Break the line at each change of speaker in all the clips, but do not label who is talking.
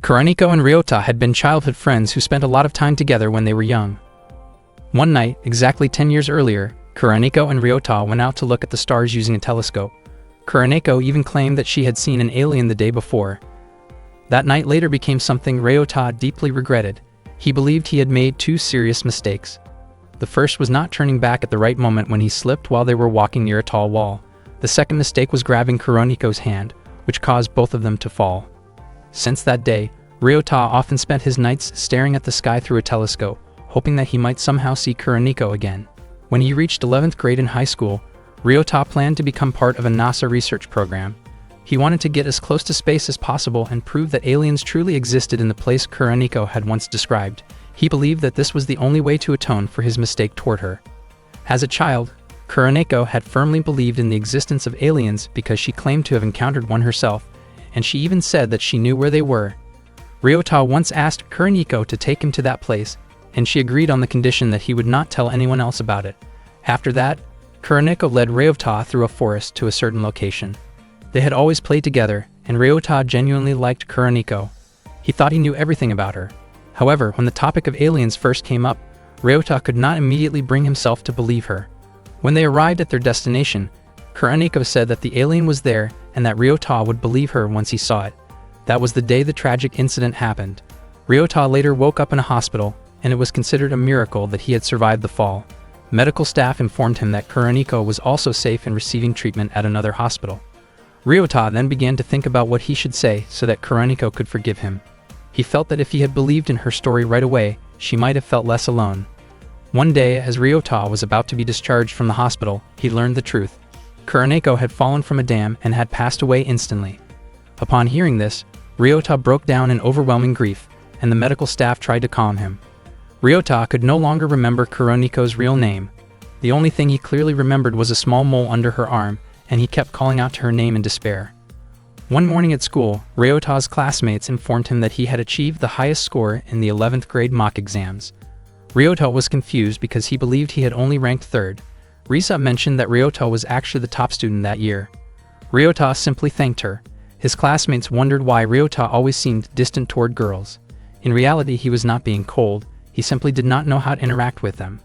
Kuroniko and Ryota had been childhood friends who spent a lot of time together when they were young. One night, exactly 10 years earlier, Kuroniko and Ryota went out to look at the stars using a telescope. Kuroniko even claimed that she had seen an alien the day before. That night later became something Ryota deeply regretted. He believed he had made two serious mistakes. The first was not turning back at the right moment when he slipped while they were walking near a tall wall. The second mistake was grabbing Kuroniko's hand, which caused both of them to fall. Since that day, Ryota often spent his nights staring at the sky through a telescope, hoping that he might somehow see Kuroniko again. When he reached 11th grade in high school, Ryota planned to become part of a NASA research program. He wanted to get as close to space as possible and prove that aliens truly existed in the place Kuroniko had once described. He believed that this was the only way to atone for his mistake toward her. As a child, Kuroniko had firmly believed in the existence of aliens because she claimed to have encountered one herself, and she even said that she knew where they were. Ryota once asked Kuroniko to take him to that place, and she agreed on the condition that he would not tell anyone else about it. After that, Kuroniko led Ryota through a forest to a certain location. They had always played together, and Ryota genuinely liked Kuroniko. He thought he knew everything about her. However, when the topic of aliens first came up, Ryota could not immediately bring himself to believe her. When they arrived at their destination, Kuroniko said that the alien was there and that Ryota would believe her once he saw it. That was the day the tragic incident happened. Ryota later woke up in a hospital, and it was considered a miracle that he had survived the fall. Medical staff informed him that Kuroniko was also safe and receiving treatment at another hospital. Ryota then began to think about what he should say so that Kuroniko could forgive him. He felt that if he had believed in her story right away, she might have felt less alone. One day, as Ryota was about to be discharged from the hospital, he learned the truth. Kuroniko had fallen from a dam and had passed away instantly. Upon hearing this, Ryota broke down in overwhelming grief, and the medical staff tried to calm him. Ryota could no longer remember Kuroniko's real name. The only thing he clearly remembered was a small mole under her arm, and he kept calling out to her name in despair. One morning at school, Ryota's classmates informed him that he had achieved the highest score in the 11th grade mock exams. Ryota was confused because he believed he had only ranked third. Risa mentioned that Ryota was actually the top student that year. Ryota simply thanked her. His classmates wondered why Ryota always seemed distant toward girls. In reality, he was not being cold, he simply did not know how to interact with them.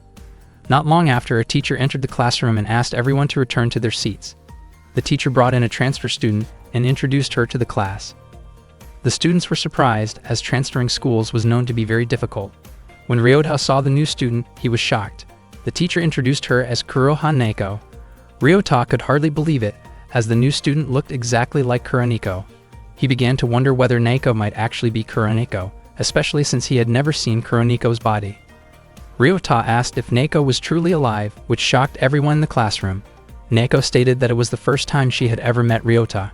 Not long after, a teacher entered the classroom and asked everyone to return to their seats. The teacher brought in a transfer student and introduced her to the class. The students were surprised, as transferring schools was known to be very difficult. When Ryota saw the new student, he was shocked. The teacher introduced her as Kuroha Neko. Ryota could hardly believe it, as the new student looked exactly like Kuroniko. He began to wonder whether Neko might actually be Kuroniko, especially since he had never seen Kuroniko's body. Ryota asked if Neko was truly alive, which shocked everyone in the classroom. Neko stated that it was the first time she had ever met Ryota.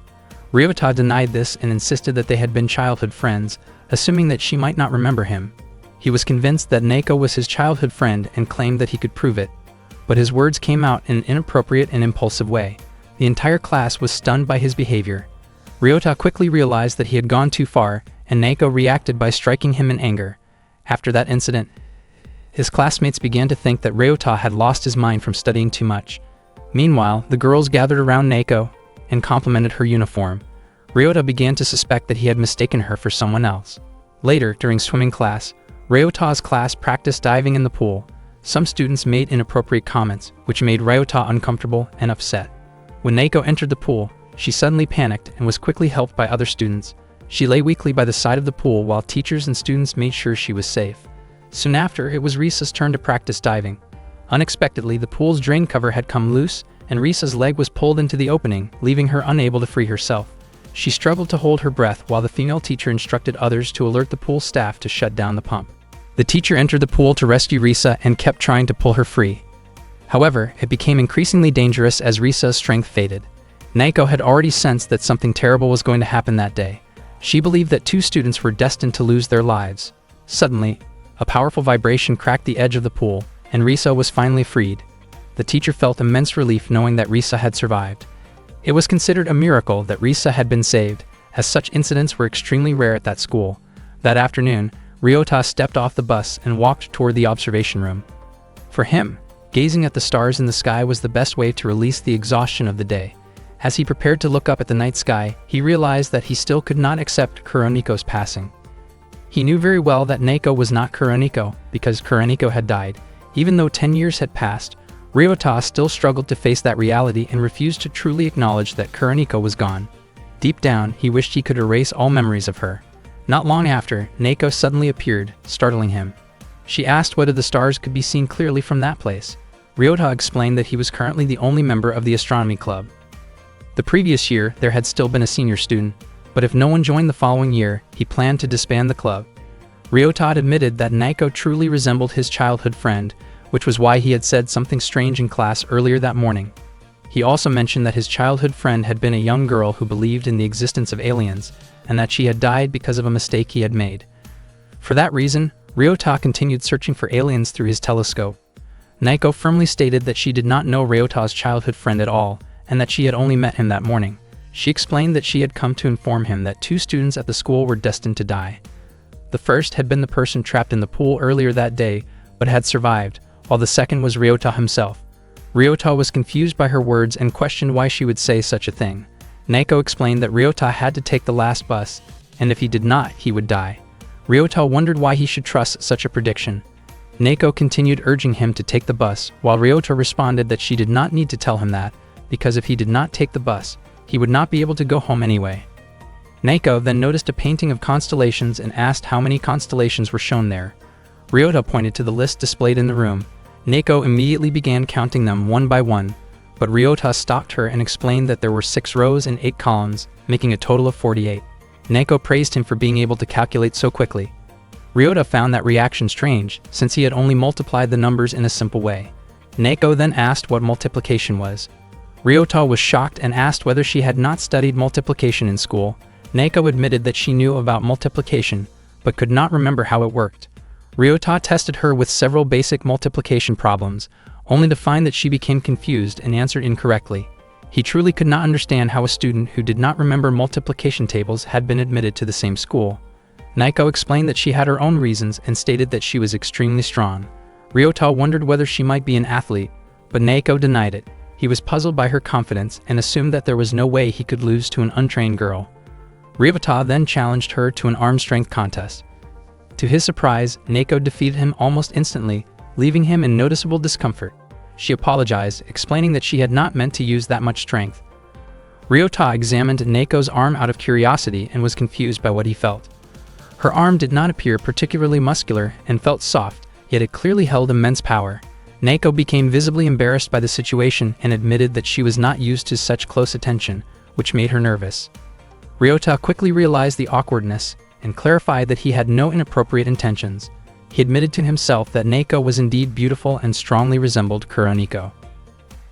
Ryota denied this and insisted that they had been childhood friends, assuming that she might not remember him. He was convinced that Neko was his childhood friend and claimed that he could prove it. But his words came out in an inappropriate and impulsive way. The entire class was stunned by his behavior. Ryota quickly realized that he had gone too far, and Neko reacted by striking him in anger. After that incident, his classmates began to think that Ryota had lost his mind from studying too much. Meanwhile, the girls gathered around Neko and complimented her uniform. Ryota began to suspect that he had mistaken her for someone else. Later, during swimming class, Ryota's class practiced diving in the pool. Some students made inappropriate comments, which made Ryota uncomfortable and upset. When Neko entered the pool, she suddenly panicked and was quickly helped by other students. She lay weakly by the side of the pool while teachers and students made sure she was safe. Soon after, it was Risa's turn to practice diving. Unexpectedly, the pool's drain cover had come loose, and Risa's leg was pulled into the opening, leaving her unable to free herself. She struggled to hold her breath while the female teacher instructed others to alert the pool staff to shut down the pump. The teacher entered the pool to rescue Risa and kept trying to pull her free. However, it became increasingly dangerous as Risa's strength faded. Neko had already sensed that something terrible was going to happen that day. She believed that two students were destined to lose their lives. Suddenly, a powerful vibration cracked the edge of the pool, and Risa was finally freed. The teacher felt immense relief knowing that Risa had survived. It was considered a miracle that Risa had been saved, as such incidents were extremely rare at that school. That afternoon, Ryota stepped off the bus and walked toward the observation room. For him, gazing at the stars in the sky was the best way to release the exhaustion of the day. As he prepared to look up at the night sky, he realized that he still could not accept Kuroniko's passing. He knew very well that Naoko was not Kuroniko because Kuroniko had died. Even though 10 years had passed, Ryota still struggled to face that reality and refused to truly acknowledge that Kuroniko was gone. Deep down, he wished he could erase all memories of her. Not long after, Naoko suddenly appeared, startling him. She asked whether the stars could be seen clearly from that place. Ryota explained that he was currently the only member of the astronomy club. The previous year, there had still been a senior student, but if no one joined the following year, he planned to disband the club. Ryota admitted that Naoko truly resembled his childhood friend, which was why he had said something strange in class earlier that morning. He also mentioned that his childhood friend had been a young girl who believed in the existence of aliens, and that she had died because of a mistake he had made. For that reason, Ryota continued searching for aliens through his telescope. Naoko firmly stated that she did not know Ryota's childhood friend at all, and that she had only met him that morning. She explained that she had come to inform him that 2 students at the school were destined to die. The first had been the person trapped in the pool earlier that day, but had survived, while the second was Ryota himself. Ryota was confused by her words and questioned why she would say such a thing. Naoko explained that Ryota had to take the last bus, and if he did not, he would die. Ryota wondered why he should trust such a prediction. Naoko continued urging him to take the bus, while Ryota responded that she did not need to tell him that, because if he did not take the bus, he would not be able to go home anyway. Naoko then noticed a painting of constellations and asked how many constellations were shown there. Ryota pointed to the list displayed in the room. Naoko immediately began counting them one by one, but Ryota stopped her and explained that there were 6 rows and 8 columns, making a total of 48. Naoko praised him for being able to calculate so quickly. Ryota found that reaction strange, since he had only multiplied the numbers in a simple way. Naoko then asked what multiplication was. Ryota was shocked and asked whether she had not studied multiplication in school. Naoko admitted that she knew about multiplication, but could not remember how it worked. Ryota tested her with several basic multiplication problems, only to find that she became confused and answered incorrectly. He truly could not understand how a student who did not remember multiplication tables had been admitted to the same school. Naoko explained that she had her own reasons and stated that she was extremely strong. Ryota wondered whether she might be an athlete, but Naoko denied it. He was puzzled by her confidence and assumed that there was no way he could lose to an untrained girl. Ryota then challenged her to an arm strength contest. To his surprise, Naoko defeated him almost instantly, leaving him in noticeable discomfort. She apologized, explaining that she had not meant to use that much strength. Ryota examined Naoko's arm out of curiosity and was confused by what he felt. Her arm did not appear particularly muscular and felt soft, yet it clearly held immense power. Naoko became visibly embarrassed by the situation and admitted that she was not used to such close attention, which made her nervous. Ryota quickly realized the awkwardness and clarified that he had no inappropriate intentions. He admitted to himself that Naoko was indeed beautiful and strongly resembled Kuroniko.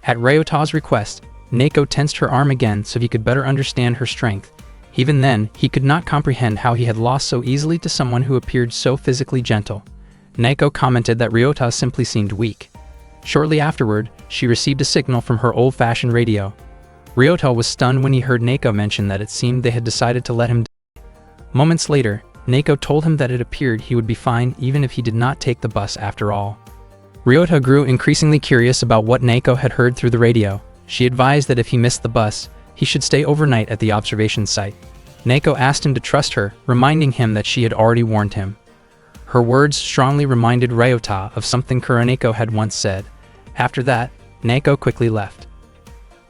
At Ryota's request, Naoko tensed her arm again so he could better understand her strength. Even then, he could not comprehend how he had lost so easily to someone who appeared so physically gentle. Naoko commented that Ryota simply seemed weak. Shortly afterward, she received a signal from her old-fashioned radio. Ryota was stunned when he heard Naoko mention that it seemed they had decided to let him die. Moments later, Naoko told him that it appeared he would be fine even if he did not take the bus after all. Ryota grew increasingly curious about what Naoko had heard through the radio. She advised that if he missed the bus, he should stay overnight at the observation site. Naoko asked him to trust her, reminding him that she had already warned him. Her words strongly reminded Ryota of something Kuroniko had once said. After that, Naoko quickly left.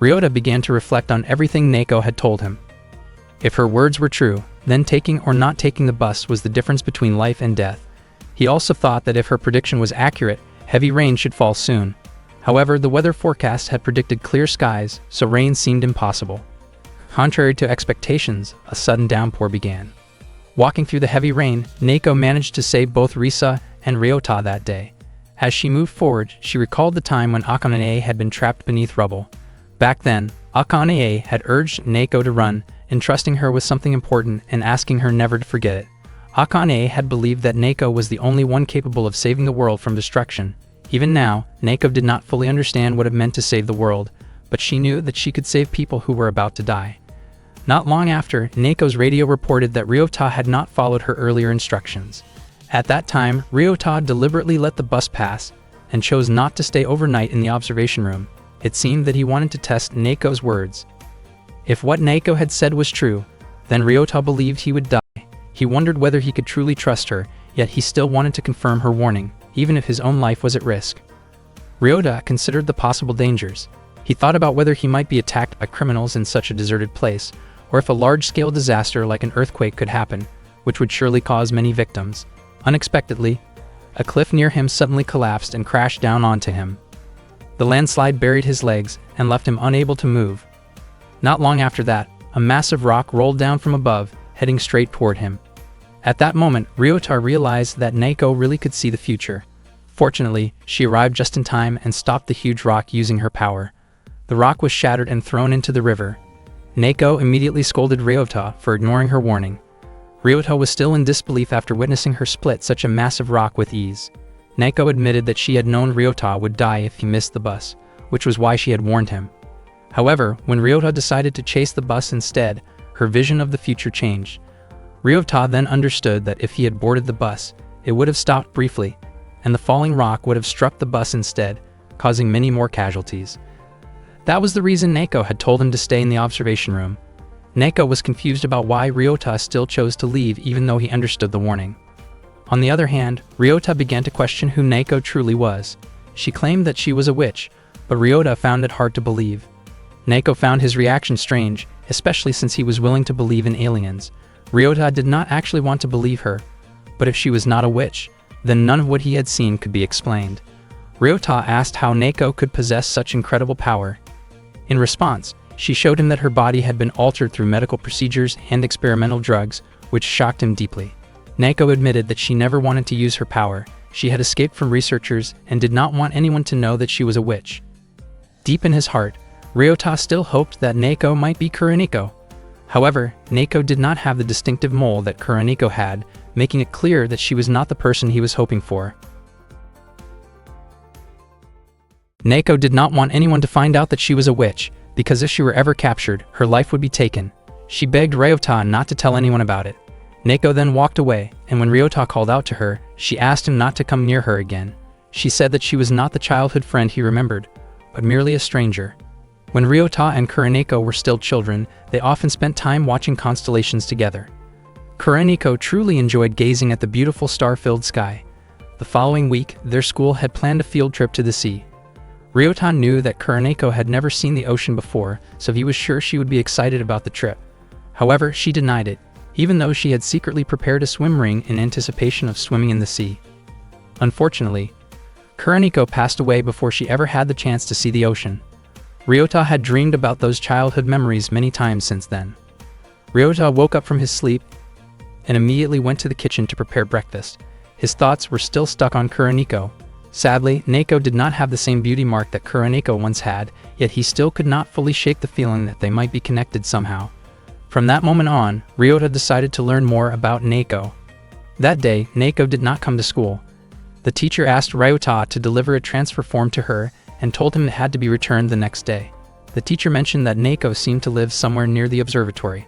Ryota began to reflect on everything Naoko had told him. If her words were true, then taking or not taking the bus was the difference between life and death. He also thought that if her prediction was accurate, heavy rain should fall soon. However, the weather forecast had predicted clear skies, so rain seemed impossible. Contrary to expectations, a sudden downpour began. Walking through the heavy rain, Naoko managed to save both Risa and Ryota that day. As she moved forward, she recalled the time when Akane had been trapped beneath rubble. Back then, Akane had urged Naoko to run, entrusting her with something important and asking her never to forget it. Akane had believed that Naoko was the only one capable of saving the world from destruction. Even now, Naoko did not fully understand what it meant to save the world, but she knew that she could save people who were about to die. Not long after, Naoko's radio reported that Ryota had not followed her earlier instructions. At that time, Ryota deliberately let the bus pass and chose not to stay overnight in the observation room. It seemed that he wanted to test Naoko's words. If what Naoko had said was true, then Ryota believed he would die. He wondered whether he could truly trust her, yet he still wanted to confirm her warning, even if his own life was at risk. Ryota considered the possible dangers. He thought about whether he might be attacked by criminals in such a deserted place, or if a large-scale disaster like an earthquake could happen, which would surely cause many victims. Unexpectedly, a cliff near him suddenly collapsed and crashed down onto him. The landslide buried his legs and left him unable to move. Not long after that, a massive rock rolled down from above, heading straight toward him. At that moment, Ryota realized that Neko really could see the future. Fortunately, she arrived just in time and stopped the huge rock using her power. The rock was shattered and thrown into the river. Neko immediately scolded Ryota for ignoring her warning. Ryota was still in disbelief after witnessing her split such a massive rock with ease. Neko admitted that she had known Ryota would die if he missed the bus, which was why she had warned him. However, when Ryota decided to chase the bus instead, her vision of the future changed. Ryota then understood that if he had boarded the bus, it would have stopped briefly, and the falling rock would have struck the bus instead, causing many more casualties. That was the reason Neko had told him to stay in the observation room. Neko was confused about why Ryota still chose to leave even though he understood the warning. On the other hand, Ryota began to question who Neko truly was. She claimed that she was a witch, but Ryota found it hard to believe. Neko found his reaction strange, especially since he was willing to believe in aliens. Ryota did not actually want to believe her, but if she was not a witch, then none of what he had seen could be explained. Ryota asked how Neko could possess such incredible power. In response, she showed him that her body had been altered through medical procedures and experimental drugs, which shocked him deeply. Neko admitted that she never wanted to use her power. She had escaped from researchers and did not want anyone to know that she was a witch. Deep in his heart, Ryota still hoped that Neko might be Kuroniko. However, Neko did not have the distinctive mole that Kuroniko had, making it clear that she was not the person he was hoping for. Neko did not want anyone to find out that she was a witch, because if she were ever captured, her life would be taken. She begged Ryota not to tell anyone about it. Neko then walked away, and when Ryota called out to her, she asked him not to come near her again. She said that she was not the childhood friend he remembered, but merely a stranger. When Ryota and Kuroniko were still children, they often spent time watching constellations together. Kuroniko truly enjoyed gazing at the beautiful star-filled sky. The following week, their school had planned a field trip to the sea. Ryota knew that Kuroniko had never seen the ocean before, so he was sure she would be excited about the trip. However, she denied it, even though she had secretly prepared a swim ring in anticipation of swimming in the sea. Unfortunately, Kuroniko passed away before she ever had the chance to see the ocean. Ryota had dreamed about those childhood memories many times since then. Ryota woke up from his sleep and immediately went to the kitchen to prepare breakfast. His thoughts were still stuck on Kuroniko. Sadly, Neko did not have the same beauty mark that Kuroniko once had, yet he still could not fully shake the feeling that they might be connected somehow. From that moment on, Ryota decided to learn more about Neko. That day, Neko did not come to school. The teacher asked Ryota to deliver a transfer form to her and told him it had to be returned the next day. The teacher mentioned that Neko seemed to live somewhere near the observatory.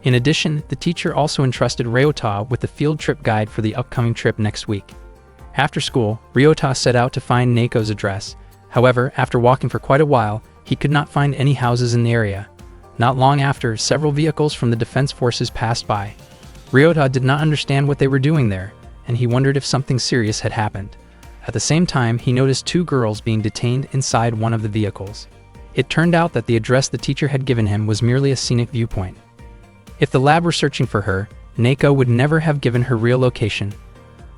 In addition, the teacher also entrusted Ryota with the field trip guide for the upcoming trip next week. After school, Ryota set out to find Neko's address. However, after walking for quite a while, he could not find any houses in the area. Not long after, several vehicles from the defense forces passed by. Ryota did not understand what they were doing there, and he wondered if something serious had happened. At the same time, he noticed two girls being detained inside one of the vehicles. It turned out that the address the teacher had given him was merely a scenic viewpoint. If the lab were searching for her, Neko would never have given her real location.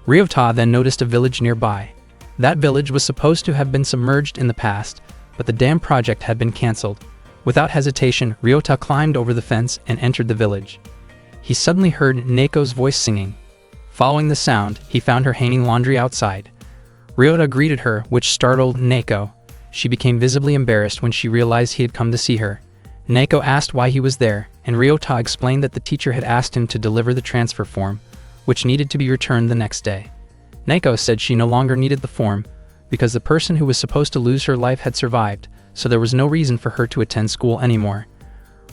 Ryota then noticed a village nearby. That village was supposed to have been submerged in the past, but the dam project had been cancelled. Without hesitation, Ryota climbed over the fence and entered the village. He suddenly heard Neko's voice singing. Following the sound, he found her hanging laundry outside. Ryota greeted her, which startled Neko. She became visibly embarrassed when she realized he had come to see her. Neko asked why he was there, and Ryota explained that the teacher had asked him to deliver the transfer form, which needed to be returned the next day. Neko said she no longer needed the form, because the person who was supposed to lose her life had survived, so there was no reason for her to attend school anymore.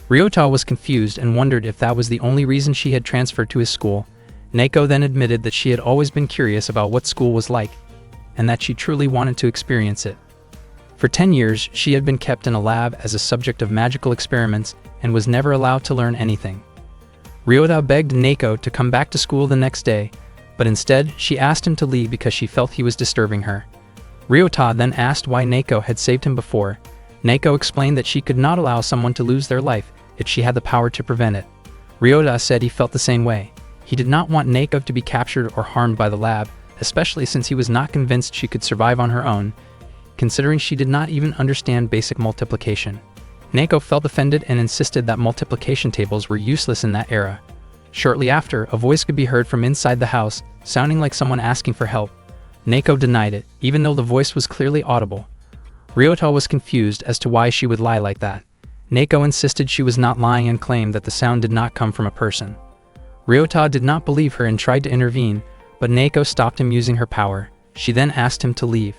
Ryota was confused and wondered if that was the only reason she had transferred to his school. Neko then admitted that she had always been curious about what school was like, and that she truly wanted to experience it. For 10 years, she had been kept in a lab as a subject of magical experiments and was never allowed to learn anything. Ryota begged Neko to come back to school the next day, but instead she asked him to leave because she felt he was disturbing her. Ryota then asked why Neko had saved him before. Neko explained that she could not allow someone to lose their life if she had the power to prevent it. Ryota said he felt the same way. He did not want Neko to be captured or harmed by the lab, especially since he was not convinced she could survive on her own, considering she did not even understand basic multiplication. Neko felt offended and insisted that multiplication tables were useless in that era. Shortly after, a voice could be heard from inside the house, sounding like someone asking for help. Neko denied it, even though the voice was clearly audible. Ryota was confused as to why she would lie like that. Neko insisted she was not lying and claimed that the sound did not come from a person. Ryota did not believe her and tried to intervene, but Neko stopped him using her power. She then asked him to leave.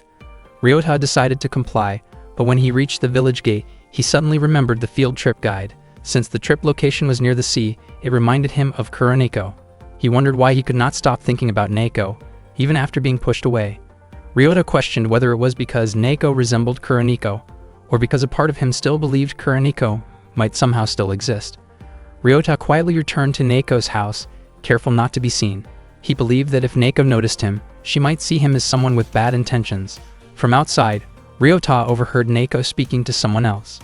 Ryota decided to comply, but when he reached the village gate, he suddenly remembered the field trip guide. Since the trip location was near the sea, it reminded him of Kuroneko. He wondered why he could not stop thinking about Neko, even after being pushed away. Ryota questioned whether it was because Neko resembled Kuroneko, or because a part of him still believed Kuroneko might somehow still exist. Ryota quietly returned to Neko's house, careful not to be seen. He believed that if Neko noticed him, she might see him as someone with bad intentions. From outside, Ryota overheard Neko speaking to someone else.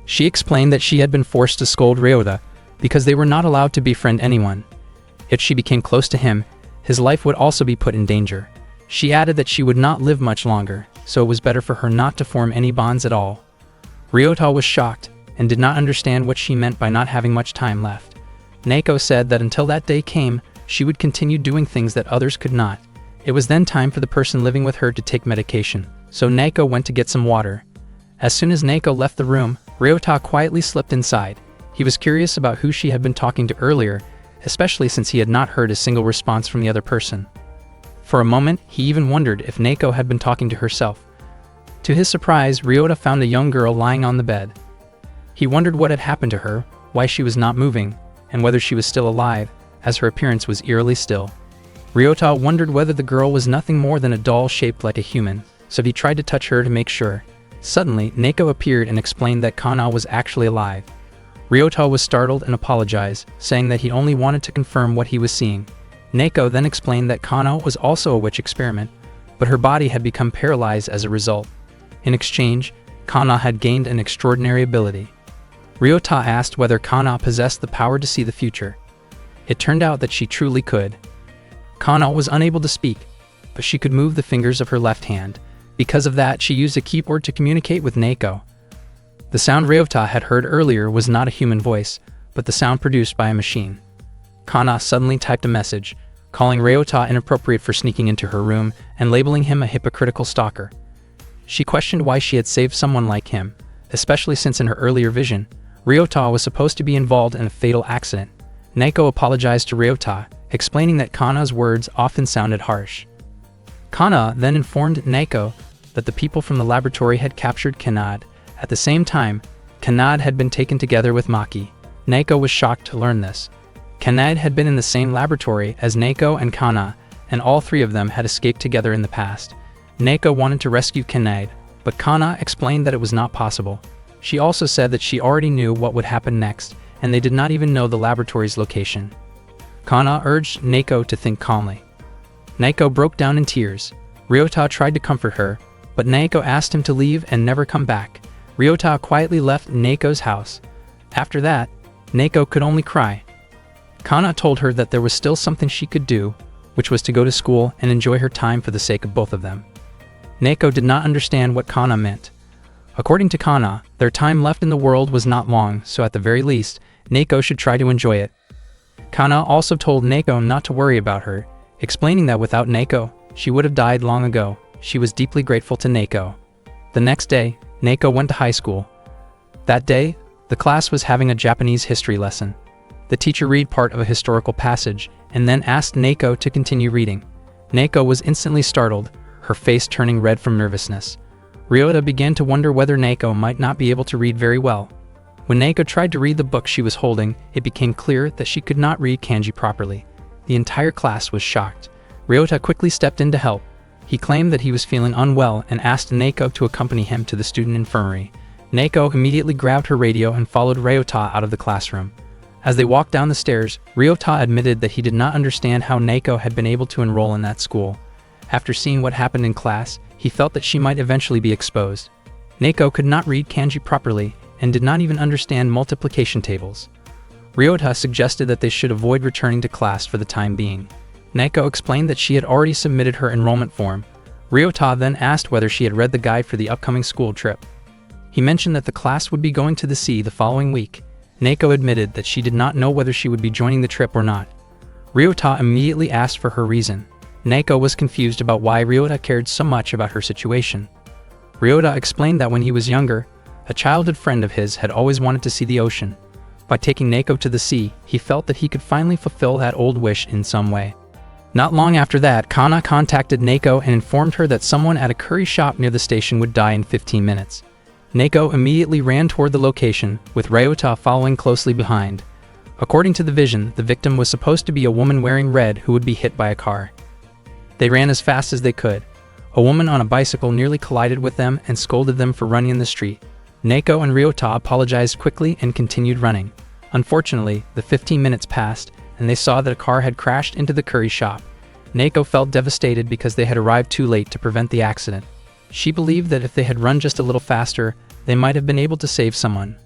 She explained that she had been forced to scold Ryota because they were not allowed to befriend anyone. If she became close to him, his life would also be put in danger. She added that she would not live much longer, so it was better for her not to form any bonds at all. Ryota was shocked and did not understand what she meant by not having much time left. Neko said that until that day came, she would continue doing things that others could not. It was then time for the person living with her to take medication, so Neko went to get some water. As soon as Neko left the room, Ryota quietly slipped inside. He was curious about who she had been talking to earlier, especially since he had not heard a single response from the other person. For a moment, he even wondered if Neko had been talking to herself. To his surprise, Ryota found a young girl lying on the bed. He wondered what had happened to her, why she was not moving, and whether she was still alive, as her appearance was eerily still. Ryota wondered whether the girl was nothing more than a doll shaped like a human, so he tried to touch her to make sure. Suddenly, Neko appeared and explained that Kana was actually alive. Ryota was startled and apologized, saying that he only wanted to confirm what he was seeing. Neko then explained that Kana was also a witch experiment, but her body had become paralyzed as a result. In exchange, Kana had gained an extraordinary ability. Ryota asked whether Kana possessed the power to see the future. It turned out that she truly could. Kana was unable to speak, but she could move the fingers of her left hand. Because of that, she used a keyboard to communicate with Neko. The sound Ryota had heard earlier was not a human voice, but the sound produced by a machine. Kana suddenly typed a message, calling Ryota inappropriate for sneaking into her room and labeling him a hypocritical stalker. She questioned why she had saved someone like him, especially since in her earlier vision, Ryota was supposed to be involved in a fatal accident. Neko apologized to Ryota, explaining that Kana's words often sounded harsh. Kana then informed Neko that the people from the laboratory had captured Kanad. At the same time, Kanad had been taken together with Maki. Neko was shocked to learn this. Kanad had been in the same laboratory as Neko and Kana, and all three of them had escaped together in the past. Neko wanted to rescue Kanad, but Kana explained that it was not possible. She also said that she already knew what would happen next, and they did not even know the laboratory's location. Kana urged Neko to think calmly. Neko broke down in tears. Ryota tried to comfort her, but Neko asked him to leave and never come back. Ryota quietly left Neko's house. After that, Neko could only cry. Kana told her that there was still something she could do, which was to go to school and enjoy her time for the sake of both of them. Neko did not understand what Kana meant. According to Kana, their time left in the world was not long, so at the very least, Neko should try to enjoy it. Kana also told Neko not to worry about her, explaining that without Neko, she would have died long ago. She was deeply grateful to Neko. The next day, Neko went to high school. That day, the class was having a Japanese history lesson. The teacher read part of a historical passage and then asked Neko to continue reading. Neko was instantly startled, her face turning red from nervousness. Ryota began to wonder whether Neko might not be able to read very well. When Neko tried to read the book she was holding, it became clear that she could not read kanji properly. The entire class was shocked. Ryota quickly stepped in to help. He claimed that he was feeling unwell and asked Neko to accompany him to the student infirmary. Neko immediately grabbed her radio and followed Ryota out of the classroom. As they walked down the stairs, Ryota admitted that he did not understand how Naoko had been able to enroll in that school. After seeing what happened in class, he felt that she might eventually be exposed. Naoko could not read kanji properly and did not even understand multiplication tables. Ryota suggested that they should avoid returning to class for the time being. Naoko explained that she had already submitted her enrollment form. Ryota then asked whether she had read the guide for the upcoming school trip. He mentioned that the class would be going to the sea the following week. Naoko admitted that she did not know whether she would be joining the trip or not. Ryota immediately asked for her reason. Naoko was confused about why Ryota cared so much about her situation. Ryota explained that when he was younger, a childhood friend of his had always wanted to see the ocean. By taking Naoko to the sea, he felt that he could finally fulfill that old wish in some way. Not long after that, Kana contacted Naoko and informed her that someone at a curry shop near the station would die in 15 minutes. Naoko immediately ran toward the location, with Ryota following closely behind. According to the vision, the victim was supposed to be a woman wearing red who would be hit by a car. They ran as fast as they could. A woman on a bicycle nearly collided with them and scolded them for running in the street. Naoko and Ryota apologized quickly and continued running. Unfortunately, the 15 minutes passed, and they saw that a car had crashed into the curry shop. Naoko felt devastated because they had arrived too late to prevent the accident. She believed that if they had run just a little faster, they might have been able to save someone.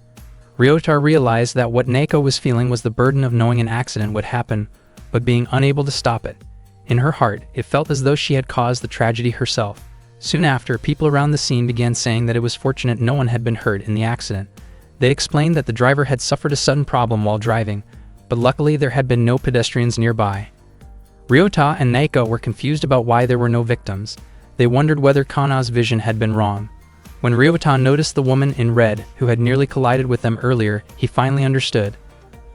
Ryota realized that what Naoko was feeling was the burden of knowing an accident would happen, but being unable to stop it. In her heart, it felt as though she had caused the tragedy herself. Soon after, people around the scene began saying that it was fortunate no one had been hurt in the accident. They explained that the driver had suffered a sudden problem while driving, but luckily there had been no pedestrians nearby. Ryota and Naoko were confused about why there were no victims. They wondered whether Kana's vision had been wrong. When Ryota noticed the woman in red who had nearly collided with them earlier, he finally understood.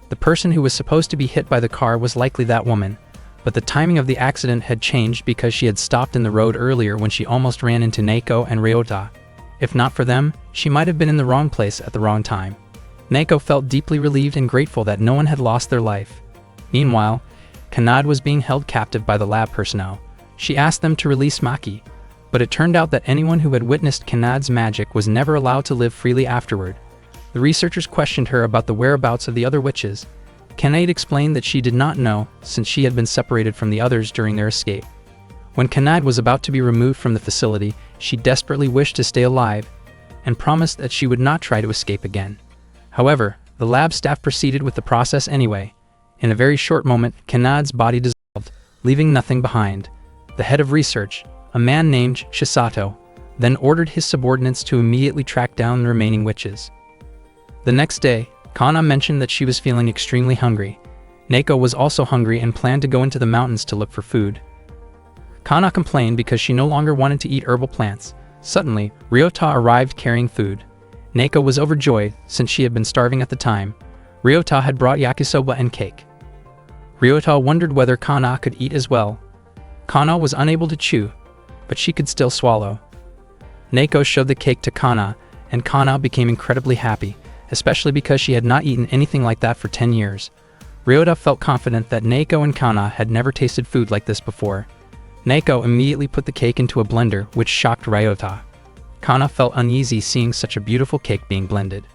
The person who was supposed to be hit by the car was likely that woman, but the timing of the accident had changed because she had stopped in the road earlier when she almost ran into Naoko and Ryota. If not for them, she might have been in the wrong place at the wrong time. Naoko felt deeply relieved and grateful that no one had lost their life. Meanwhile, Kanad was being held captive by the lab personnel. She asked them to release Maki, but it turned out that anyone who had witnessed Kanad's magic was never allowed to live freely afterward. The researchers questioned her about the whereabouts of the other witches. Kanad explained that she did not know, since she had been separated from the others during their escape. When Kanad was about to be removed from the facility, she desperately wished to stay alive and promised that she would not try to escape again. However, the lab staff proceeded with the process anyway. In a very short moment, Kanad's body dissolved, leaving nothing behind. The head of research, a man named Shisato, then ordered his subordinates to immediately track down the remaining witches. The next day, Kana mentioned that she was feeling extremely hungry. Naoko was also hungry and planned to go into the mountains to look for food. Kana complained because she no longer wanted to eat herbal plants. Suddenly, Ryota arrived carrying food. Naoko was overjoyed since she had been starving at the time. Ryota had brought yakisoba and cake. Ryota wondered whether Kana could eat as well. Kana was unable to chew, but she could still swallow. Naoko showed the cake to Kana, and Kana became incredibly happy, especially because she had not eaten anything like that for 10 years. Ryota felt confident that Naoko and Kana had never tasted food like this before. Naoko immediately put the cake into a blender, which shocked Ryota. Kana felt uneasy seeing such a beautiful cake being blended.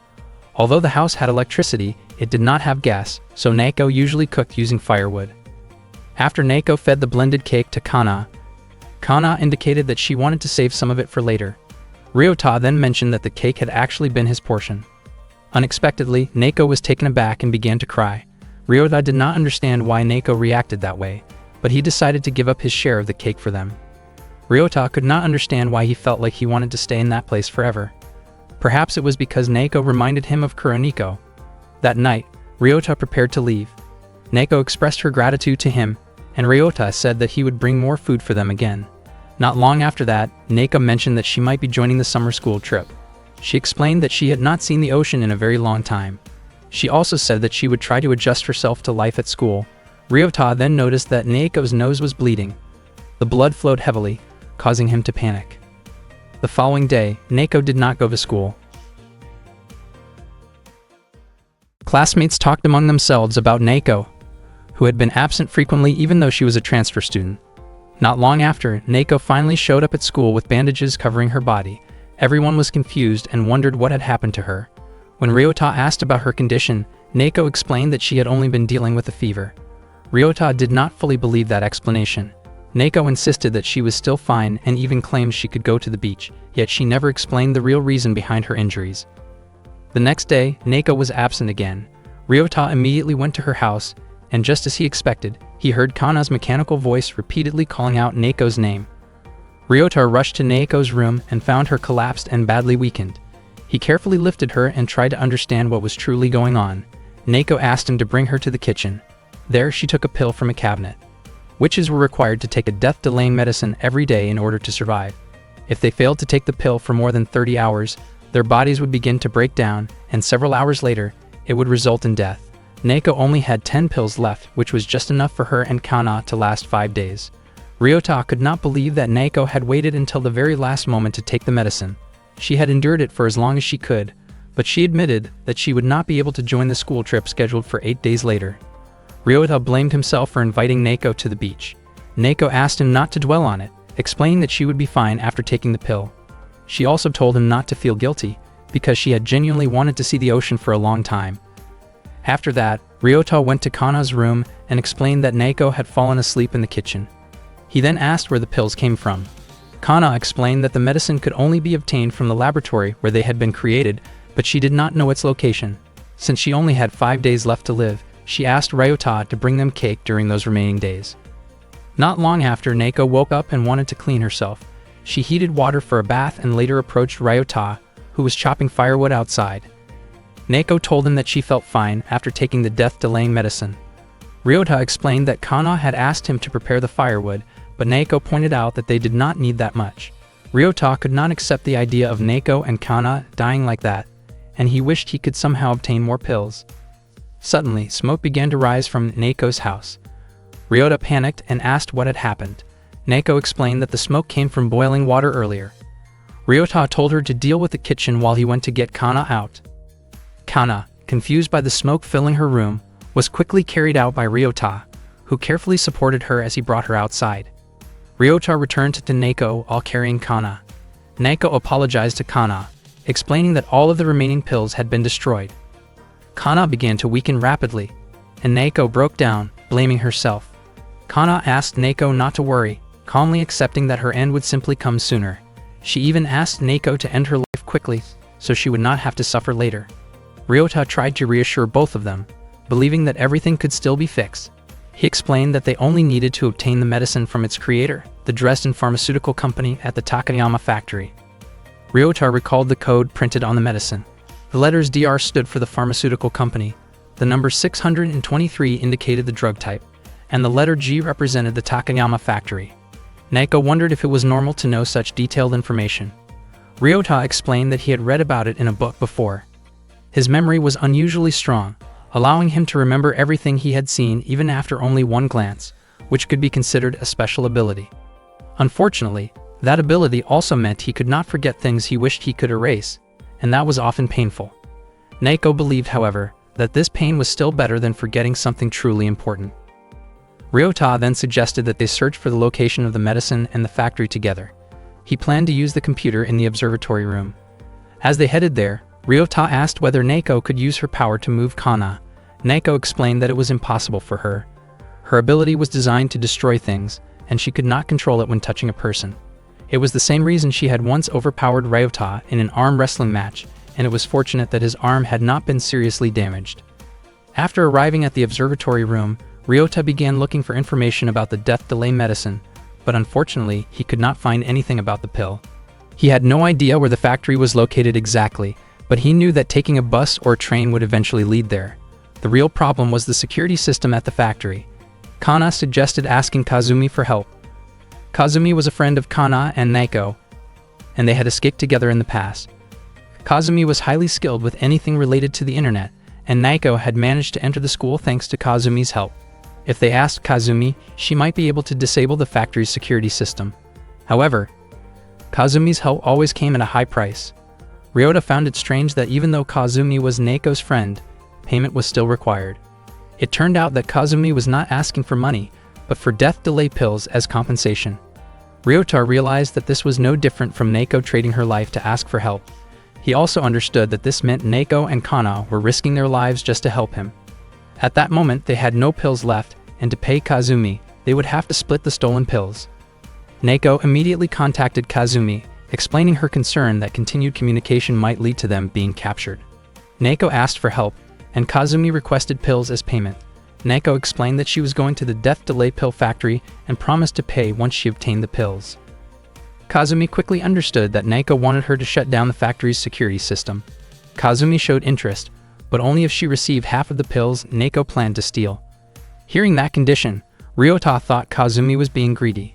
Although the house had electricity, it did not have gas, so Naoko usually cooked using firewood. After Naoko fed the blended cake to Kana, Kana indicated that she wanted to save some of it for later. Ryota then mentioned that the cake had actually been his portion. Unexpectedly, Naoko was taken aback and began to cry. Ryota did not understand why Naoko reacted that way, but he decided to give up his share of the cake for them. Ryota could not understand why he felt like he wanted to stay in that place forever. Perhaps it was because Naoko reminded him of Kuroniko. That night, Ryota prepared to leave. Naoko expressed her gratitude to him, and Ryota said that he would bring more food for them again. Not long after that, Naoko mentioned that she might be joining the summer school trip. She explained that she had not seen the ocean in a very long time. She also said that she would try to adjust herself to life at school. Ryota then noticed that Naoko's nose was bleeding. The blood flowed heavily, causing him to panic. The following day, Naoko did not go to school. Classmates talked among themselves about Naoko, who had been absent frequently even though she was a transfer student. Not long after, Naoko finally showed up at school with bandages covering her body. Everyone was confused and wondered what had happened to her. When Ryota asked about her condition, Naoko explained that she had only been dealing with a fever. Ryota did not fully believe that explanation. Naoko insisted that she was still fine and even claimed she could go to the beach, yet she never explained the real reason behind her injuries. The next day, Naoko was absent again. Ryota immediately went to her house, and just as he expected, he heard Kana's mechanical voice repeatedly calling out Naoko's name. Ryota rushed to Naoko's room and found her collapsed and badly weakened. He carefully lifted her and tried to understand what was truly going on. Naoko asked him to bring her to the kitchen. There she took a pill from a cabinet. Witches were required to take a death-delaying medicine every day in order to survive. If they failed to take the pill for more than 30 hours, their bodies would begin to break down, and several hours later, it would result in death. Naoko only had 10 pills left, which was just enough for her and Kana to last 5 days. Ryota could not believe that Naoko had waited until the very last moment to take the medicine. She had endured it for as long as she could, but she admitted that she would not be able to join the school trip scheduled for 8 days later. Ryota blamed himself for inviting Naoko to the beach. Naoko asked him not to dwell on it, explaining that she would be fine after taking the pill. She also told him not to feel guilty, because she had genuinely wanted to see the ocean for a long time. After that, Ryota went to Kana's room and explained that Naoko had fallen asleep in the kitchen. He then asked where the pills came from. Kana explained that the medicine could only be obtained from the laboratory where they had been created, but she did not know its location. Since she only had 5 days left to live, she asked Ryota to bring them cake during those remaining days. Not long after, Naoko woke up and wanted to clean herself. She heated water for a bath and later approached Ryota, who was chopping firewood outside. Naoko told him that she felt fine after taking the death-delaying medicine. Ryota explained that Kana had asked him to prepare the firewood, but Naoko pointed out that they did not need that much. Ryota could not accept the idea of Naoko and Kana dying like that, and he wished he could somehow obtain more pills. Suddenly, smoke began to rise from Naoko's house. Ryota panicked and asked what had happened. Naoko explained that the smoke came from boiling water earlier. Ryota told her to deal with the kitchen while he went to get Kana out. Kana, confused by the smoke filling her room, was quickly carried out by Ryota, who carefully supported her as he brought her outside. Ryota returned to Naoko while carrying Kana. Naoko apologized to Kana, explaining that all of the remaining pills had been destroyed. Kana began to weaken rapidly, and Naoko broke down, blaming herself. Kana asked Naoko not to worry, calmly accepting that her end would simply come sooner. She even asked Naoko to end her life quickly, so she would not have to suffer later. Ryota tried to reassure both of them, believing that everything could still be fixed. He explained that they only needed to obtain the medicine from its creator, the Dresden pharmaceutical company at the Takayama factory. Ryota recalled the code printed on the medicine. The letters DR stood for the pharmaceutical company, the number 623 indicated the drug type, and the letter G represented the Takayama factory. Naoko wondered if it was normal to know such detailed information. Ryota explained that he had read about it in a book before. His memory was unusually strong, allowing him to remember everything he had seen even after only one glance, which could be considered a special ability. Unfortunately, that ability also meant he could not forget things he wished he could erase, and that was often painful. Naoko believed, however, that this pain was still better than forgetting something truly important. Ryota then suggested that they search for the location of the medicine and the factory together. He planned to use the computer in the observatory room. As they headed there, Ryota asked whether Naoko could use her power to move Kana. Naoko explained that it was impossible for her. Her ability was designed to destroy things, and she could not control it when touching a person. It was the same reason she had once overpowered Ryota in an arm wrestling match, and it was fortunate that his arm had not been seriously damaged. After arriving at the observatory room, Ryota began looking for information about the death delay medicine, but unfortunately, he could not find anything about the pill. He had no idea where the factory was located exactly, but he knew that taking a bus or train would eventually lead there. The real problem was the security system at the factory. Kana suggested asking Kazumi for help. Kazumi was a friend of Kana and Naoko, and they had escaped together in the past. Kazumi was highly skilled with anything related to the internet, and Naoko had managed to enter the school thanks to Kazumi's help. If they asked Kazumi, she might be able to disable the factory's security system. However, Kazumi's help always came at a high price. Ryota found it strange that even though Kazumi was Naoko's friend, payment was still required. It turned out that Kazumi was not asking for money, but for death delay pills as compensation. Ryota realized that this was no different from Naoko trading her life to ask for help. He also understood that this meant Neko and Kana were risking their lives just to help him. At that moment, they had no pills left, and to pay Kazumi, they would have to split the stolen pills. Neko immediately contacted Kazumi, explaining her concern that continued communication might lead to them being captured. Neko asked for help, and Kazumi requested pills as payment. Neko explained that she was going to the death delay pill factory and promised to pay once she obtained the pills. Kazumi quickly understood that Neko wanted her to shut down the factory's security system. Kazumi showed interest, but only if she received half of the pills Neko planned to steal. Hearing that condition, Ryota thought Kazumi was being greedy.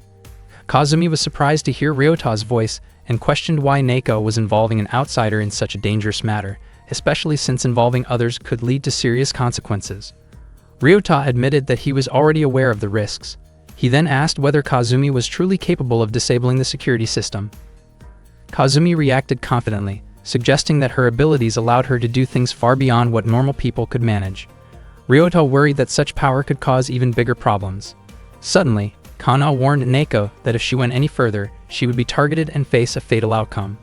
Kazumi was surprised to hear Ryota's voice and questioned why Neko was involving an outsider in such a dangerous matter, especially since involving others could lead to serious consequences. Ryota admitted that he was already aware of the risks. He then asked whether Kazumi was truly capable of disabling the security system. Kazumi reacted confidently, suggesting that her abilities allowed her to do things far beyond what normal people could manage. Ryota worried that such power could cause even bigger problems. Suddenly, Kana warned Neko that if she went any further, she would be targeted and face a fatal outcome.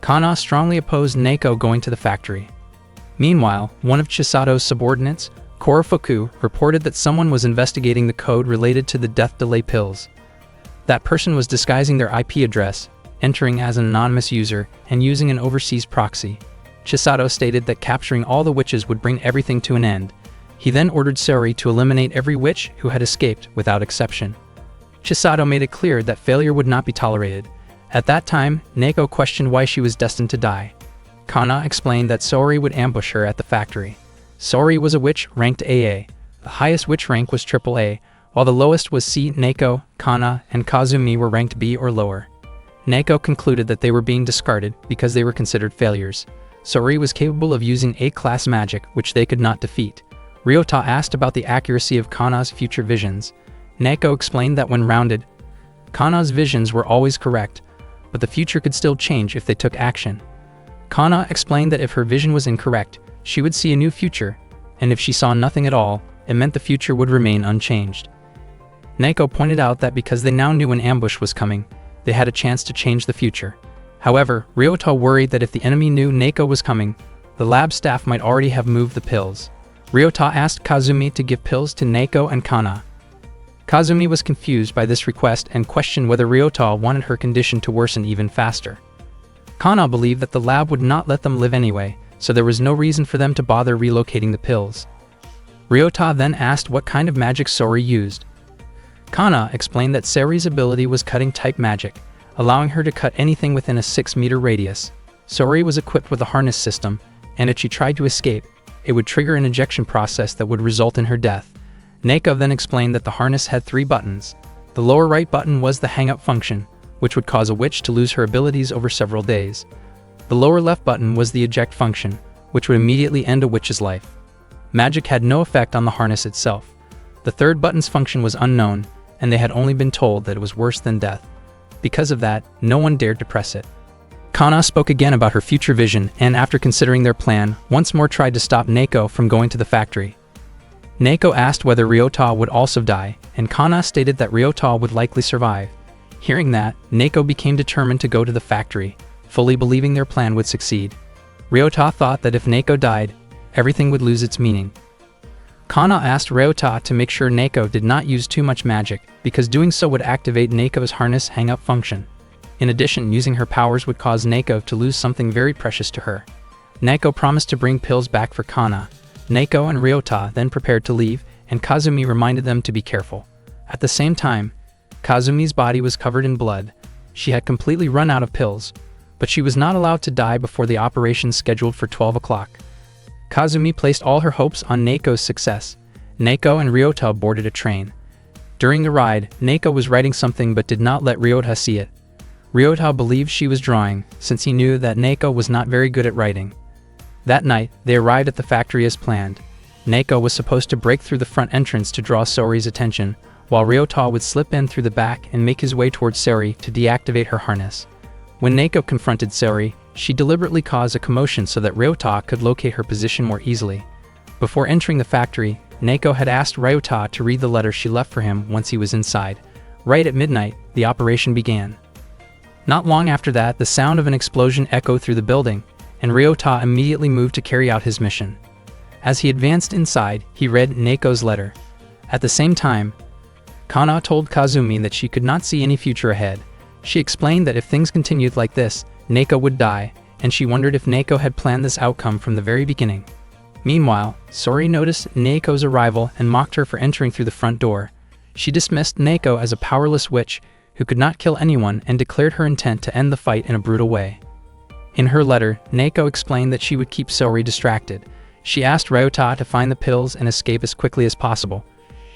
Kana strongly opposed Neko going to the factory. Meanwhile, one of Chisato's subordinates, Korofuku, reported that someone was investigating the code related to the death delay pills. That person was disguising their IP address, entering as an anonymous user, and using an overseas proxy. Chisato stated that capturing all the witches would bring everything to an end. He then ordered Saori to eliminate every witch who had escaped without exception. Chisato made it clear that failure would not be tolerated. At that time, Neko questioned why she was destined to die. Kana explained that Saori would ambush her at the factory. Saori was a witch ranked AA. The highest witch rank was AAA, while the lowest was C. Neko, Kana, and Kazumi were ranked B or lower. Neko concluded that they were being discarded because they were considered failures. Saori was capable of using A-class magic, which they could not defeat. Ryota asked about the accuracy of Kana's future visions. Neko explained that when rounded, Kana's visions were always correct, but the future could still change if they took action. Kana explained that if her vision was incorrect, she would see a new future, and if she saw nothing at all, it meant the future would remain unchanged. Neko pointed out that because they now knew an ambush was coming, they had a chance to change the future. However, Ryota worried that if the enemy knew Neko was coming, the lab staff might already have moved the pills. Ryota asked Kazumi to give pills to Neko and Kana. Kazumi was confused by this request and questioned whether Ryota wanted her condition to worsen even faster. Kana believed that the lab would not let them live anyway, so there was no reason for them to bother relocating the pills. Ryota then asked what kind of magic Saori used. Kana explained that Saori's ability was cutting-type magic, allowing her to cut anything within a 6-meter radius. Saori was equipped with a harness system, and if she tried to escape, it would trigger an ejection process that would result in her death. Neko then explained that the harness had 3 buttons. The lower right button was the hang-up function, which would cause a witch to lose her abilities over several days. The lower left button was the eject function, which would immediately end a witch's life. Magic had no effect on the harness itself. The third button's function was unknown, and they had only been told that it was worse than death. Because of that, no one dared to press it. Kana spoke again about her future vision and, after considering their plan, once more tried to stop Neko from going to the factory. Neko asked whether Ryota would also die, and Kana stated that Ryota would likely survive. Hearing that, Neko became determined to go to the factory, fully believing their plan would succeed. Ryota thought that if Neko died, everything would lose its meaning. Kana asked Ryota to make sure Neko did not use too much magic, because doing so would activate Neko's harness hang-up function. In addition, using her powers would cause Neko to lose something very precious to her. Neko promised to bring pills back for Kana. Neko and Ryota then prepared to leave, and Kazumi reminded them to be careful. At the same time, Kazumi's body was covered in blood. She had completely run out of pills, but she was not allowed to die before the operation scheduled for 12 o'clock. Kazumi placed all her hopes on Neko's success. Neko and Ryota boarded a train. During the ride, Neko was writing something but did not let Ryota see it. Ryota believed she was drawing, since he knew that Neko was not very good at writing. That night, they arrived at the factory as planned. Neko was supposed to break through the front entrance to draw Saori's attention, while Ryota would slip in through the back and make his way towards Saori to deactivate her harness. When Neko confronted Saori, she deliberately caused a commotion so that Ryota could locate her position more easily. Before entering the factory, Neko had asked Ryota to read the letter she left for him once he was inside. Right at midnight, the operation began. Not long after that, the sound of an explosion echoed through the building, and Ryota immediately moved to carry out his mission. As he advanced inside, he read Neko's letter. At the same time, Kana told Kazumi that she could not see any future ahead. She explained that if things continued like this, Neko would die, and she wondered if Neko had planned this outcome from the very beginning. Meanwhile, Sori noticed Neko's arrival and mocked her for entering through the front door. She dismissed Neko as a powerless witch who could not kill anyone and declared her intent to end the fight in a brutal way. In her letter, Neko explained that she would keep Sori distracted. She asked Ryota to find the pills and escape as quickly as possible.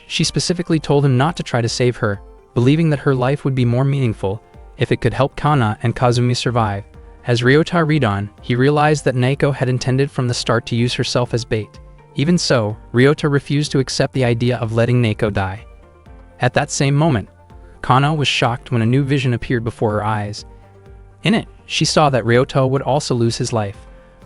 She specifically told him not to try to save her, believing that her life would be more meaningful if it could help Kana and Kazumi survive. As Ryota read on, he realized that Neko had intended from the start to use herself as bait. Even so, Ryota refused to accept the idea of letting Neko die. At that same moment, Kana was shocked when a new vision appeared before her eyes. In it, she saw that Ryota would also lose his life.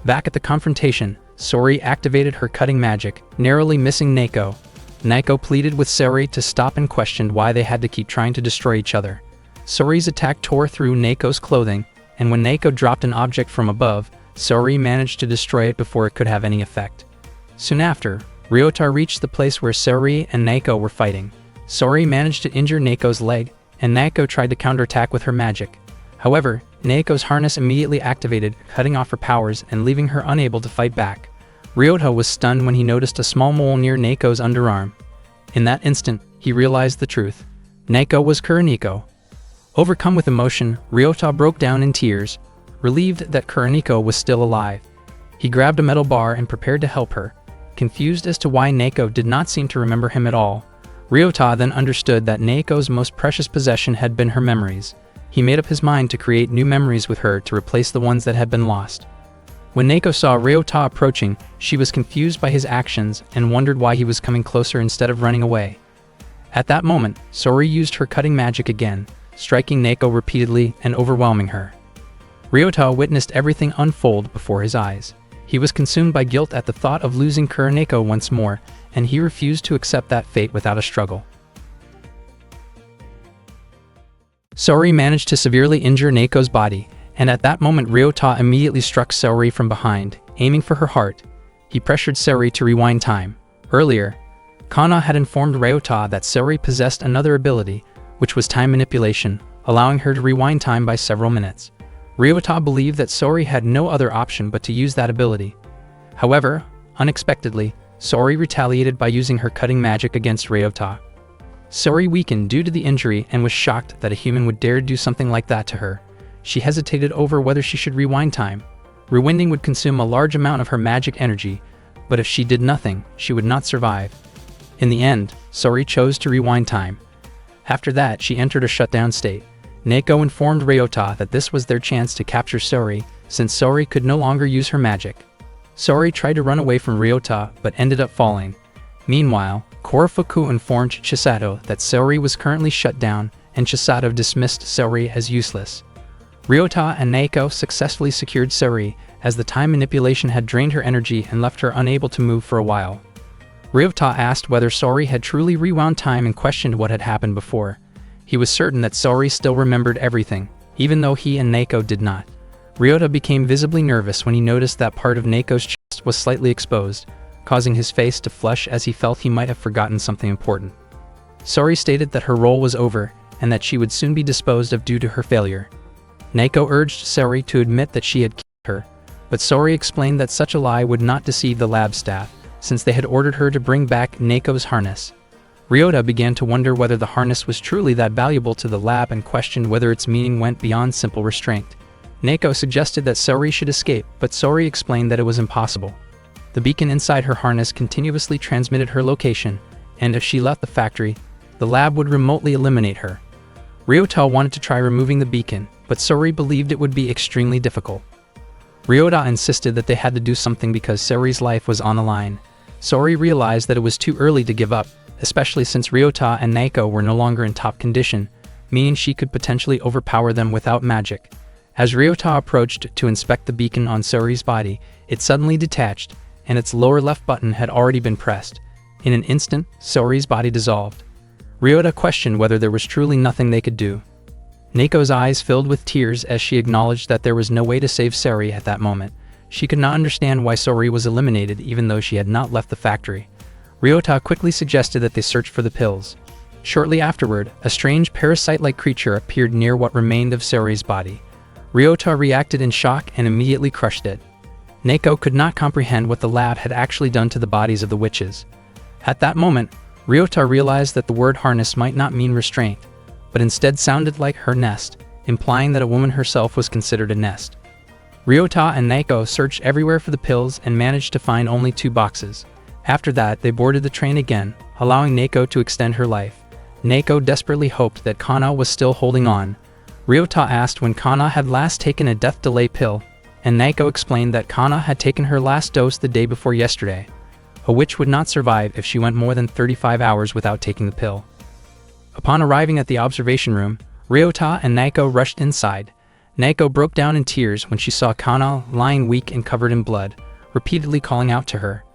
Back at the confrontation, Sori activated her cutting magic, narrowly missing Neko. Neko pleaded with Sori to stop and questioned why they had to keep trying to destroy each other. Sori's attack tore through Neko's clothing, and when Neko dropped an object from above, Sori managed to destroy it before it could have any effect. Soon after, Ryota reached the place where Sori and Neko were fighting. Sori managed to injure Neko's leg, and Neko tried to counterattack with her magic. However, Neko's harness immediately activated, cutting off her powers and leaving her unable to fight back. Ryota was stunned when he noticed a small mole near Neko's underarm. In that instant, he realized the truth. Neko was Kuroniko. Overcome with emotion, Ryota broke down in tears, relieved that Kuroniko was still alive. He grabbed a metal bar and prepared to help her. Confused as to why Neko did not seem to remember him at all, Ryota then understood that Neko's most precious possession had been her memories. He made up his mind to create new memories with her to replace the ones that had been lost. When Neko saw Ryota approaching, she was confused by his actions and wondered why he was coming closer instead of running away. At that moment, Sori used her cutting magic again, striking Neko repeatedly and overwhelming her. Ryota witnessed everything unfold before his eyes. He was consumed by guilt at the thought of losing Kuroniko once more, and he refused to accept that fate without a struggle. Sori managed to severely injure Neko's body, and at that moment Ryota immediately struck Sori from behind, aiming for her heart. He pressured Sori to rewind time. Earlier, Kana had informed Ryota that Sori possessed another ability, which was time manipulation, allowing her to rewind time by several minutes. Ryota believed that Sori had no other option but to use that ability. However, unexpectedly, Sori retaliated by using her cutting magic against Ryota. Sori weakened due to the injury and was shocked that a human would dare do something like that to her. She hesitated over whether she should rewind time. Rewinding would consume a large amount of her magic energy, but if she did nothing, she would not survive. In the end, Sori chose to rewind time. After that, she entered a shutdown state. Neko informed Ryota that this was their chance to capture Sori, since Sori could no longer use her magic. Sori tried to run away from Ryota, but ended up falling. Meanwhile, Korofuku informed Chisato that Sori was currently shut down, and Chisato dismissed Sori as useless. Ryota and Neko successfully secured Sori, as the time manipulation had drained her energy and left her unable to move for a while. Ryota asked whether Sori had truly rewound time and questioned what had happened before. He was certain that Sori still remembered everything, even though he and Neko did not. Ryota became visibly nervous when he noticed that part of Neko's chest was slightly exposed, causing his face to flush as he felt he might have forgotten something important. Sori stated that her role was over, and that she would soon be disposed of due to her failure. Neko urged Sori to admit that she had killed her, but Sori explained that such a lie would not deceive the lab staff, since they had ordered her to bring back Neko's harness. Ryota began to wonder whether the harness was truly that valuable to the lab and questioned whether its meaning went beyond simple restraint. Neko suggested that Sori should escape, but Sori explained that it was impossible. The beacon inside her harness continuously transmitted her location, and if she left the factory, the lab would remotely eliminate her. Ryota wanted to try removing the beacon, but Sori believed it would be extremely difficult. Ryota insisted that they had to do something because Sori's life was on the line. Sori realized that it was too early to give up, especially since Ryota and Neko were no longer in top condition, meaning she could potentially overpower them without magic. As Ryota approached to inspect the beacon on Sori's body, it suddenly detached, and its lower left button had already been pressed. In an instant, Sori's body dissolved. Ryota questioned whether there was truly nothing they could do. Nako's eyes filled with tears as she acknowledged that there was no way to save Saori at that moment. She could not understand why Saori was eliminated even though she had not left the factory. Ryota quickly suggested that they search for the pills. Shortly afterward, a strange parasite-like creature appeared near what remained of Saori's body. Ryota reacted in shock and immediately crushed it. Nako could not comprehend what the lab had actually done to the bodies of the witches. At that moment, Ryota realized that the word harness might not mean restraint, but instead sounded like her nest, implying that a woman herself was considered a nest. Ryota and Nako searched everywhere for the pills and managed to find only 2 boxes. After that, they boarded the train again, allowing Nako to extend her life. Nako desperately hoped that Kana was still holding on. Ryota asked when Kana had last taken a death delay pill, and Nako explained that Kana had taken her last dose the day before yesterday. A witch would not survive if she went more than 35 hours without taking the pill. Upon arriving at the observation room, Ryota and Nako rushed inside. Nako broke down in tears when she saw Kana lying weak and covered in blood, repeatedly calling out to her.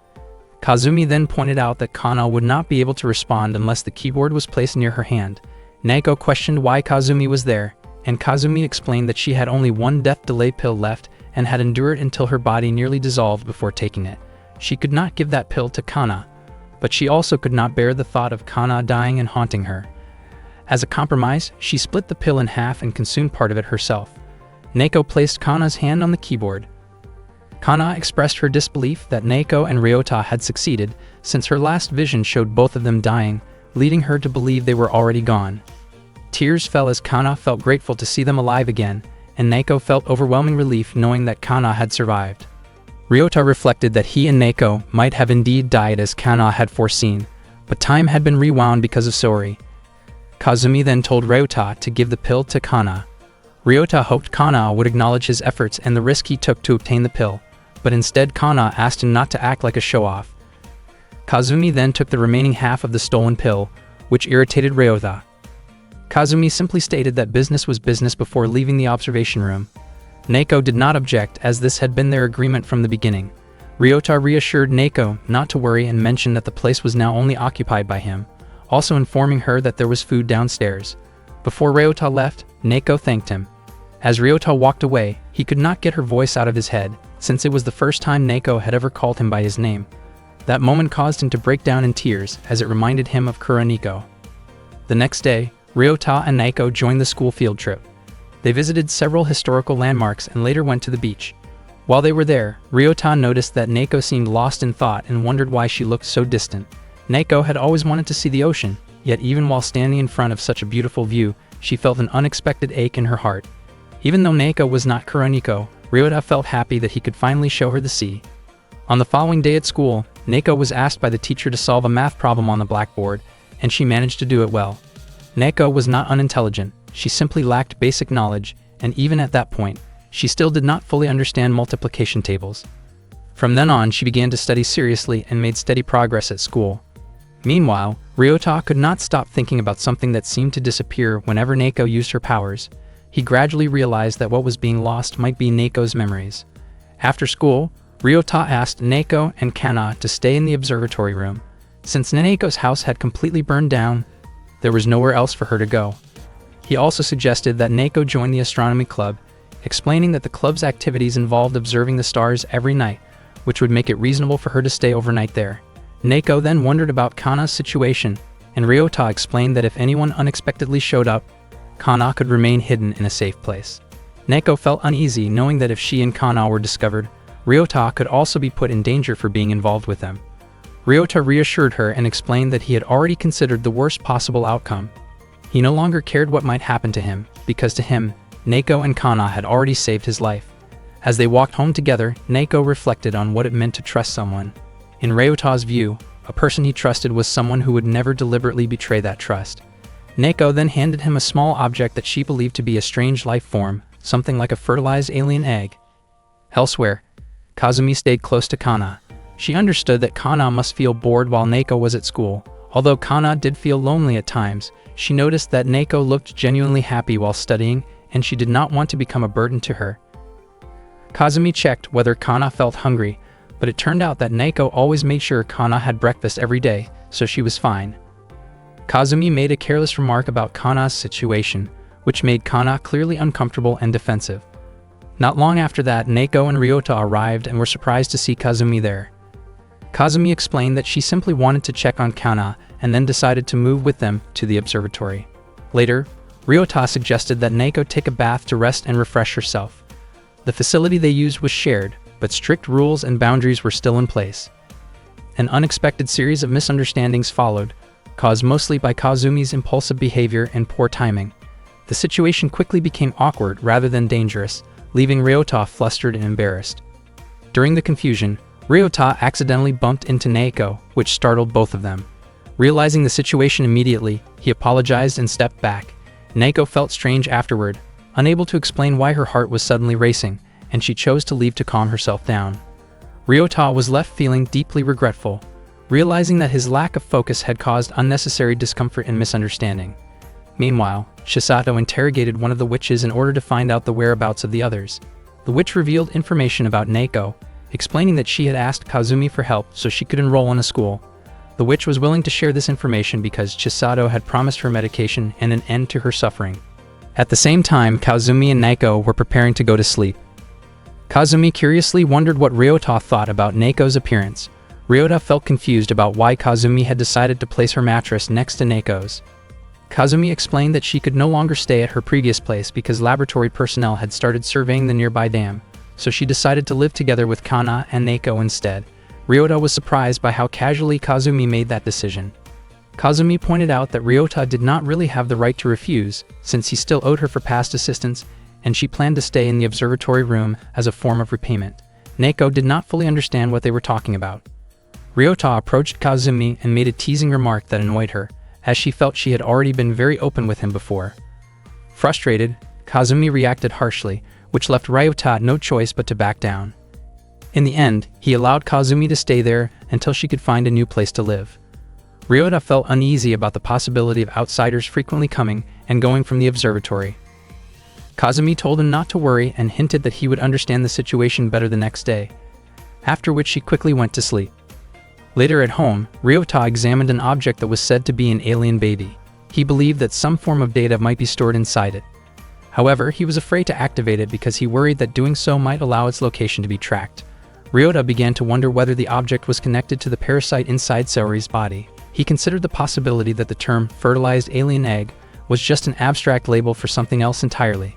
Kazumi then pointed out that Kana would not be able to respond unless the keyboard was placed near her hand. Nako questioned why Kazumi was there, and Kazumi explained that she had only 1 death delay pill left and had endured until her body nearly dissolved before taking it. She could not give that pill to Kana, but she also could not bear the thought of Kana dying and haunting her. As a compromise, she split the pill in half and consumed part of it herself. Nako placed Kana's hand on the keyboard. Kana expressed her disbelief that Nako and Ryota had succeeded, since her last vision showed both of them dying, leading her to believe they were already gone. Tears fell as Kana felt grateful to see them alive again, and Nako felt overwhelming relief knowing that Kana had survived. Ryota reflected that he and Nako might have indeed died as Kana had foreseen, but time had been rewound because of Saori. Kazumi then told Ryota to give the pill to Kana. Ryota hoped Kana would acknowledge his efforts and the risk he took to obtain the pill, but instead Kana asked him not to act like a show-off. Kazumi then took the remaining half of the stolen pill, which irritated Ryota. Kazumi simply stated that business was business before leaving the observation room. Nako did not object as this had been their agreement from the beginning. Ryota reassured Nako not to worry and mentioned that the place was now only occupied by him, also informing her that there was food downstairs. Before Ryota left, Nako thanked him. As Ryota walked away, he could not get her voice out of his head, since it was the first time Nako had ever called him by his name. That moment caused him to break down in tears as it reminded him of Kuroniko. The next day, Ryota and Nako joined the school field trip. They visited several historical landmarks and later went to the beach. While they were there, Ryota noticed that Nako seemed lost in thought and wondered why she looked so distant. Nako had always wanted to see the ocean, yet even while standing in front of such a beautiful view, she felt an unexpected ache in her heart. Even though Nako was not Kuroniko, Ryota felt happy that he could finally show her the sea. On the following day at school, Nako was asked by the teacher to solve a math problem on the blackboard, and she managed to do it well. Nako was not unintelligent, she simply lacked basic knowledge, and even at that point, she still did not fully understand multiplication tables. From then on, she began to study seriously and made steady progress at school. Meanwhile, Ryota could not stop thinking about something that seemed to disappear whenever Nako used her powers. He gradually realized that what was being lost might be Nako's memories. After school, Ryota asked Nako and Kana to stay in the observatory room. Since Nako's house had completely burned down, there was nowhere else for her to go. He also suggested that Nako join the astronomy club, explaining that the club's activities involved observing the stars every night, which would make it reasonable for her to stay overnight there. Nako then wondered about Kana's situation, and Ryota explained that if anyone unexpectedly showed up, Kana could remain hidden in a safe place. Nako felt uneasy knowing that if she and Kana were discovered, Ryota could also be put in danger for being involved with them. Ryota reassured her and explained that he had already considered the worst possible outcome. He no longer cared what might happen to him, because to him, Nako and Kana had already saved his life. As they walked home together, Nako reflected on what it meant to trust someone. In Ryota's view, a person he trusted was someone who would never deliberately betray that trust. Nako then handed him a small object that she believed to be a strange life form, something like a fertilized alien egg. Elsewhere, Kazumi stayed close to Kana. She understood that Kana must feel bored while Nako was at school. Although Kana did feel lonely at times, she noticed that Nako looked genuinely happy while studying, and she did not want to become a burden to her. Kazumi checked whether Kana felt hungry, but it turned out that Nako always made sure Kana had breakfast every day, so she was fine. Kazumi made a careless remark about Kana's situation, which made Kana clearly uncomfortable and defensive. Not long after that, Neko and Ryota arrived and were surprised to see Kazumi there. Kazumi explained that she simply wanted to check on Kana and then decided to move with them to the observatory. Later, Ryota suggested that Neko take a bath to rest and refresh herself. The facility they used was shared, but strict rules and boundaries were still in place. An unexpected series of misunderstandings followed, caused mostly by Kazumi's impulsive behavior and poor timing. The situation quickly became awkward rather than dangerous, leaving Ryota flustered and embarrassed. During the confusion, Ryota accidentally bumped into Neko, which startled both of them. Realizing the situation immediately, he apologized and stepped back. Neko felt strange afterward, unable to explain why her heart was suddenly racing, and she chose to leave to calm herself down. Ryota was left feeling deeply regretful, realizing that his lack of focus had caused unnecessary discomfort and misunderstanding. Meanwhile, Chisato interrogated one of the witches in order to find out the whereabouts of the others. The witch revealed information about Neko, explaining that she had asked Kazumi for help so she could enroll in a school. The witch was willing to share this information because Chisato had promised her medication and an end to her suffering. At the same time, Kazumi and Neko were preparing to go to sleep. Kazumi curiously wondered what Ryota thought about Neko's appearance. Ryota felt confused about why Kazumi had decided to place her mattress next to Neko's. Kazumi explained that she could no longer stay at her previous place because laboratory personnel had started surveying the nearby dam, so she decided to live together with Kana and Neko instead. Ryota was surprised by how casually Kazumi made that decision. Kazumi pointed out that Ryota did not really have the right to refuse, since he still owed her for past assistance, and she planned to stay in the observatory room as a form of repayment. Neko did not fully understand what they were talking about. Ryota approached Kazumi and made a teasing remark that annoyed her, as she felt she had already been very open with him before. Frustrated, Kazumi reacted harshly, which left Ryota no choice but to back down. In the end, he allowed Kazumi to stay there until she could find a new place to live. Ryota felt uneasy about the possibility of outsiders frequently coming and going from the observatory. Kazumi told him not to worry and hinted that he would understand the situation better the next day, after which she quickly went to sleep. Later at home, Ryota examined an object that was said to be an alien baby. He believed that some form of data might be stored inside it. However, he was afraid to activate it because he worried that doing so might allow its location to be tracked. Ryota began to wonder whether the object was connected to the parasite inside Saori's body. He considered the possibility that the term fertilized alien egg was just an abstract label for something else entirely.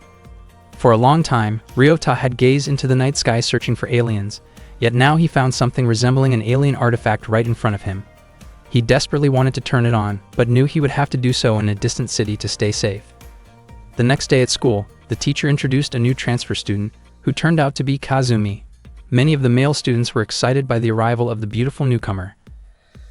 For a long time, Ryota had gazed into the night sky searching for aliens, yet now he found something resembling an alien artifact right in front of him. He desperately wanted to turn it on, but knew he would have to do so in a distant city to stay safe. The next day at school, the teacher introduced a new transfer student, who turned out to be Kazumi. Many of the male students were excited by the arrival of the beautiful newcomer.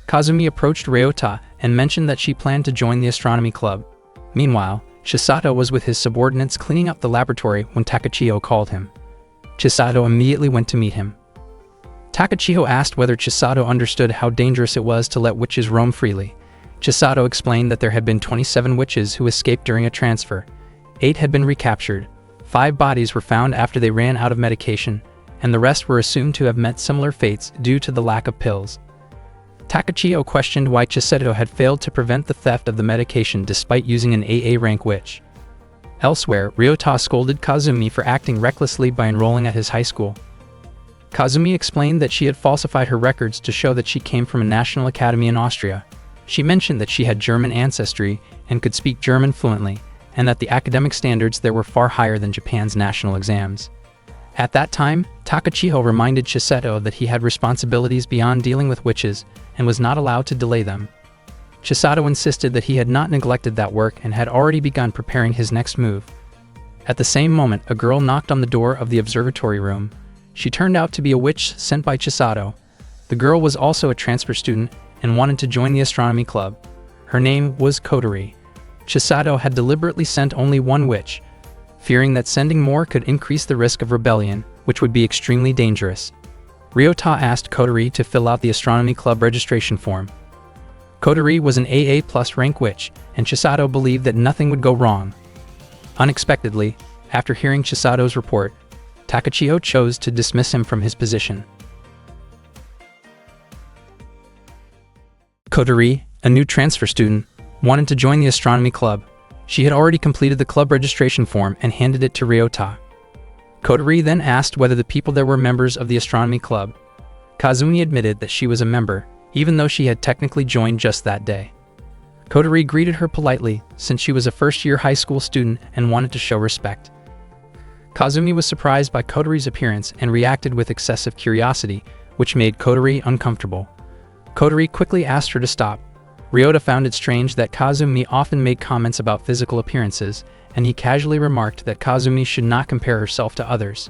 Kazumi approached Ryota and mentioned that she planned to join the astronomy club. Meanwhile, Chisato was with his subordinates cleaning up the laboratory when Takachiho called him. Chisato immediately went to meet him. Takachiho asked whether Chisato understood how dangerous it was to let witches roam freely. Chisato explained that there had been 27 witches who escaped during a transfer. 8 had been recaptured, 5 bodies were found after they ran out of medication, and the rest were assumed to have met similar fates due to the lack of pills. Takachiho questioned why Chisato had failed to prevent the theft of the medication despite using an AA rank witch. Elsewhere, Ryota scolded Kazumi for acting recklessly by enrolling at his high school. Kazumi explained that she had falsified her records to show that she came from a national academy in Austria. She mentioned that she had German ancestry and could speak German fluently, and that the academic standards there were far higher than Japan's national exams. At that time, Takachiho reminded Chisato that he had responsibilities beyond dealing with witches and was not allowed to delay them. Chisato insisted that he had not neglected that work and had already begun preparing his next move. At the same moment, a girl knocked on the door of the observatory room. She turned out to be a witch sent by Chisato. The girl was also a transfer student and wanted to join the astronomy club. Her name was Kotori. Chisato had deliberately sent only one witch, fearing that sending more could increase the risk of rebellion, which would be extremely dangerous. Ryota asked Kotori to fill out the astronomy club registration form. Kotori was an AA+ rank witch, and Chisato believed that nothing would go wrong. Unexpectedly, after hearing Chisato's report, Takachiho chose to dismiss him from his position. Kotori, a new transfer student, wanted to join the astronomy club. She had already completed the club registration form and handed it to Ryota. Kotori then asked whether the people there were members of the astronomy club. Kazumi admitted that she was a member, even though she had technically joined just that day. Kotori greeted her politely, since she was a first-year high school student and wanted to show respect. Kazumi was surprised by Kotori's appearance and reacted with excessive curiosity, which made Kotori uncomfortable. Kotori quickly asked her to stop. Ryota found it strange that Kazumi often made comments about physical appearances, and he casually remarked that Kazumi should not compare herself to others.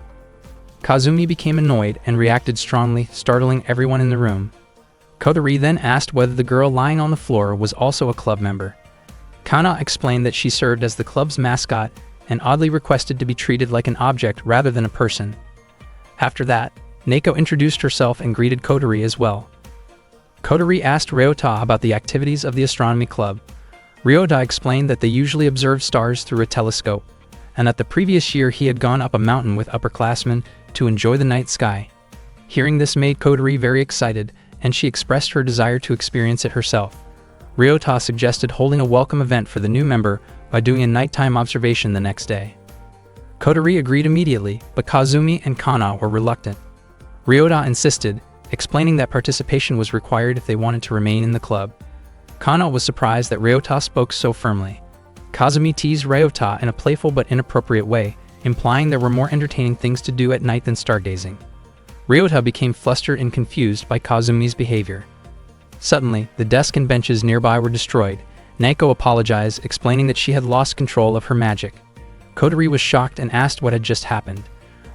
Kazumi became annoyed and reacted strongly, startling everyone in the room. Kotori then asked whether the girl lying on the floor was also a club member. Kana explained that she served as the club's mascot and oddly requested to be treated like an object rather than a person. After that, Neko introduced herself and greeted Kotori as well. Kotori asked Ryota about the activities of the astronomy club. Ryota explained that they usually observe stars through a telescope, and that the previous year he had gone up a mountain with upperclassmen to enjoy the night sky. Hearing this made Kotori very excited, and she expressed her desire to experience it herself. Ryota suggested holding a welcome event for the new member by doing a nighttime observation the next day. Kotori agreed immediately, but Kazumi and Kana were reluctant. Ryota insisted, explaining that participation was required if they wanted to remain in the club. Kana was surprised that Ryota spoke so firmly. Kazumi teased Ryota in a playful but inappropriate way, implying there were more entertaining things to do at night than stargazing. Ryota became flustered and confused by Kazumi's behavior. Suddenly, the desk and benches nearby were destroyed. Neko apologized, explaining that she had lost control of her magic. Kotori was shocked and asked what had just happened.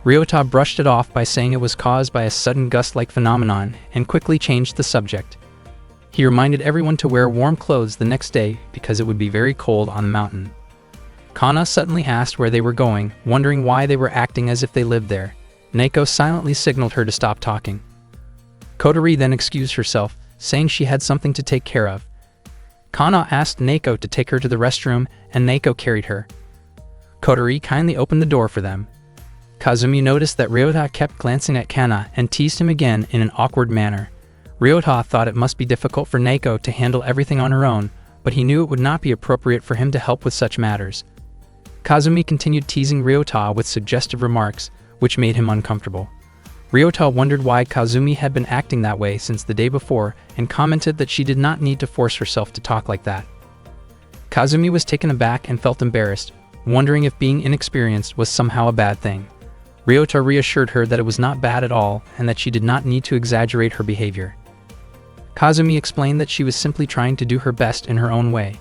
Ryota brushed it off by saying it was caused by a sudden gust-like phenomenon and quickly changed the subject. He reminded everyone to wear warm clothes the next day because it would be very cold on the mountain. Kana suddenly asked where they were going, wondering why they were acting as if they lived there. Neko silently signaled her to stop talking. Kotori then excused herself, saying she had something to take care of. Kana asked Neko to take her to the restroom, and Neko carried her. Kotori kindly opened the door for them. Kazumi noticed that Ryota kept glancing at Kana and teased him again in an awkward manner. Ryota thought it must be difficult for Neko to handle everything on her own, but he knew it would not be appropriate for him to help with such matters. Kazumi continued teasing Ryota with suggestive remarks, which made him uncomfortable. Ryota wondered why Kazumi had been acting that way since the day before and commented that she did not need to force herself to talk like that. Kazumi was taken aback and felt embarrassed, wondering if being inexperienced was somehow a bad thing. Ryota reassured her that it was not bad at all and that she did not need to exaggerate her behavior. Kazumi explained that she was simply trying to do her best in her own way.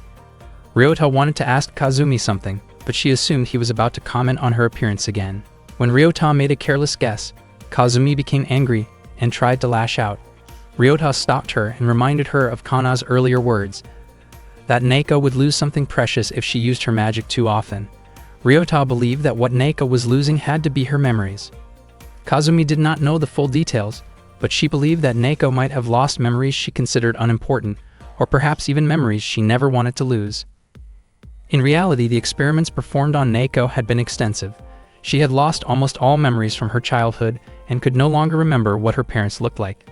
Ryota wanted to ask Kazumi something, but she assumed he was about to comment on her appearance again. When Ryota made a careless guess, Kazumi became angry and tried to lash out. Ryota stopped her and reminded her of Kana's earlier words, that Neko would lose something precious if she used her magic too often. Ryota believed that what Neko was losing had to be her memories. Kazumi did not know the full details, but she believed that Neko might have lost memories she considered unimportant, or perhaps even memories she never wanted to lose. In reality, the experiments performed on Neko had been extensive. She had lost almost all memories from her childhood and could no longer remember what her parents looked like.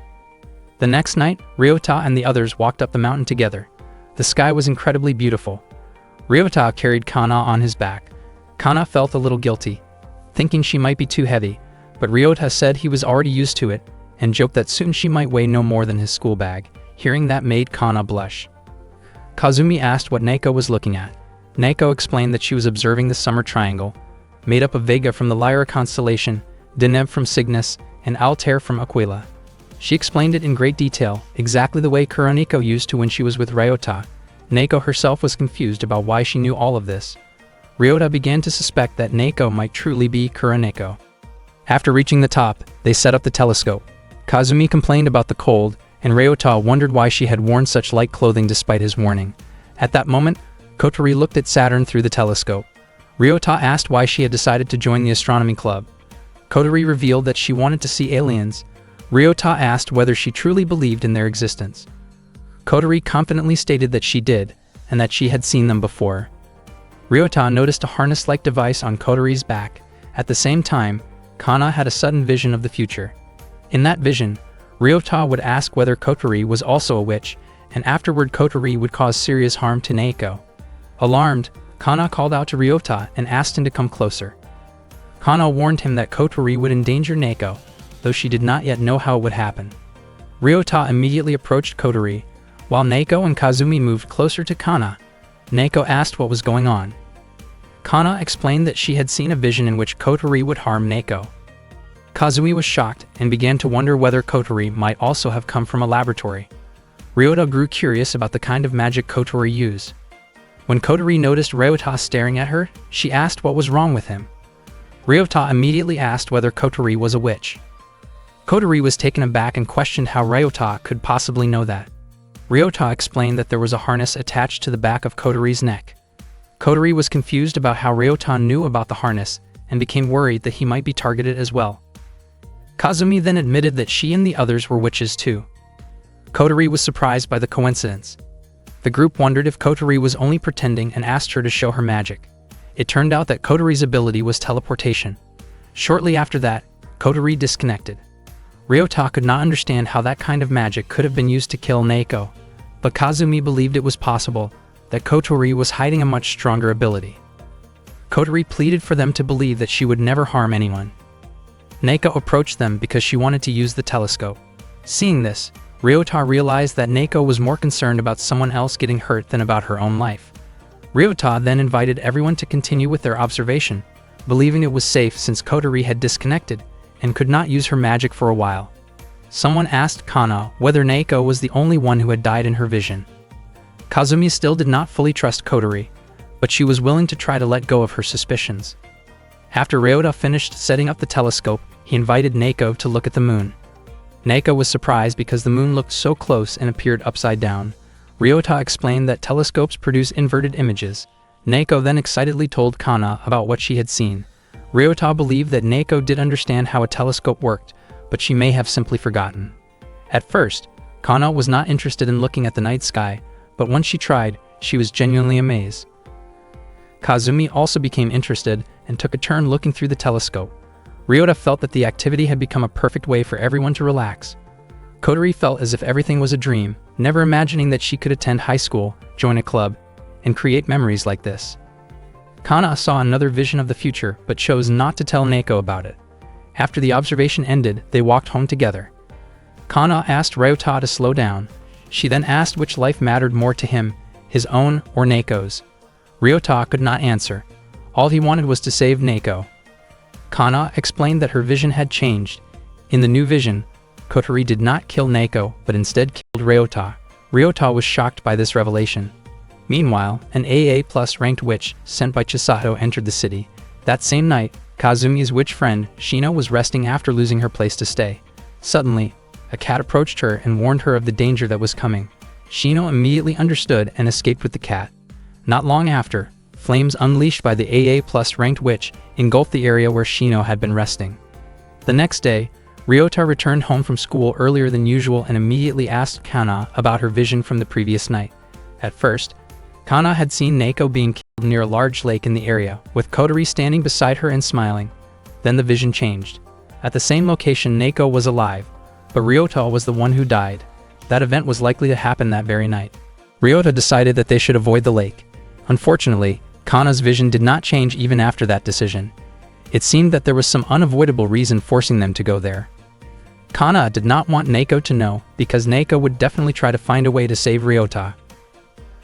The next night, Ryota and the others walked up the mountain together. The sky was incredibly beautiful. Ryota carried Kana on his back. Kana felt a little guilty, thinking she might be too heavy, but Ryota said he was already used to it, and joked that soon she might weigh no more than his school bag. Hearing that made Kana blush. Kazumi asked what Neko was looking at. Neko explained that she was observing the summer triangle, made up of Vega from the Lyra constellation, Deneb from Cygnus, and Altair from Aquila. She explained it in great detail, exactly the way Kuroniko used to when she was with Ryota. Neko herself was confused about why she knew all of this. Ryota began to suspect that Neko might truly be Kuroniko. After reaching the top, they set up the telescope. Kazumi complained about the cold, and Ryota wondered why she had worn such light clothing despite his warning. At that moment, Kotori looked at Saturn through the telescope. Ryota asked why she had decided to join the astronomy club. Kotori revealed that she wanted to see aliens. Ryota asked whether she truly believed in their existence. Kotori confidently stated that she did, and that she had seen them before. Ryota noticed a harness-like device on Kotori's back. At the same time, Kana had a sudden vision of the future. In that vision, Ryota would ask whether Kotori was also a witch, and afterward Kotori would cause serious harm to Neko. Alarmed, Kana called out to Ryota and asked him to come closer. Kana warned him that Kotori would endanger Neko, though she did not yet know how it would happen. Ryota immediately approached Kotori, while Neko and Kazumi moved closer to Kana. Neko asked what was going on. Kana explained that she had seen a vision in which Kotori would harm Neko. Kazumi was shocked and began to wonder whether Kotori might also have come from a laboratory. Ryota grew curious about the kind of magic Kotori used. When Kotori noticed Ryota staring at her, she asked what was wrong with him. Ryota immediately asked whether Kotori was a witch. Kotori was taken aback and questioned how Ryota could possibly know that. Ryota explained that there was a harness attached to the back of Kotori's neck. Kotori was confused about how Ryota knew about the harness and became worried that he might be targeted as well. Kazumi then admitted that she and the others were witches too. Kotori was surprised by the coincidence. The group wondered if Kotori was only pretending and asked her to show her magic. It turned out that Kotori's ability was teleportation. Shortly after that, Kotori disconnected. Ryota could not understand how that kind of magic could have been used to kill Neko, but Kazumi believed it was possible that Kotori was hiding a much stronger ability. Kotori pleaded for them to believe that she would never harm anyone. Neko approached them because she wanted to use the telescope. Seeing this, Ryota realized that Neko was more concerned about someone else getting hurt than about her own life. Ryota then invited everyone to continue with their observation, believing it was safe since Kotori had disconnected and could not use her magic for a while. Someone asked Kana whether Neko was the only one who had died in her vision. Kazumi still did not fully trust Kotori, but she was willing to try to let go of her suspicions. After Ryota finished setting up the telescope, he invited Neko to look at the moon. Neko was surprised because the moon looked so close and appeared upside down. Ryota explained that telescopes produce inverted images. Neko then excitedly told Kana about what she had seen. Ryota believed that Neko did understand how a telescope worked, but she may have simply forgotten. At first, Kana was not interested in looking at the night sky, but once she tried, she was genuinely amazed. Kazumi also became interested and took a turn looking through the telescope. Ryota felt that the activity had become a perfect way for everyone to relax. Kotori felt as if everything was a dream, never imagining that she could attend high school, join a club, and create memories like this. Kana saw another vision of the future but chose not to tell Neko about it. After the observation ended, they walked home together. Kana asked Ryota to slow down. She then asked which life mattered more to him, his own or Neko's. Ryota could not answer. All he wanted was to save Neko. Kana explained that her vision had changed. In the new vision, Kotori did not kill Neko but instead killed Ryota. Ryota was shocked by this revelation. Meanwhile, an AA+ ranked witch sent by Chisato entered the city. That same night, Kazumi's witch friend, Shino, was resting after losing her place to stay. Suddenly, a cat approached her and warned her of the danger that was coming. Shino immediately understood and escaped with the cat. Not long after, flames unleashed by the AA+ ranked witch engulfed the area where Shino had been resting. The next day, Ryota returned home from school earlier than usual and immediately asked Kana about her vision from the previous night. At first, Kana had seen Neko being killed near a large lake in the area, with Kotori standing beside her and smiling. Then the vision changed. At the same location, Neko was alive, but Ryota was the one who died. That event was likely to happen that very night. Ryota decided that they should avoid the lake. Unfortunately, Kana's vision did not change even after that decision. It seemed that there was some unavoidable reason forcing them to go there. Kana did not want Neko to know, because Neko would definitely try to find a way to save Ryota.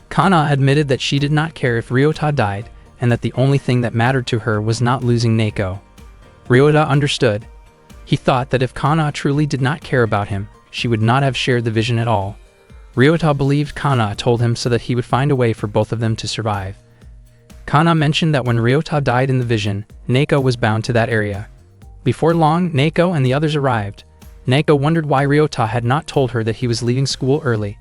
Kana admitted that she did not care if Ryota died, and that the only thing that mattered to her was not losing Neko. Ryota understood. He thought that if Kana truly did not care about him, she would not have shared the vision at all. Ryota believed Kana told him so that he would find a way for both of them to survive. Kana mentioned that when Ryota died in the vision, Neko was bound to that area. Before long, Neko and the others arrived. Neko wondered why Ryota had not told her that he was leaving school early.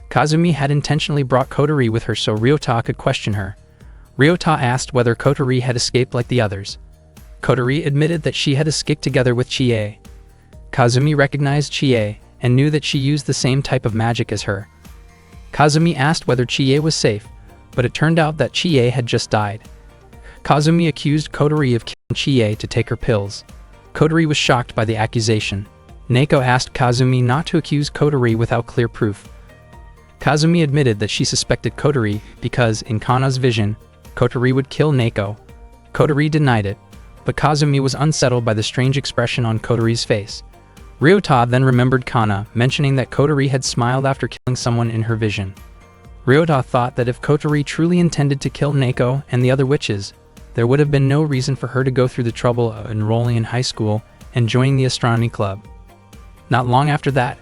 Kazumi had intentionally brought Kotori with her so Ryota could question her. Ryota asked whether Kotori had escaped like the others. Kotori admitted that she had escaped together with Chie. Kazumi recognized Chie and knew that she used the same type of magic as her. Kazumi asked whether Chie was safe, but it turned out that Chie had just died. Kazumi accused Kotori of killing Chie to take her pills. Kotori was shocked by the accusation. Neko asked Kazumi not to accuse Kotori without clear proof. Kazumi admitted that she suspected Kotori because, in Kana's vision, Kotori would kill Neko. Kotori denied it, but Kazumi was unsettled by the strange expression on Kotori's face. Ryota then remembered Kana mentioning that Kotori had smiled after killing someone in her vision. Ryota thought that if Kotori truly intended to kill Neko and the other witches, there would have been no reason for her to go through the trouble of enrolling in high school and joining the astronomy club. Not long after that,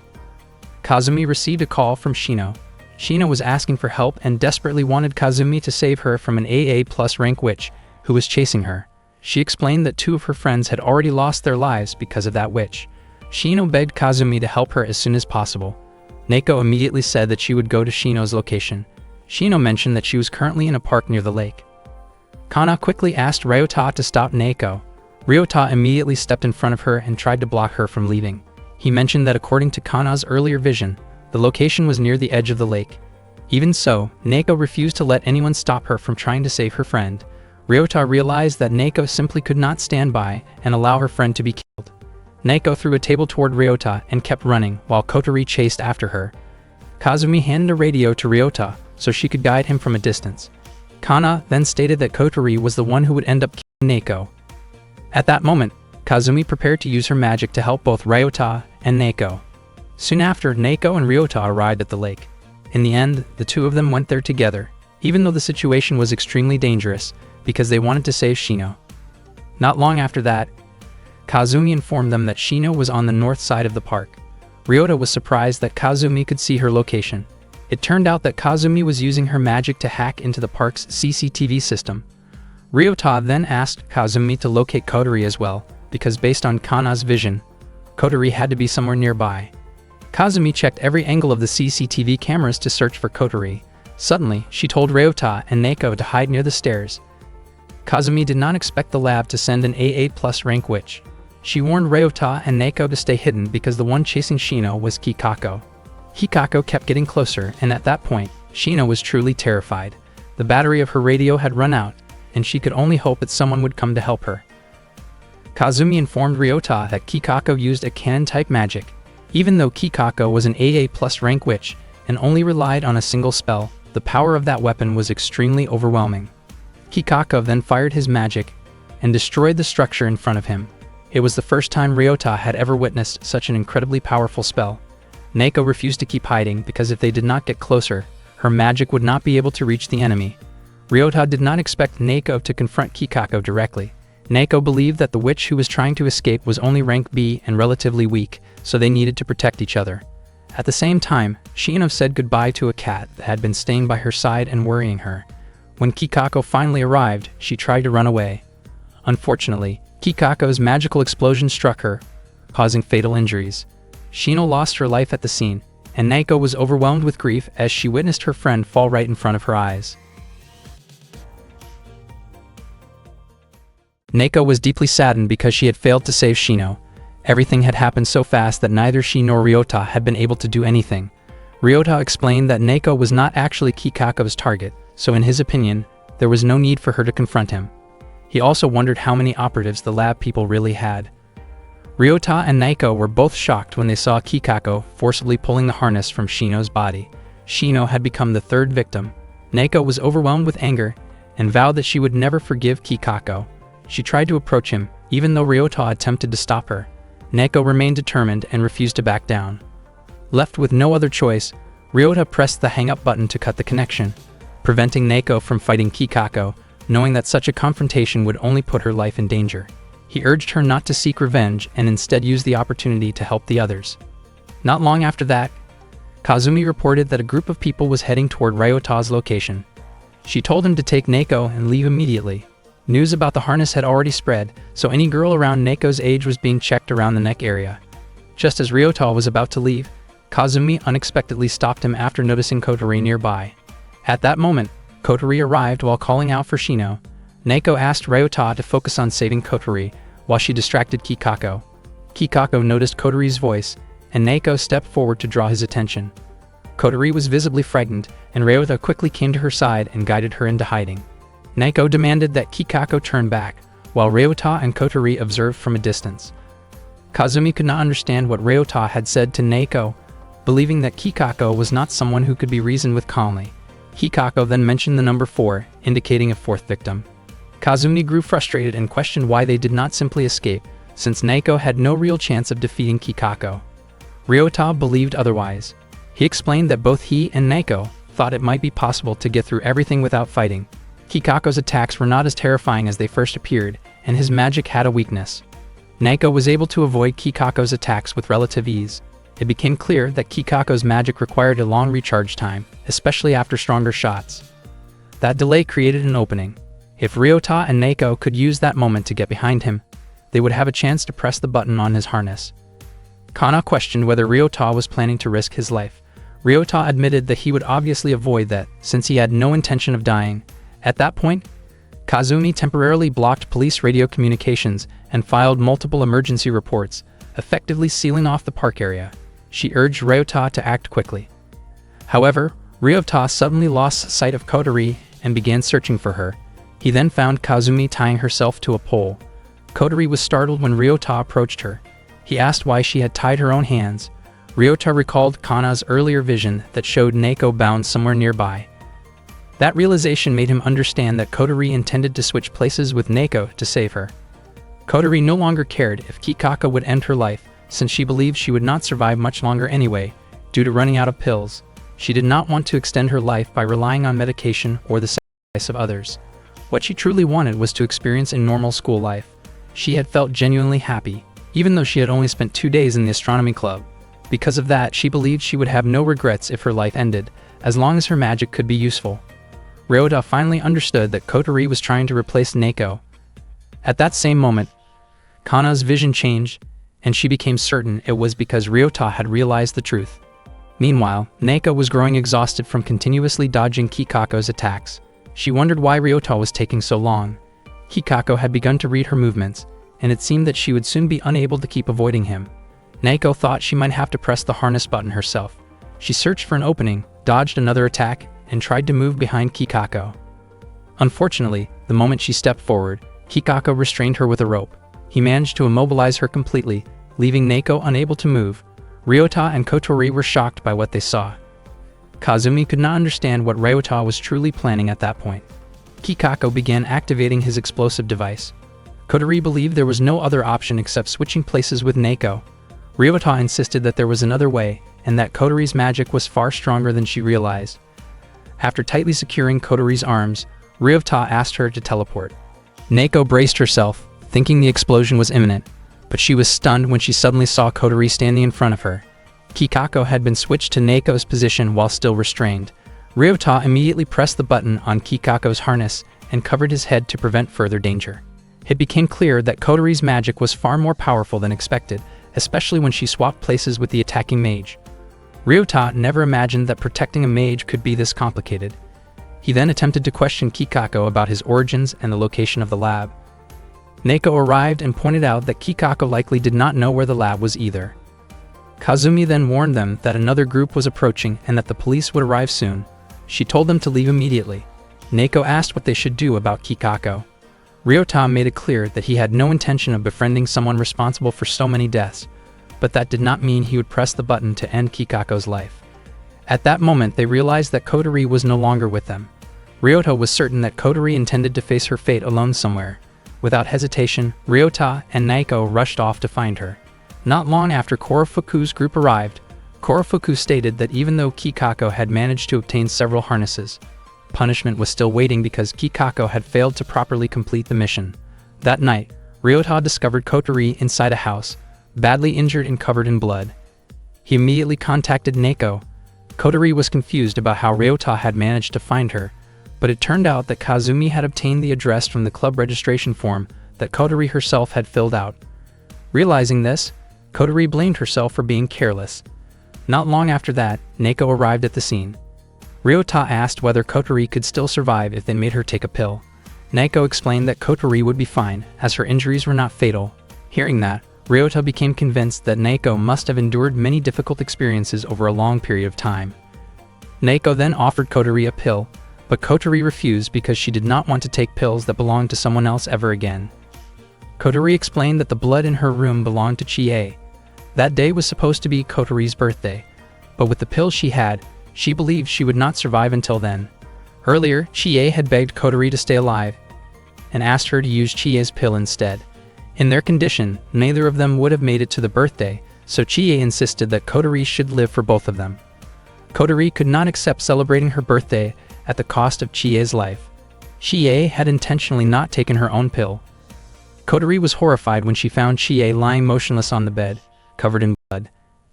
Kazumi received a call from Shino. Shino was asking for help and desperately wanted Kazumi to save her from an AA+ rank witch who was chasing her. She explained that 2 of her friends had already lost their lives because of that witch. Shino begged Kazumi to help her as soon as possible. Neko immediately said that she would go to Shino's location. Shino mentioned that she was currently in a park near the lake. Kana quickly asked Ryota to stop Neko. Ryota immediately stepped in front of her and tried to block her from leaving. He mentioned that according to Kana's earlier vision, the location was near the edge of the lake. Even so, Neko refused to let anyone stop her from trying to save her friend. Ryota realized that Neko simply could not stand by and allow her friend to be killed. Neko threw a table toward Ryota and kept running while Kotori chased after her. Kazumi handed a radio to Ryota so she could guide him from a distance. Kana then stated that Kotori was the one who would end up killing Neko. At that moment, Kazumi prepared to use her magic to help both Ryota and Neko. Soon after, Neko and Ryota arrived at the lake. In the end, the 2 of them went there together, even though the situation was extremely dangerous because they wanted to save Shino. Not long after that, Kazumi informed them that Shino was on the north side of the park. Ryota was surprised that Kazumi could see her location. It turned out that Kazumi was using her magic to hack into the park's CCTV system. Ryota then asked Kazumi to locate Kotori as well, because based on Kana's vision, Kotori had to be somewhere nearby. Kazumi checked every angle of the CCTV cameras to search for Kotori. Suddenly, she told Ryota and Neko to hide near the stairs. Kazumi did not expect the lab to send an AA+ rank witch. She warned Ryota and Neko to stay hidden because the one chasing Shino was Kikako. Kikako kept getting closer, and at that point, Shino was truly terrified. The battery of her radio had run out, and she could only hope that someone would come to help her. Kazumi informed Ryota that Kikako used a cannon-type magic. Even though Kikako was an AA+ rank witch and only relied on a single spell, the power of that weapon was extremely overwhelming. Kikako then fired his magic and destroyed the structure in front of him. It was the first time Ryota had ever witnessed such an incredibly powerful spell. Neko refused to keep hiding because if they did not get closer, her magic would not be able to reach the enemy. Ryota did not expect Neko to confront Kikako directly. Neko believed that the witch who was trying to escape was only rank B and relatively weak, so they needed to protect each other. At the same time, Shino said goodbye to a cat that had been staying by her side and worrying her. When Kikako finally arrived, she tried to run away. Unfortunately, Kikako's magical explosion struck her, causing fatal injuries. Shino lost her life at the scene, and Neko was overwhelmed with grief as she witnessed her friend fall right in front of her eyes. Neko was deeply saddened because she had failed to save Shino. Everything had happened so fast that neither she nor Ryota had been able to do anything. Ryota explained that Neko was not actually Kikako's target, so in his opinion, there was no need for her to confront him. He also wondered how many operatives the lab people really had. Ryota and Neko were both shocked when they saw Kikako forcibly pulling the harness from Shino's body. Shino had become the 3rd victim. Neko was overwhelmed with anger and vowed that she would never forgive Kikako. She tried to approach him, even though Ryota attempted to stop her. Neko remained determined and refused to back down. Left with no other choice, Ryota pressed the hang-up button to cut the connection, preventing Neko from fighting Kikako, knowing that such a confrontation would only put her life in danger. He urged her not to seek revenge and instead use the opportunity to help the others. Not long after that, Kazumi reported that a group of people was heading toward Ryota's location. She told him to take Neko and leave immediately. News about the harness had already spread, so any girl around Neko's age was being checked around the neck area. Just as Ryota was about to leave, Kazumi unexpectedly stopped him after noticing Kotori nearby. At that moment, Kotori arrived while calling out for Shino. Neko asked Ryota to focus on saving Kotori, while she distracted Kikako. Kikako noticed Kotori's voice, and Neko stepped forward to draw his attention. Kotori was visibly frightened, and Ryota quickly came to her side and guided her into hiding. Neko demanded that Kikako turn back, while Ryota and Kotori observed from a distance. Kazumi could not understand what Ryota had said to Neko, believing that Kikako was not someone who could be reasoned with calmly. Hikako then mentioned the number 4, indicating a 4th victim. Kazumi grew frustrated and questioned why they did not simply escape, since Naoko had no real chance of defeating Kikako. Ryota believed otherwise. He explained that both he and Naoko thought it might be possible to get through everything without fighting. Kikako's attacks were not as terrifying as they first appeared, and his magic had a weakness. Naoko was able to avoid Kikako's attacks with relative ease. It became clear that Kikako's magic required a long recharge time, especially after stronger shots. That delay created an opening. If Ryota and Naoko could use that moment to get behind him, they would have a chance to press the button on his harness. Kana questioned whether Ryota was planning to risk his life. Ryota admitted that he would obviously avoid that, since he had no intention of dying. At that point, Kazumi temporarily blocked police radio communications and filed multiple emergency reports, effectively sealing off the park area. She urged Ryota to act quickly. However, Ryota suddenly lost sight of Kotori and began searching for her. He then found Kazumi tying herself to a pole. Kotori was startled when Ryota approached her. He asked why she had tied her own hands. Ryota recalled Kana's earlier vision that showed Naoko bound somewhere nearby. That realization made him understand that Kotori intended to switch places with Naoko to save her. Kotori no longer cared if Kikako would end her life, since she believed she would not survive much longer anyway, due to running out of pills. She did not want to extend her life by relying on medication or the sacrifice of others. What she truly wanted was to experience a normal school life. She had felt genuinely happy, even though she had only spent 2 days in the astronomy club. Because of that, she believed she would have no regrets if her life ended, as long as her magic could be useful. Ryota finally understood that Kotori was trying to replace Naoko. At that same moment, Kana's vision changed, and she became certain it was because Ryota had realized the truth. Meanwhile, Naoko was growing exhausted from continuously dodging Kikako's attacks. She wondered why Ryota was taking so long. Kikako had begun to read her movements, and it seemed that she would soon be unable to keep avoiding him. Naoko thought she might have to press the harness button herself. She searched for an opening, dodged another attack, and tried to move behind Kikako. Unfortunately, the moment she stepped forward, Kikako restrained her with a rope. He managed to immobilize her completely, leaving Naoko unable to move. Ryota and Kotori were shocked by what they saw. Kazumi could not understand what Ryota was truly planning at that point. Kikako began activating his explosive device. Kotori believed there was no other option except switching places with Naoko. Ryota insisted that there was another way, and that Kotori's magic was far stronger than she realized. After tightly securing Kotori's arms, Ryota asked her to teleport. Naoko braced herself, thinking the explosion was imminent, but she was stunned when she suddenly saw Kotori standing in front of her. Kikako had been switched to Naoko's position while still restrained. Ryota immediately pressed the button on Kikako's harness and covered his head to prevent further danger. It became clear that Kotori's magic was far more powerful than expected, especially when she swapped places with the attacking mage. Ryota never imagined that protecting a mage could be this complicated. He then attempted to question Kikako about his origins and the location of the lab. Naoko arrived and pointed out that Kikako likely did not know where the lab was either. Kazumi then warned them that another group was approaching and that the police would arrive soon. She told them to leave immediately. Naoko asked what they should do about Kikako. Ryota made it clear that he had no intention of befriending someone responsible for so many deaths, but that did not mean he would press the button to end Kikako's life. At that moment, they realized that Kotori was no longer with them. Ryota was certain that Kotori intended to face her fate alone somewhere. Without hesitation, Ryota and Naoko rushed off to find her. Not long after Korofuku's group arrived, Korofuku stated that even though Kikako had managed to obtain several harnesses, punishment was still waiting because Kikako had failed to properly complete the mission. That night, Ryota discovered Kotori inside a house, badly injured and covered in blood. He immediately contacted Naoko. Kotori was confused about how Ryota had managed to find her, but it turned out that Kazumi had obtained the address from the club registration form that Kotori herself had filled out. Realizing this, Kotori blamed herself for being careless. Not long after that, Naoko arrived at the scene. Ryota asked whether Kotori could still survive if they made her take a pill. Naoko explained that Kotori would be fine, as her injuries were not fatal. Hearing that, Ryota became convinced that Naoko must have endured many difficult experiences over a long period of time. Naoko then offered Kotori a pill, but Kotori refused because she did not want to take pills that belonged to someone else ever again. Kotori explained that the blood in her room belonged to Chie. That day was supposed to be Kotori's birthday, but with the pill she had, she believed she would not survive until then. Earlier, Chie had begged Kotori to stay alive and asked her to use Chie's pill instead. In their condition, neither of them would have made it to the birthday, so Chie insisted that Kotori should live for both of them. Kotori could not accept celebrating her birthday at the cost of Chie's life. Chie had intentionally not taken her own pill. Kotori was horrified when she found Chie lying motionless on the bed, covered in blood.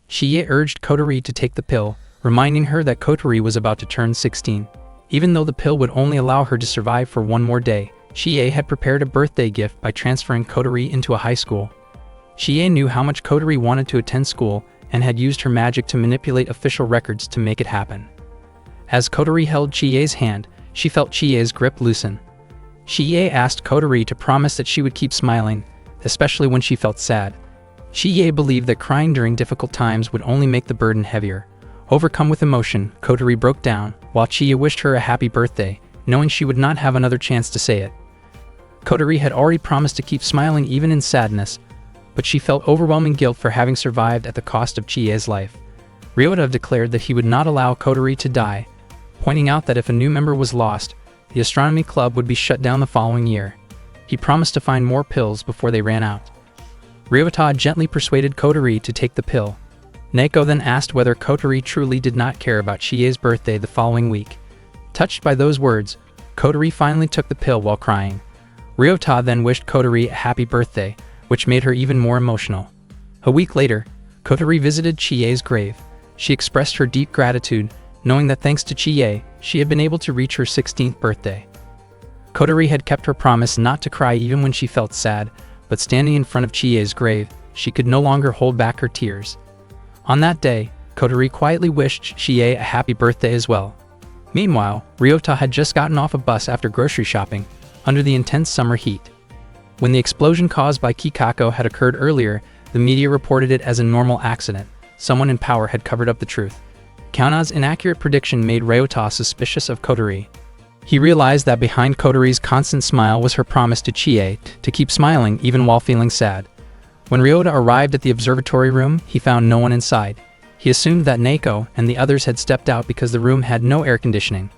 Chie urged Kotori to take the pill, reminding her that Kotori was about to turn 16. Even though the pill would only allow her to survive for one more day, Chie had prepared a birthday gift by transferring Kotori into a high school. Chie knew how much Kotori wanted to attend school and had used her magic to manipulate official records to make it happen. As Kotori held Chie's hand, she felt Chie's grip loosen. Chie asked Kotori to promise that she would keep smiling, especially when she felt sad. Chie believed that crying during difficult times would only make the burden heavier. Overcome with emotion, Kotori broke down, while Chie wished her a happy birthday, knowing she would not have another chance to say it. Kotori had already promised to keep smiling even in sadness, but she felt overwhelming guilt for having survived at the cost of Chie's life. Ryota declared that he would not allow Kotori to die, pointing out that if a new member was lost, the astronomy club would be shut down the following year. He promised to find more pills before they ran out. Ryota gently persuaded Kotori to take the pill. Neko then asked whether Kotori truly did not care about Chie's birthday the following week. Touched by those words, Kotori finally took the pill while crying. Ryota then wished Kotori a happy birthday, which made her even more emotional. A week later, Kotori visited Chie's grave. She expressed her deep gratitude, knowing that thanks to Chie, she had been able to reach her 16th birthday. Kotori had kept her promise not to cry even when she felt sad, but standing in front of Chie's grave, she could no longer hold back her tears. On that day, Kotori quietly wished Chie a happy birthday as well. Meanwhile, Ryota had just gotten off a bus after grocery shopping, under the intense summer heat. When the explosion caused by Kikako had occurred earlier, the media reported it as a normal accident. Someone in power had covered up the truth. Kauna's inaccurate prediction made Ryota suspicious of Kotori. He realized that behind Kotori's constant smile was her promise to Chie to keep smiling even while feeling sad. When Ryota arrived at the observatory room, he found no one inside. He assumed that Neko and the others had stepped out because the room had no air conditioning.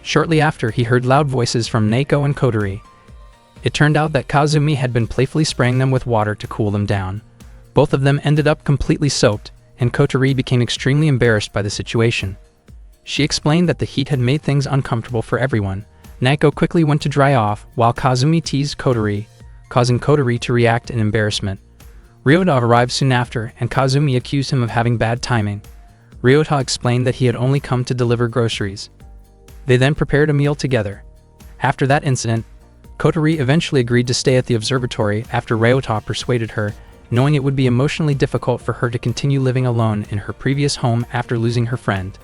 Shortly after, he heard loud voices from Neko and Kotori. It turned out that Kazumi had been playfully spraying them with water to cool them down. Both of them ended up completely soaked, and Kotori became extremely embarrassed by the situation. She explained that the heat had made things uncomfortable for everyone. Neko quickly went to dry off, while Kazumi teased Kotori, causing Kotori to react in embarrassment. Ryota arrived soon after, and Kazumi accused him of having bad timing. Ryota explained that he had only come to deliver groceries. They then prepared a meal together. After that incident, Kotori eventually agreed to stay at the observatory after Ryota persuaded her, knowing it would be emotionally difficult for her to continue living alone in her previous home after losing her friend.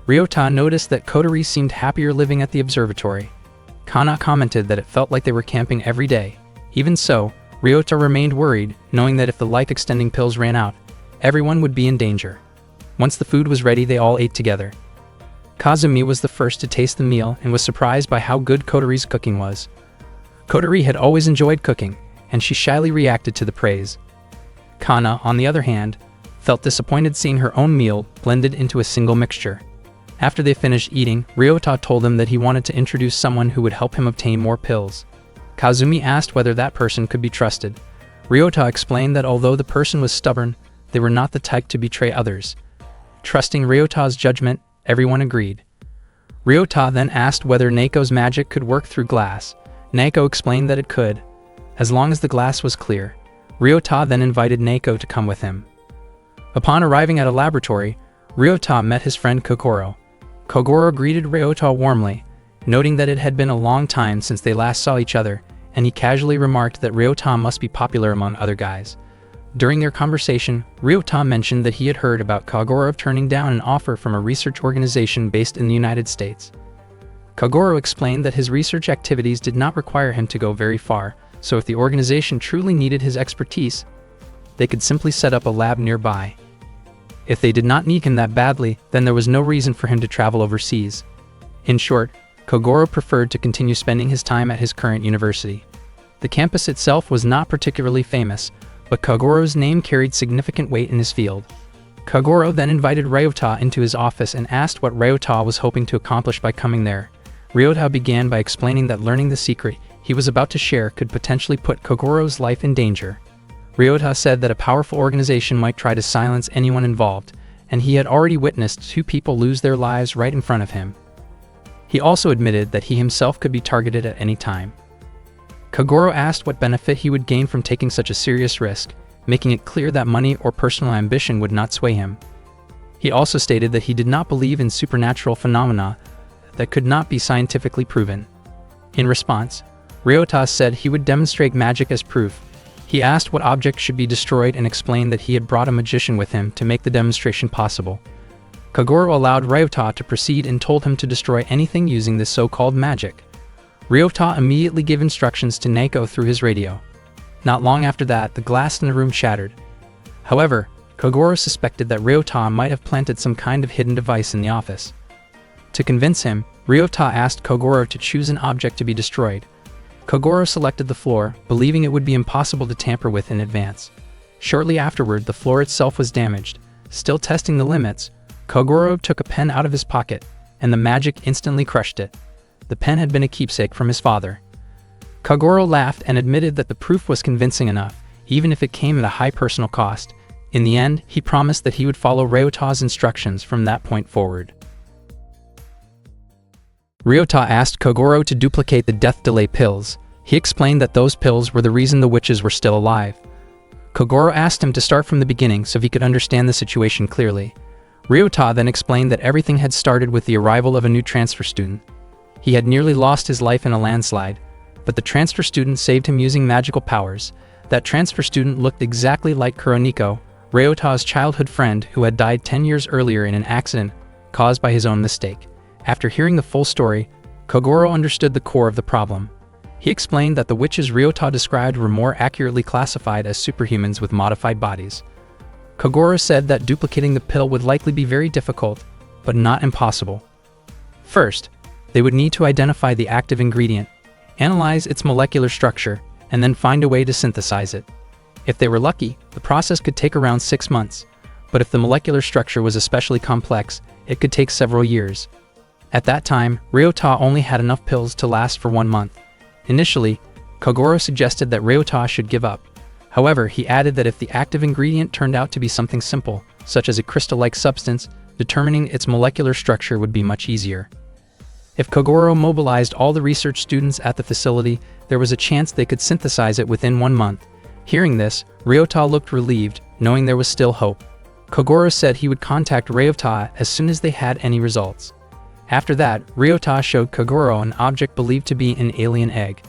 Ryota noticed that Kotori seemed happier living at the observatory. Kana commented that it felt like they were camping every day. Even so, Ryota remained worried, knowing that if the life-extending pills ran out, everyone would be in danger. Once the food was ready, they all ate together. Kazumi was the first to taste the meal and was surprised by how good Kotori's cooking was. Kotori had always enjoyed cooking, and she shyly reacted to the praise. Kana, on the other hand, felt disappointed seeing her own meal blended into a single mixture. After they finished eating, Ryota told him that he wanted to introduce someone who would help him obtain more pills. Kazumi asked whether that person could be trusted. Ryota explained that although the person was stubborn, they were not the type to betray others. Trusting Ryota's judgment, everyone agreed. Ryota then asked whether Neko's magic could work through glass. Neko explained that it could, as long as the glass was clear. Ryota then invited Neko to come with him. Upon arriving at a laboratory, Ryota met his friend Kogoro. Kogoro greeted Ryota warmly, noting that it had been a long time since they last saw each other, and he casually remarked that Ryota must be popular among other guys. During their conversation, Ryota mentioned that he had heard about Kogoro turning down an offer from a research organization based in the United States. Kogoro explained that his research activities did not require him to go very far, so if the organization truly needed his expertise, they could simply set up a lab nearby. If they did not need him that badly, then there was no reason for him to travel overseas. In short, Kogoro preferred to continue spending his time at his current university. The campus itself was not particularly famous, but Kogoro's name carried significant weight in his field. Kogoro then invited Ryota into his office and asked what Ryota was hoping to accomplish by coming there. Ryota began by explaining that learning the secret he was about to share could potentially put Kogoro's life in danger. Ryota said that a powerful organization might try to silence anyone involved, and he had already witnessed 2 people lose their lives right in front of him. He also admitted that he himself could be targeted at any time. Kogoro asked what benefit he would gain from taking such a serious risk, making it clear that money or personal ambition would not sway him. He also stated that he did not believe in supernatural phenomena that could not be scientifically proven. In response, Ryota said he would demonstrate magic as proof. He asked what object should be destroyed and explained that he had brought a magician with him to make the demonstration possible. Kogoro allowed Ryota to proceed and told him to destroy anything using this so-called magic. Ryota immediately gave instructions to Neko through his radio. Not long after that, the glass in the room shattered. However, Kogoro suspected that Ryota might have planted some kind of hidden device in the office. To convince him, Ryota asked Kogoro to choose an object to be destroyed. Kogoro selected the floor, believing it would be impossible to tamper with in advance. Shortly afterward, the floor itself was damaged. Still testing the limits, Kogoro took a pen out of his pocket, and the magic instantly crushed it. The pen had been a keepsake from his father. Kogoro laughed and admitted that the proof was convincing enough, even if it came at a high personal cost. In the end, he promised that he would follow Ryota's instructions from that point forward. Ryota asked Kogoro to duplicate the death delay pills. He explained that those pills were the reason the witches were still alive. Kogoro asked him to start from the beginning so he could understand the situation clearly. Ryota then explained that everything had started with the arrival of a new transfer student. He had nearly lost his life in a landslide, but the transfer student saved him using magical powers. That transfer student looked exactly like Kuroniko, Ryota's childhood friend who had died 10 years earlier in an accident caused by his own mistake. After hearing the full story, Kogoro understood the core of the problem. He explained that the witches Ryota described were more accurately classified as superhumans with modified bodies. Kogoro said that duplicating the pill would likely be very difficult, but not impossible. First, they would need to identify the active ingredient, analyze its molecular structure, and then find a way to synthesize it. If they were lucky, the process could take around 6 months, but if the molecular structure was especially complex, it could take several years. At that time, Ryota only had enough pills to last for 1 month. Initially, Kogoro suggested that Ryota should give up. However, he added that if the active ingredient turned out to be something simple, such as a crystal-like substance, determining its molecular structure would be much easier. If Kogoro mobilized all the research students at the facility, there was a chance they could synthesize it within 1 month. Hearing this, Ryota looked relieved, knowing there was still hope. Kogoro said he would contact Ryota as soon as they had any results. After that, Ryota showed Kogoro an object believed to be an alien egg.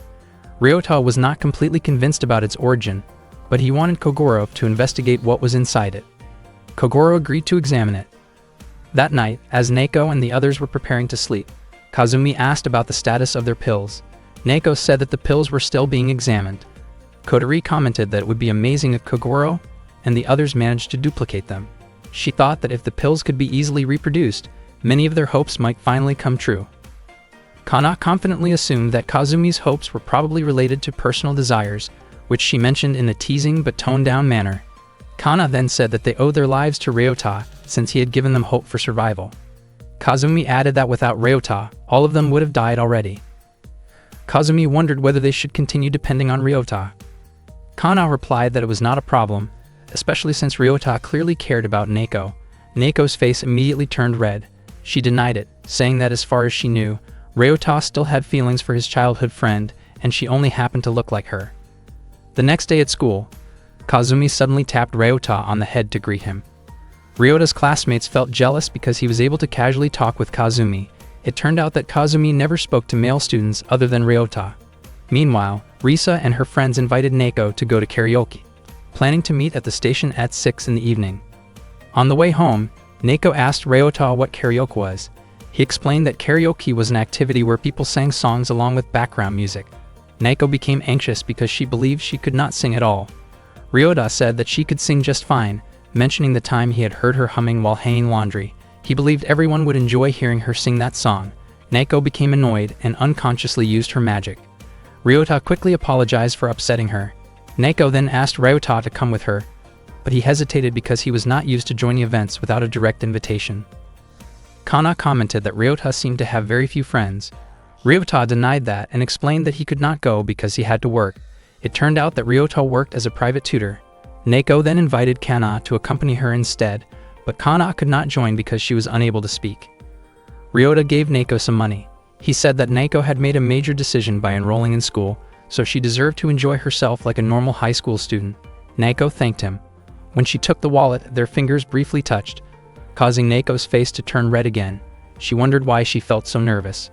Ryota was not completely convinced about its origin, but he wanted Kogoro to investigate what was inside it. Kogoro agreed to examine it. That night, as Neko and the others were preparing to sleep, Kazumi asked about the status of their pills. Neko said that the pills were still being examined. Kotori commented that it would be amazing if Kogoro and the others managed to duplicate them. She thought that if the pills could be easily reproduced, many of their hopes might finally come true. Kana confidently assumed that Kazumi's hopes were probably related to personal desires, which she mentioned in a teasing but toned-down manner. Kana then said that they owed their lives to Ryota since he had given them hope for survival. Kazumi added that without Ryota, all of them would have died already. Kazumi wondered whether they should continue depending on Ryota. Kana replied that it was not a problem, especially since Ryota clearly cared about Neko. Neko's face immediately turned red. She denied it, saying that as far as she knew, Ryota still had feelings for his childhood friend, and she only happened to look like her. The next day at school, Kazumi suddenly tapped Ryota on the head to greet him. Ryota's classmates felt jealous because he was able to casually talk with Kazumi. It turned out that Kazumi never spoke to male students other than Ryota. Meanwhile, Risa and her friends invited Neko to go to karaoke, planning to meet at the station at 6 in the evening. On the way home, Neko asked Ryota what karaoke was. He explained that karaoke was an activity where people sang songs along with background music. Neko became anxious because she believed she could not sing at all. Ryota said that she could sing just fine, mentioning the time he had heard her humming while hanging laundry. He believed everyone would enjoy hearing her sing that song. Neko became annoyed and unconsciously used her magic. Ryota quickly apologized for upsetting her. Neko then asked Ryota to come with her, but he hesitated because he was not used to joining events without a direct invitation. Kana commented that Ryota seemed to have very few friends. Ryota denied that and explained that he could not go because he had to work. It turned out that Ryota worked as a private tutor. Neko then invited Kana to accompany her instead, but Kana could not join because she was unable to speak. Ryota gave Neko some money. He said that Neko had made a major decision by enrolling in school, so she deserved to enjoy herself like a normal high school student. Neko thanked him. When she took the wallet, their fingers briefly touched, causing Neko's face to turn red again. She wondered why she felt so nervous.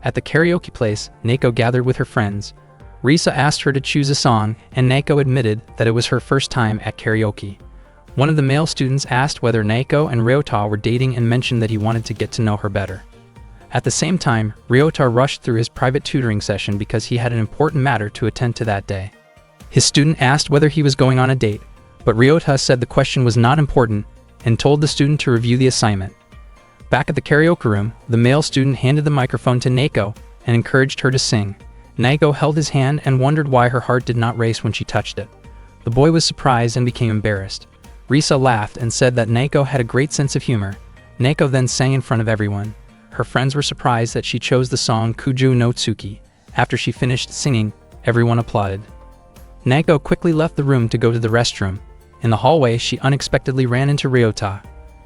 At the karaoke place, Neko gathered with her friends. Risa asked her to choose a song, and Neko admitted that it was her first time at karaoke. One of the male students asked whether Neko and Ryota were dating and mentioned that he wanted to get to know her better. At the same time, Ryota rushed through his private tutoring session because he had an important matter to attend to that day. His student asked whether he was going on a date, but Ryota said the question was not important and told the student to review the assignment. Back at the karaoke room, the male student handed the microphone to Neko and encouraged her to sing. Neko held his hand and wondered why her heart did not race when she touched it. The boy was surprised and became embarrassed. Risa laughed and said that Neko had a great sense of humor. Neko then sang in front of everyone. Her friends were surprised that she chose the song Kuju no Tsuki. After she finished singing, everyone applauded. Neko quickly left the room to go to the restroom. In the hallway, she unexpectedly ran into Ryota.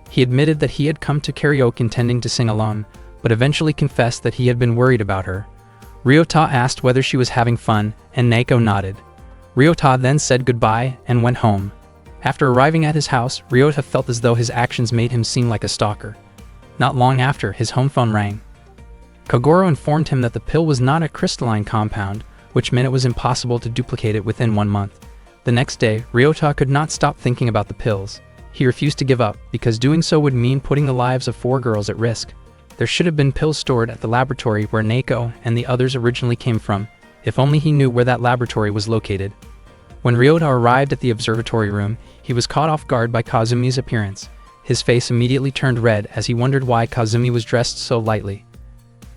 He admitted that he had come to karaoke intending to sing alone, but eventually confessed that he had been worried about her. Ryota asked whether she was having fun, and Neko nodded. Ryota then said goodbye and went home. After arriving at his house, Ryota felt as though his actions made him seem like a stalker. Not long after, his home phone rang. Kogoro informed him that the pill was not a crystalline compound, which meant it was impossible to duplicate it within 1 month. The next day, Ryota could not stop thinking about the pills. He refused to give up, because doing so would mean putting the lives of 4 girls at risk. There should have been pills stored at the laboratory where Neko and the others originally came from, if only he knew where that laboratory was located. When Ryota arrived at the observatory room, he was caught off guard by Kazumi's appearance. His face immediately turned red as he wondered why Kazumi was dressed so lightly.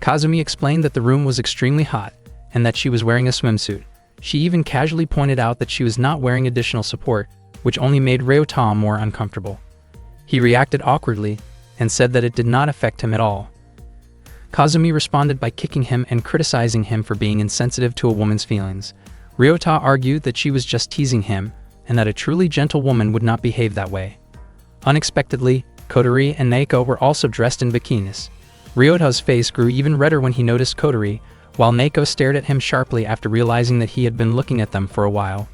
Kazumi explained that the room was extremely hot, and that she was wearing a swimsuit. She even casually pointed out that she was not wearing additional support, which only made Ryota more uncomfortable. He reacted awkwardly, and said that it did not affect him at all. Kazumi responded by kicking him and criticizing him for being insensitive to a woman's feelings. Ryota argued that she was just teasing him, and that a truly gentle woman would not behave that way. Unexpectedly, Kotori and Neko were also dressed in bikinis. Ryota's face grew even redder when he noticed Kotori, while Neko stared at him sharply after realizing that he had been looking at them for a while.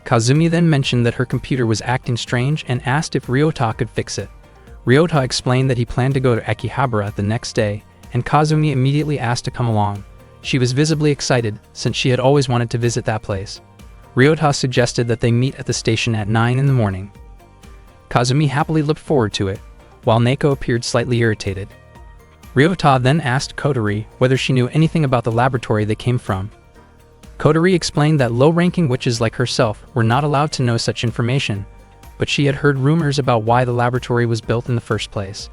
Kazumi then mentioned that her computer was acting strange and asked if Ryota could fix it. Ryota explained that he planned to go to Akihabara the next day, and Kazumi immediately asked to come along. She was visibly excited, since she had always wanted to visit that place. Ryota suggested that they meet at the station at 9 in the morning. Kazumi happily looked forward to it, while Neko appeared slightly irritated. Ryota then asked Kotori whether she knew anything about the laboratory they came from. Kotori explained that low-ranking witches like herself were not allowed to know such information, but she had heard rumors about why the laboratory was built in the first place.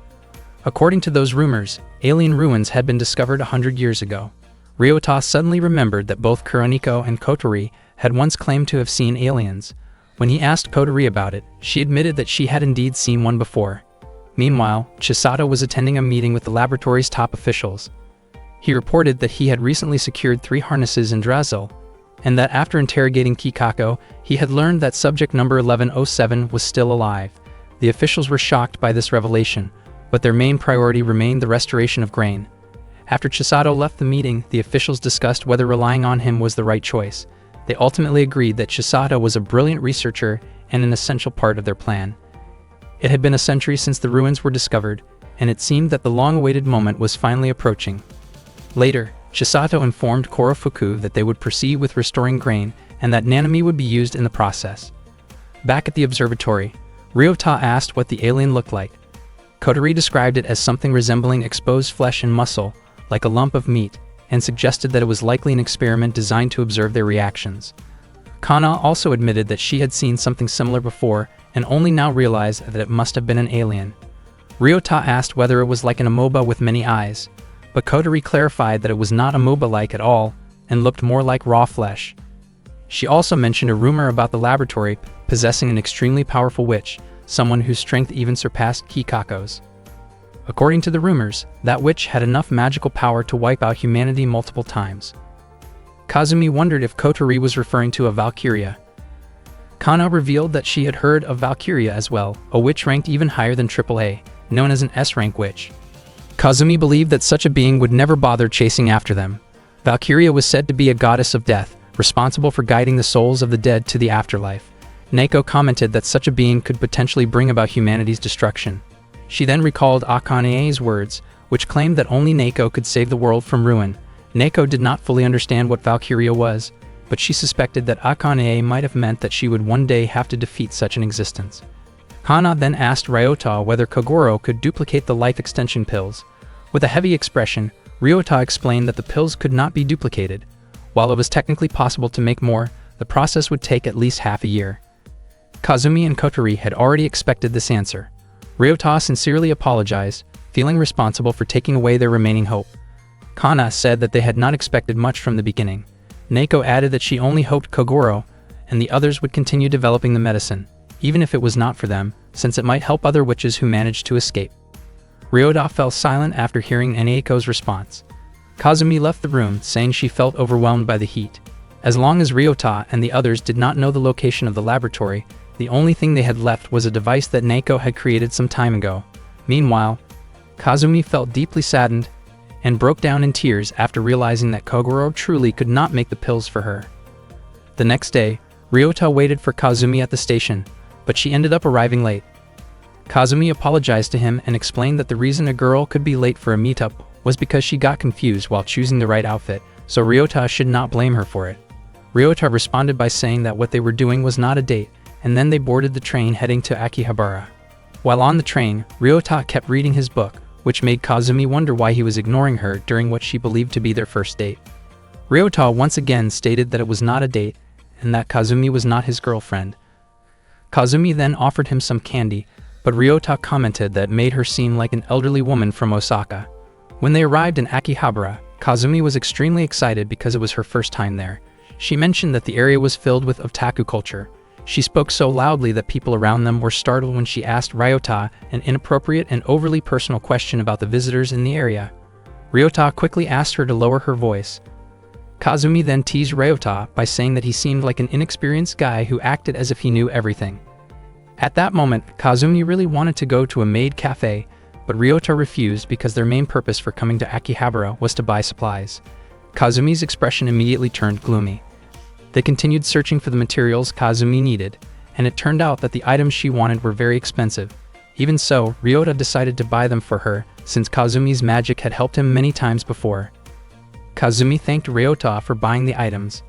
According to those rumors, alien ruins had been discovered 100 years ago. Ryota suddenly remembered that both Kuroniko and Kotori had once claimed to have seen aliens. When he asked Kotori about it, she admitted that she had indeed seen one before. Meanwhile, Chisato was attending a meeting with the laboratory's top officials. He reported that he had recently secured 3 harnesses in Drazel, and that after interrogating Kikako, he had learned that subject number 1107 was still alive. The officials were shocked by this revelation, but their main priority remained the restoration of grain. After Chisato left the meeting, the officials discussed whether relying on him was the right choice. They ultimately agreed that Chisato was a brilliant researcher and an essential part of their plan. It had been a century since the ruins were discovered, and it seemed that the long-awaited moment was finally approaching. Later, Chisato informed Korofuku that they would proceed with restoring grain and that Nanami would be used in the process. Back at the observatory, Ryota asked what the alien looked like. Kotori described it as something resembling exposed flesh and muscle, like a lump of meat, and suggested that it was likely an experiment designed to observe their reactions. Kana also admitted that she had seen something similar before and only now realized that it must have been an alien. Ryota asked whether it was like an amoeba with many eyes, but Kotori clarified that it was not amoeba-like at all and looked more like raw flesh. She also mentioned a rumor about the laboratory possessing an extremely powerful witch, someone whose strength even surpassed Kikako's. According to the rumors, that witch had enough magical power to wipe out humanity multiple times. Kazumi wondered if Kotori was referring to a Valkyria. Kana revealed that she had heard of Valkyria as well, a witch ranked even higher than AAA, known as an S-rank witch. Kazumi believed that such a being would never bother chasing after them. Valkyria was said to be a goddess of death, responsible for guiding the souls of the dead to the afterlife. Neko commented that such a being could potentially bring about humanity's destruction. She then recalled Akane's words, which claimed that only Neko could save the world from ruin. Neko did not fully understand what Valkyria was, but she suspected that Akane might have meant that she would one day have to defeat such an existence. Kana then asked Ryota whether Kogoro could duplicate the life extension pills. With a heavy expression, Ryota explained that the pills could not be duplicated. While it was technically possible to make more, the process would take at least half a year. Kazumi and Kotori had already expected this answer. Ryota sincerely apologized, feeling responsible for taking away their remaining hope. Kana said that they had not expected much from the beginning. Neko added that she only hoped Kogoro and the others would continue developing the medicine, even if it was not for them, since it might help other witches who managed to escape. Ryota fell silent after hearing Neko's response. Kazumi left the room, saying she felt overwhelmed by the heat. As long as Ryota and the others did not know the location of the laboratory, the only thing they had left was a device that Neko had created some time ago. Meanwhile, Kazumi felt deeply saddened and broke down in tears after realizing that Kogoro truly could not make the pills for her. The next day, Ryota waited for Kazumi at the station, but she ended up arriving late. Kazumi apologized to him and explained that the reason a girl could be late for a meetup was because she got confused while choosing the right outfit, so Ryota should not blame her for it. Ryota responded by saying that what they were doing was not a date, and then they boarded the train heading to Akihabara. While on the train, Ryota kept reading his book, which made Kazumi wonder why he was ignoring her during what she believed to be their first date. Ryota once again stated that it was not a date, and that Kazumi was not his girlfriend. Kazumi then offered him some candy, but Ryota commented that it made her seem like an elderly woman from Osaka. When they arrived in Akihabara, Kazumi was extremely excited because it was her first time there. She mentioned that the area was filled with otaku culture. She spoke so loudly that people around them were startled when she asked Ryota an inappropriate and overly personal question about the visitors in the area. Ryota quickly asked her to lower her voice. Kazumi then teased Ryota by saying that he seemed like an inexperienced guy who acted as if he knew everything. At that moment, Kazumi really wanted to go to a maid cafe, but Ryota refused because their main purpose for coming to Akihabara was to buy supplies. Kazumi's expression immediately turned gloomy. They continued searching for the materials Kazumi needed, and it turned out that the items she wanted were very expensive. Even so, Ryota decided to buy them for her, since Kazumi's magic had helped him many times before. Kazumi thanked Ryota for buying the items.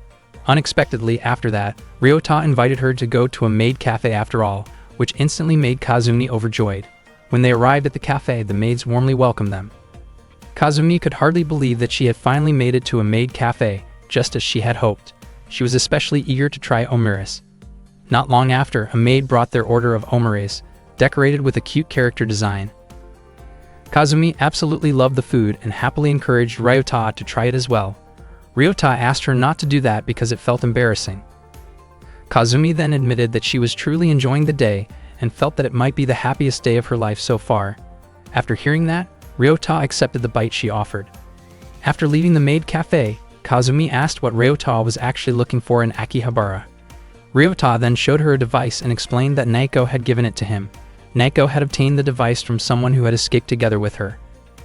Unexpectedly after that, Ryota invited her to go to a maid cafe after all, which instantly made Kazumi overjoyed. When they arrived at the cafe, the maids warmly welcomed them. Kazumi could hardly believe that she had finally made it to a maid cafe, just as she had hoped. She was especially eager to try omuris. Not long after, a maid brought their order of omuris, decorated with a cute character design. Kazumi absolutely loved the food and happily encouraged Ryota to try it as well. Ryota asked her not to do that because it felt embarrassing. Kazumi then admitted that she was truly enjoying the day and felt that it might be the happiest day of her life so far. After hearing that, Ryota accepted the bite she offered. After leaving the maid cafe, Kazumi asked what Ryota was actually looking for in Akihabara. Ryota then showed her a device and explained that Neko had given it to him. Neko had obtained the device from someone who had escaped together with her.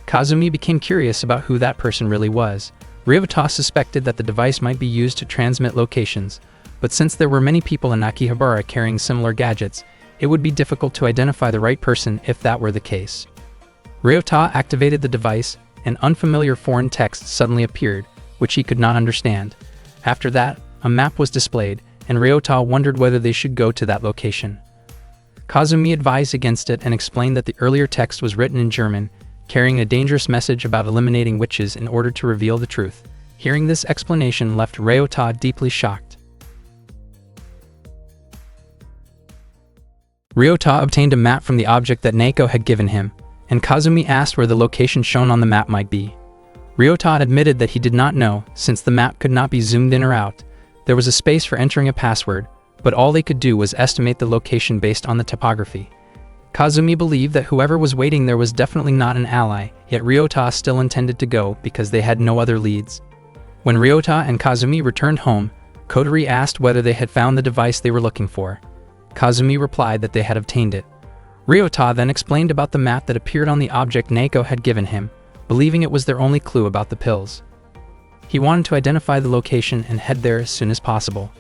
Kazumi became curious about who that person really was. Ryota suspected that the device might be used to transmit locations, but since there were many people in Akihabara carrying similar gadgets, it would be difficult to identify the right person if that were the case. Ryota activated the device, and unfamiliar foreign text suddenly appeared, which he could not understand. After that, a map was displayed, and Ryota wondered whether they should go to that location. Kazumi advised against it and explained that the earlier text was written in German, carrying a dangerous message about eliminating witches in order to reveal the truth. Hearing this explanation left Ryota deeply shocked. Ryota obtained a map from the object that Neko had given him, and Kazumi asked where the location shown on the map might be. Ryota admitted that he did not know, since the map could not be zoomed in or out. There was a space for entering a password, but all they could do was estimate the location based on the topography. Kazumi believed that whoever was waiting there was definitely not an ally, yet Ryota still intended to go because they had no other leads. When Ryota and Kazumi returned home, Kotori asked whether they had found the device they were looking for. Kazumi replied that they had obtained it. Ryota then explained about the map that appeared on the object Naoko had given him, believing it was their only clue about the pills. He wanted to identify the location and head there as soon as possible.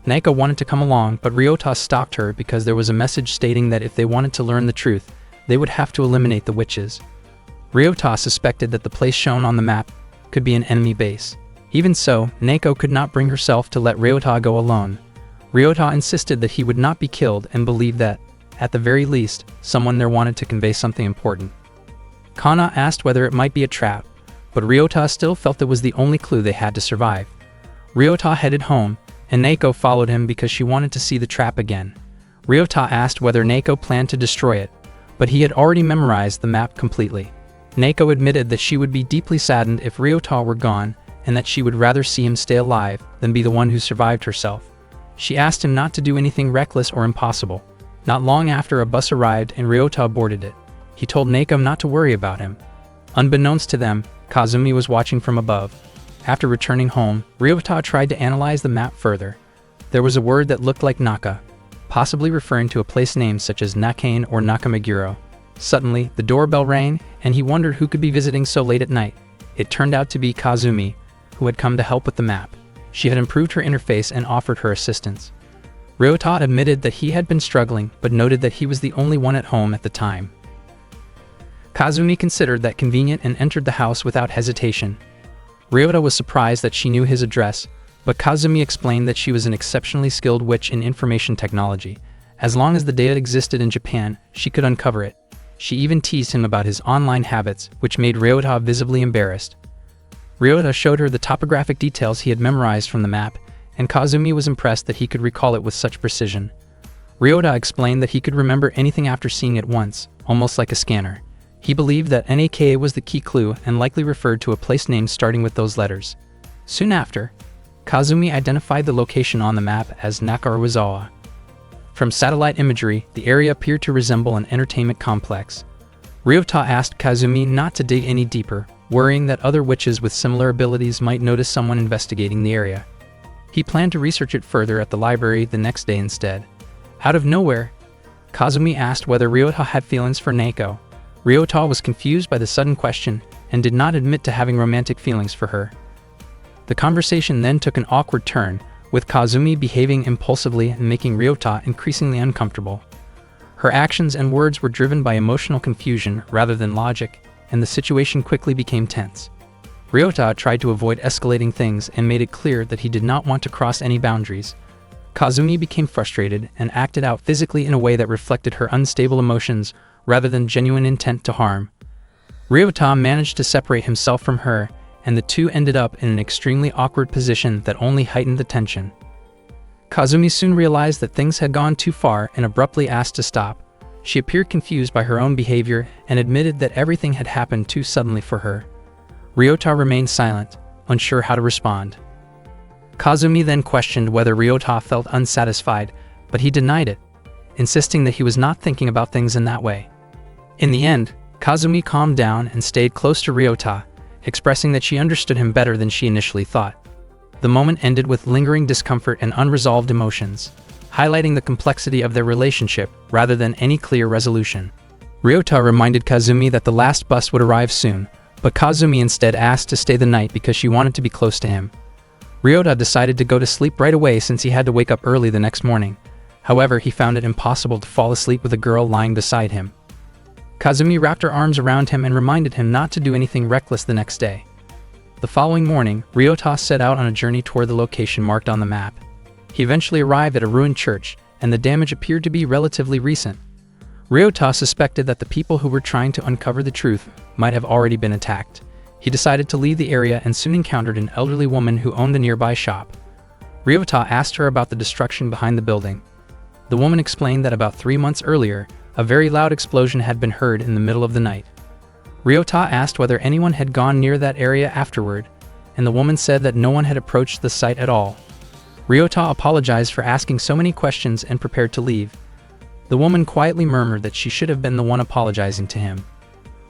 Naoko wanted to come along, but Ryota stopped her because there was a message stating that if they wanted to learn the truth, they would have to eliminate the witches. Ryota suspected that the place shown on the map could be an enemy base. Even so, Naoko could not bring herself to let Ryota go alone. Ryota insisted that he would not be killed and believed that, at the very least, someone there wanted to convey something important. Kana asked whether it might be a trap, but Ryota still felt it was the only clue they had to survive. Ryota headed home, and Naoko followed him because she wanted to see the trap again. Ryota asked whether Naoko planned to destroy it, but he had already memorized the map completely. Naoko admitted that she would be deeply saddened if Ryota were gone, and that she would rather see him stay alive than be the one who survived herself. She asked him not to do anything reckless or impossible. Not long after, a bus arrived and Ryota boarded it. He told Naoko not to worry about him. Unbeknownst to them, Kazumi was watching from above. After returning home, Ryota tried to analyze the map further. There was a word that looked like Naka, possibly referring to a place name such as Nakane or Nakameguro. Suddenly, the doorbell rang, and he wondered who could be visiting so late at night. It turned out to be Kazumi, who had come to help with the map. She had improved her interface and offered her assistance. Ryota admitted that he had been struggling, but noted that he was the only one at home at the time. Kazumi considered that convenient and entered the house without hesitation. Ryota was surprised that she knew his address, but Kazumi explained that she was an exceptionally skilled witch in information technology. As long as the data existed in Japan, she could uncover it. She even teased him about his online habits, which made Ryota visibly embarrassed. Ryota showed her the topographic details he had memorized from the map, and Kazumi was impressed that he could recall it with such precision. Ryota explained that he could remember anything after seeing it once, almost like a scanner. He believed that Naka was the key clue and likely referred to a place name starting with those letters. Soon after, Kazumi identified the location on the map as Nakaruzawa. From satellite imagery, the area appeared to resemble an entertainment complex. Ryota asked Kazumi not to dig any deeper, worrying that other witches with similar abilities might notice someone investigating the area. He planned to research it further at the library the next day instead. Out of nowhere, Kazumi asked whether Ryota had feelings for Naoko. Ryota was confused by the sudden question and did not admit to having romantic feelings for her. The conversation then took an awkward turn, with Kazumi behaving impulsively and making Ryota increasingly uncomfortable. Her actions and words were driven by emotional confusion rather than logic, and the situation quickly became tense. Ryota tried to avoid escalating things and made it clear that he did not want to cross any boundaries. Kazumi became frustrated and acted out physically in a way that reflected her unstable emotions rather than genuine intent to harm. Ryota managed to separate himself from her, and the two ended up in an extremely awkward position that only heightened the tension. Kazumi soon realized that things had gone too far and abruptly asked to stop. She appeared confused by her own behavior and admitted that everything had happened too suddenly for her. Ryota remained silent, unsure how to respond. Kazumi then questioned whether Ryota felt unsatisfied, but he denied it, insisting that he was not thinking about things in that way. In the end, Kazumi calmed down and stayed close to Ryota, expressing that she understood him better than she initially thought. The moment ended with lingering discomfort and unresolved emotions, highlighting the complexity of their relationship rather than any clear resolution. Ryota reminded Kazumi that the last bus would arrive soon, but Kazumi instead asked to stay the night because she wanted to be close to him. Ryota decided to go to sleep right away since he had to wake up early the next morning. However, he found it impossible to fall asleep with a girl lying beside him. Kazumi wrapped her arms around him and reminded him not to do anything reckless the next day. The following morning, Ryota set out on a journey toward the location marked on the map. He eventually arrived at a ruined church, and the damage appeared to be relatively recent. Ryota suspected that the people who were trying to uncover the truth might have already been attacked. He decided to leave the area and soon encountered an elderly woman who owned a nearby shop. Ryota asked her about the destruction behind the building. The woman explained that about 3 months earlier, a very loud explosion had been heard in the middle of the night. Ryota asked whether anyone had gone near that area afterward, and the woman said that no one had approached the site at all. Ryota apologized for asking so many questions and prepared to leave. The woman quietly murmured that she should have been the one apologizing to him.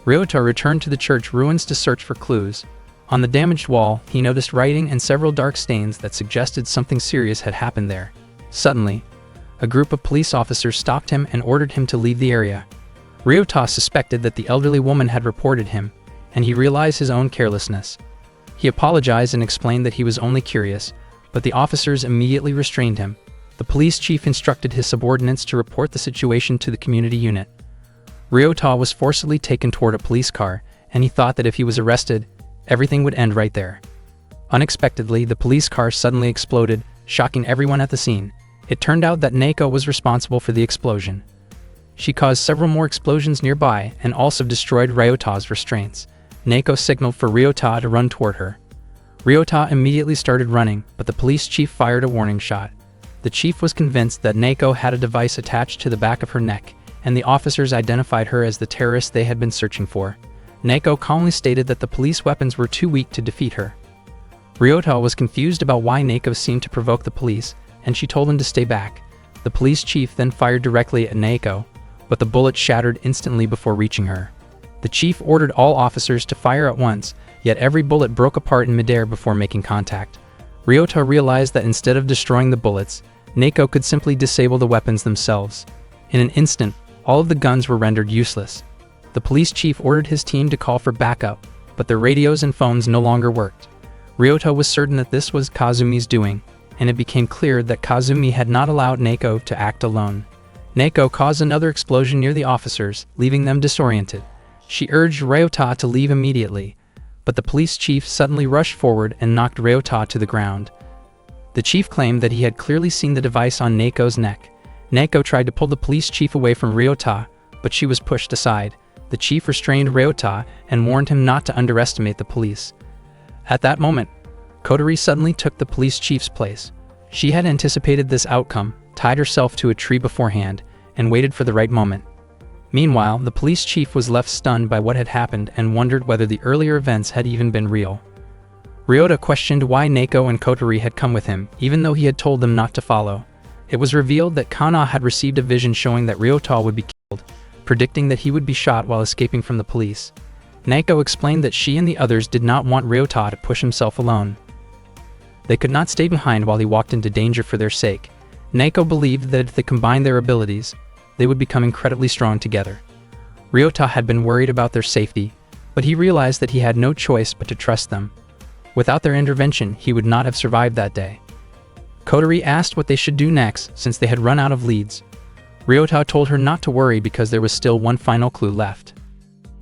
Ryota returned to the church ruins to search for clues. On the damaged wall, he noticed writing and several dark stains that suggested something serious had happened there. Suddenly, a group of police officers stopped him and ordered him to leave the area. Ryota suspected that the elderly woman had reported him, and he realized his own carelessness. He apologized and explained that he was only curious, but the officers immediately restrained him. The police chief instructed his subordinates to report the situation to the community unit. Ryota was forcibly taken toward a police car, and he thought that if he was arrested, everything would end right there. Unexpectedly, the police car suddenly exploded, shocking everyone at the scene. It turned out that Naoko was responsible for the explosion. She caused several more explosions nearby and also destroyed Ryota's restraints. Naoko signaled for Ryota to run toward her. Ryota immediately started running, but the police chief fired a warning shot. The chief was convinced that Naoko had a device attached to the back of her neck, and the officers identified her as the terrorist they had been searching for. Naoko calmly stated that the police weapons were too weak to defeat her. Ryota was confused about why Naoko seemed to provoke the police, and she told him to stay back. The police chief then fired directly at Naoko, but the bullet shattered instantly before reaching her. The chief ordered all officers to fire at once, yet every bullet broke apart in midair before making contact. Ryota realized that instead of destroying the bullets, Naoko could simply disable the weapons themselves. In an instant, all of the guns were rendered useless. The police chief ordered his team to call for backup, but their radios and phones no longer worked. Ryota was certain that this was Kazumi's doing, and it became clear that Kazumi had not allowed Naoko to act alone. Naoko caused another explosion near the officers, leaving them disoriented. She urged Ryota to leave immediately, but the police chief suddenly rushed forward and knocked Ryota to the ground. The chief claimed that he had clearly seen the device on Naoko's neck. Naoko tried to pull the police chief away from Ryota, but she was pushed aside. The chief restrained Ryota and warned him not to underestimate the police. At that moment, Kotori suddenly took the police chief's place. She had anticipated this outcome, tied herself to a tree beforehand, and waited for the right moment. Meanwhile, the police chief was left stunned by what had happened and wondered whether the earlier events had even been real. Ryota questioned why Naoko and Kotori had come with him, even though he had told them not to follow. It was revealed that Kana had received a vision showing that Ryota would be killed, predicting that he would be shot while escaping from the police. Naoko explained that she and the others did not want Ryota to push himself alone. They could not stay behind while he walked into danger for their sake. Naoko believed that if they combined their abilities, they would become incredibly strong together. Ryota had been worried about their safety, but he realized that he had no choice but to trust them. Without their intervention, he would not have survived that day. Kotori asked what they should do next since they had run out of leads. Ryota told her not to worry because there was still one final clue left.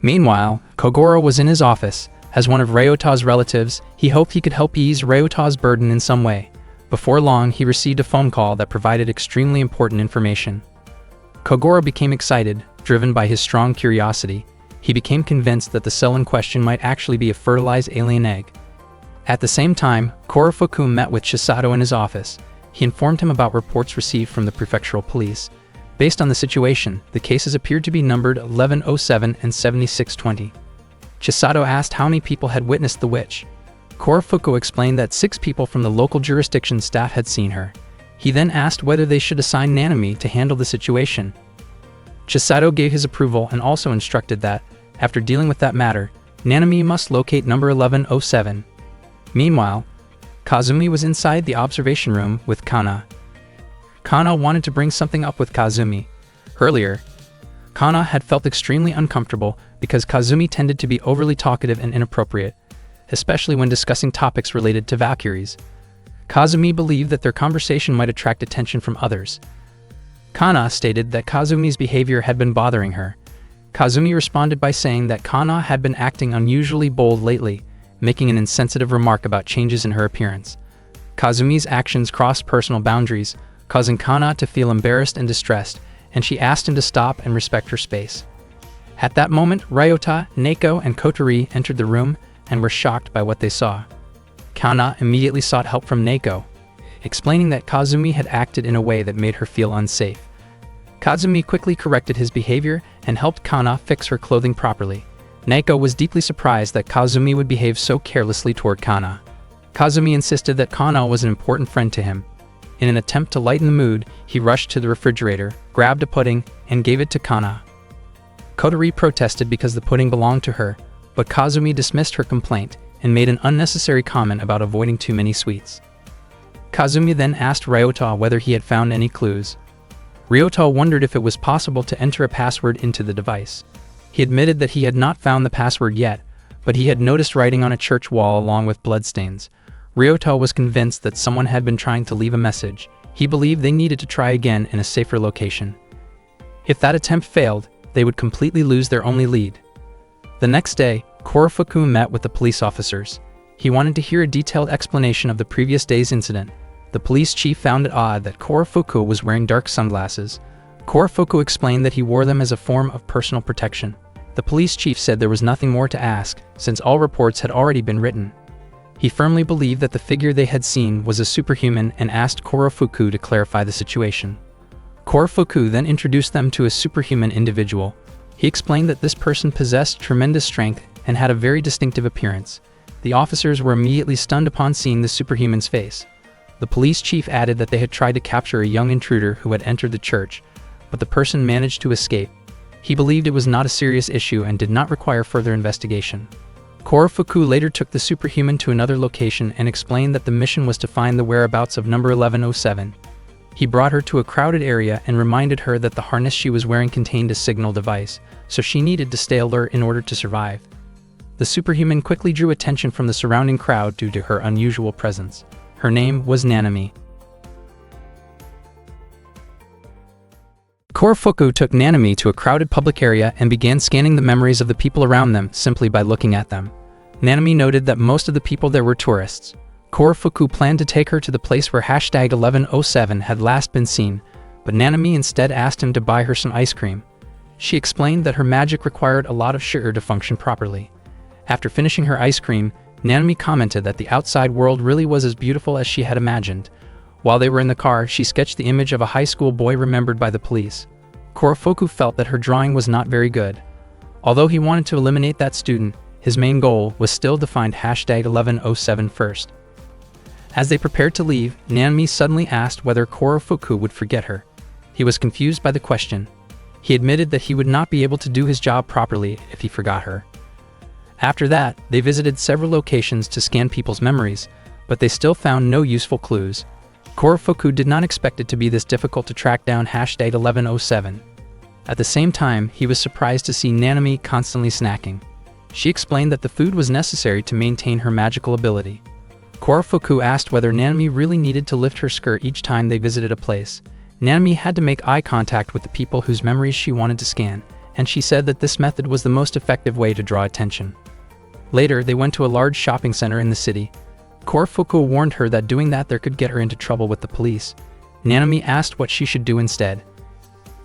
Meanwhile, Kogoro was in his office. As one of Ryota's relatives, he hoped he could help ease Ryota's burden in some way. Before long, he received a phone call that provided extremely important information. Kogoro became excited, driven by his strong curiosity. He became convinced that the cell in question might actually be a fertilized alien egg. At the same time, Korofuku met with Chisato in his office. He informed him about reports received from the prefectural police. Based on the situation, the cases appeared to be numbered 1107 and 7620. Chisato asked how many people had witnessed the witch. Korofuku explained that 6 people from the local jurisdiction staff had seen her. He then asked whether they should assign Nanami to handle the situation. Chisato gave his approval and also instructed that, after dealing with that matter, Nanami must locate number 1107. Meanwhile, Kazumi was inside the observation room with Kana. Kana wanted to bring something up with Kazumi. Earlier, Kana had felt extremely uncomfortable because Kazumi tended to be overly talkative and inappropriate, especially when discussing topics related to Valkyries. Kazumi believed that their conversation might attract attention from others. Kana stated that Kazumi's behavior had been bothering her. Kazumi responded by saying that Kana had been acting unusually bold lately, making an insensitive remark about changes in her appearance. Kazumi's actions crossed personal boundaries, causing Kana to feel embarrassed and distressed, and she asked him to stop and respect her space. At that moment, Ryota, Naoko, and Kotori entered the room and were shocked by what they saw. Kana immediately sought help from Naoko, explaining that Kazumi had acted in a way that made her feel unsafe. Kazumi quickly corrected his behavior and helped Kana fix her clothing properly. Naoko was deeply surprised that Kazumi would behave so carelessly toward Kana. Kazumi insisted that Kana was an important friend to him. In an attempt to lighten the mood, he rushed to the refrigerator, grabbed a pudding, and gave it to Kana. Kotori protested because the pudding belonged to her, but Kazumi dismissed her complaint and made an unnecessary comment about avoiding too many sweets. Kazumi then asked Ryota whether he had found any clues. Ryota wondered if it was possible to enter a password into the device. He admitted that he had not found the password yet, but he had noticed writing on a church wall along with bloodstains. Ryota was convinced that someone had been trying to leave a message. He believed they needed to try again in a safer location. If that attempt failed, they would completely lose their only lead. The next day, Korofuku met with the police officers. He wanted to hear a detailed explanation of the previous day's incident. The police chief found it odd that Korofuku was wearing dark sunglasses. Korofuku explained that he wore them as a form of personal protection. The police chief said there was nothing more to ask, since all reports had already been written. He firmly believed that the figure they had seen was a superhuman and asked Korofuku to clarify the situation. Korofuku then introduced them to a superhuman individual. He explained that this person possessed tremendous strength and had a very distinctive appearance. The officers were immediately stunned upon seeing the superhuman's face. The police chief added that they had tried to capture a young intruder who had entered the church, but the person managed to escape. He believed it was not a serious issue and did not require further investigation. Korofuku later took the superhuman to another location and explained that the mission was to find the whereabouts of number 1107. He brought her to a crowded area and reminded her that the harness she was wearing contained a signal device, so she needed to stay alert in order to survive. The superhuman quickly drew attention from the surrounding crowd due to her unusual presence. Her name was Nanami. Korofuku took Nanami to a crowded public area and began scanning the memories of the people around them simply by looking at them. Nanami noted that most of the people there were tourists. Korofuku planned to take her to the place where hashtag 1107 had last been seen, but Nanami instead asked him to buy her some ice cream. She explained that her magic required a lot of sugar to function properly. After finishing her ice cream, Nanami commented that the outside world really was as beautiful as she had imagined. While they were in the car, she sketched the image of a high school boy remembered by the police. Korofuku felt that her drawing was not very good. Although he wanted to eliminate that student, his main goal was still to find hashtag 1107 first. As they prepared to leave, Nanami suddenly asked whether Korofuku would forget her. He was confused by the question. He admitted that he would not be able to do his job properly if he forgot her. After that, they visited several locations to scan people's memories, but they still found no useful clues. Korofuku did not expect it to be this difficult to track down hashtag 1107. At the same time, he was surprised to see Nanami constantly snacking. She explained that the food was necessary to maintain her magical ability. Korofuku asked whether Nanami really needed to lift her skirt each time they visited a place. Nanami had to make eye contact with the people whose memories she wanted to scan, and she said that this method was the most effective way to draw attention. Later, they went to a large shopping center in the city. Korofuku warned her that doing that there could get her into trouble with the police. Nanami asked what she should do instead.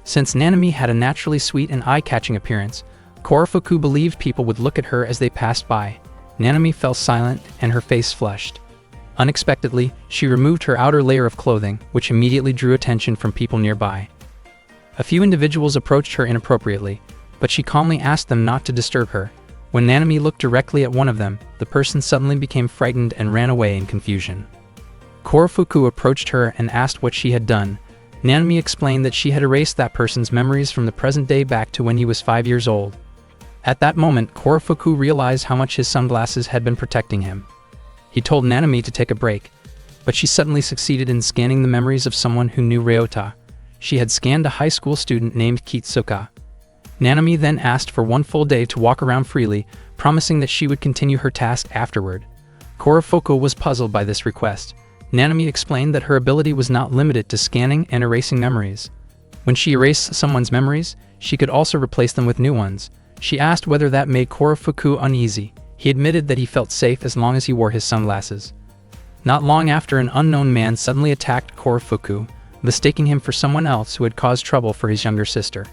Since Nanami had a naturally sweet and eye-catching appearance, Korofuku believed people would look at her as they passed by. Nanami fell silent and her face flushed. Unexpectedly, she removed her outer layer of clothing, which immediately drew attention from people nearby. A few individuals approached her inappropriately, but she calmly asked them not to disturb her. When Nanami looked directly at one of them, the person suddenly became frightened and ran away in confusion. Korofuku approached her and asked what she had done. Nanami explained that she had erased that person's memories from the present day back to when he was 5 years old. At that moment, Korofuku realized how much his sunglasses had been protecting him. He told Nanami to take a break, but she suddenly succeeded in scanning the memories of someone who knew Ryota. She had scanned a high school student named Kitsuka. Nanami then asked for 1 full day to walk around freely, promising that she would continue her task afterward. Korofuku was puzzled by this request. Nanami explained that her ability was not limited to scanning and erasing memories. When she erased someone's memories, she could also replace them with new ones. She asked whether that made Korofuku uneasy. He admitted that he felt safe as long as he wore his sunglasses. Not long after, an unknown man suddenly attacked Korofuku, mistaking him for someone else who had caused trouble for his younger sister.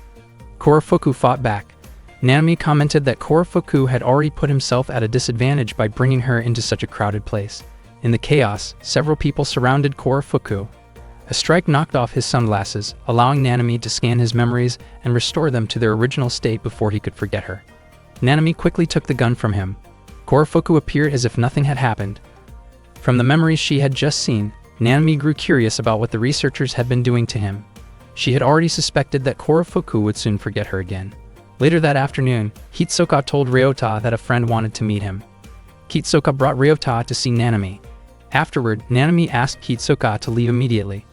Korofuku fought back. Nanami commented that Korofuku had already put himself at a disadvantage by bringing her into such a crowded place. In the chaos, several people surrounded Korofuku. A strike knocked off his sunglasses, allowing Nanami to scan his memories and restore them to their original state before he could forget her. Nanami quickly took the gun from him. Korofuku appeared as if nothing had happened. From the memories she had just seen, Nanami grew curious about what the researchers had been doing to him. She had already suspected that Korofuku would soon forget her again. Later that afternoon, Hitsuka told Ryota that a friend wanted to meet him. Hitsuka brought Ryota to see Nanami. Afterward, Nanami asked Hitsuka to leave immediately.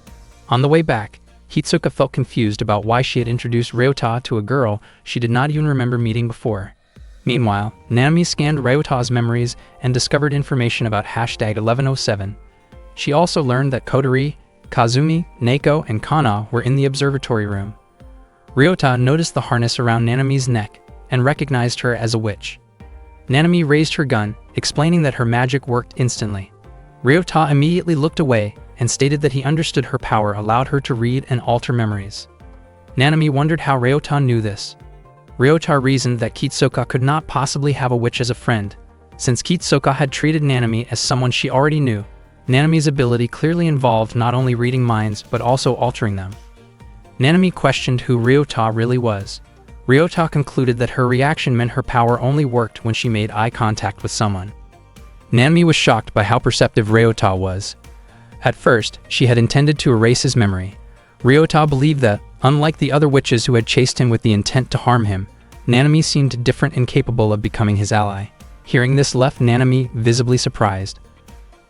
On the way back, Hitsuka felt confused about why she had introduced Ryota to a girl she did not even remember meeting before. Meanwhile, Nanami scanned Ryota's memories and discovered information about #1107. She also learned that Kodori, Kazumi, Neko, and Kana were in the observatory room. Ryota noticed the harness around Nanami's neck and recognized her as a witch. Nanami raised her gun, explaining that her magic worked instantly. Ryota immediately looked away and stated that he understood her power allowed her to read and alter memories. Nanami wondered how Ryota knew this. Ryota reasoned that Hitsuka could not possibly have a witch as a friend, since Hitsuka had treated Nanami as someone she already knew. Nanami's ability clearly involved not only reading minds but also altering them. Nanami questioned who Ryota really was. Ryota concluded that her reaction meant her power only worked when she made eye contact with someone. Nanami was shocked by how perceptive Ryota was. At first, she had intended to erase his memory. Ryota believed that, unlike the other witches who had chased him with the intent to harm him, Nanami seemed different and capable of becoming his ally. Hearing this left Nanami visibly surprised.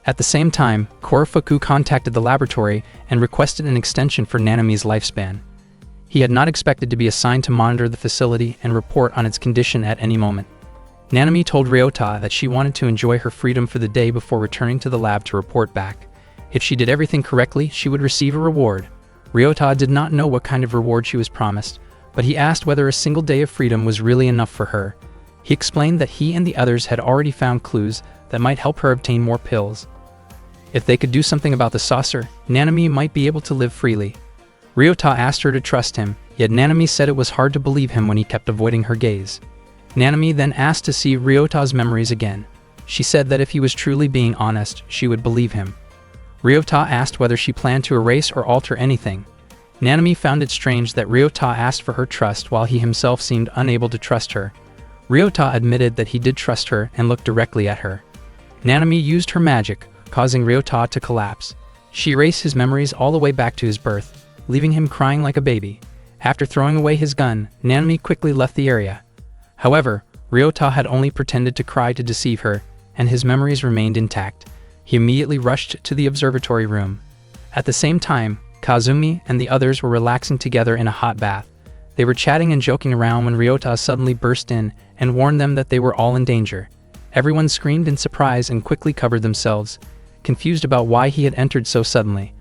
At the same time, Korofuku contacted the laboratory and requested an extension for Nanami's lifespan. He had not expected to be assigned to monitor the facility and report on its condition at any moment. Nanami told Ryota that she wanted to enjoy her freedom for the day before returning to the lab to report back. If she did everything correctly, she would receive a reward. Ryota did not know what kind of reward she was promised, but he asked whether a single day of freedom was really enough for her. He explained that he and the others had already found clues that might help her obtain more pills. If they could do something about the saucer, Nanami might be able to live freely. Ryota asked her to trust him, yet Nanami said it was hard to believe him when he kept avoiding her gaze. Nanami then asked to see Ryota's memories again. She said that if he was truly being honest, she would believe him. Ryota asked whether she planned to erase or alter anything. Nanami found it strange that Ryota asked for her trust while he himself seemed unable to trust her. Ryota admitted that he did trust her and looked directly at her. Nanami used her magic, causing Ryota to collapse. She erased his memories all the way back to his birth, leaving him crying like a baby. After throwing away his gun, Nanami quickly left the area. However, Ryota had only pretended to cry to deceive her, and his memories remained intact. He immediately rushed to the observatory room. At the same time, Kazumi and the others were relaxing together in a hot bath. They were chatting and joking around when Ryota suddenly burst in and warned them that they were all in danger. Everyone screamed in surprise and quickly covered themselves, confused about why he had entered so suddenly.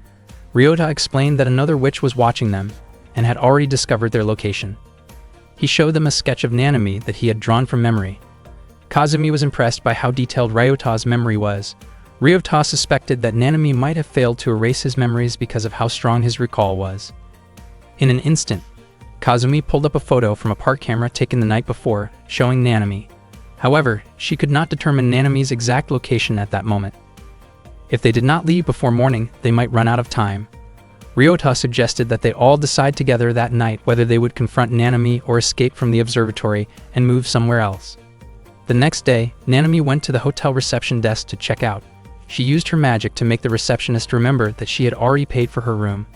Ryota explained that another witch was watching them and had already discovered their location. He showed them a sketch of Nanami that he had drawn from memory. Kazumi was impressed by how detailed Ryota's memory was. Ryota suspected that Nanami might have failed to erase his memories because of how strong his recall was. In an instant, Kazumi pulled up a photo from a park camera taken the night before, showing Nanami. However, she could not determine Nanami's exact location at that moment. If they did not leave before morning, they might run out of time. Ryota suggested that they all decide together that night whether they would confront Nanami or escape from the observatory and move somewhere else. The next day, Nanami went to the hotel reception desk to check out. She used her magic to make the receptionist remember that she had already paid for her room.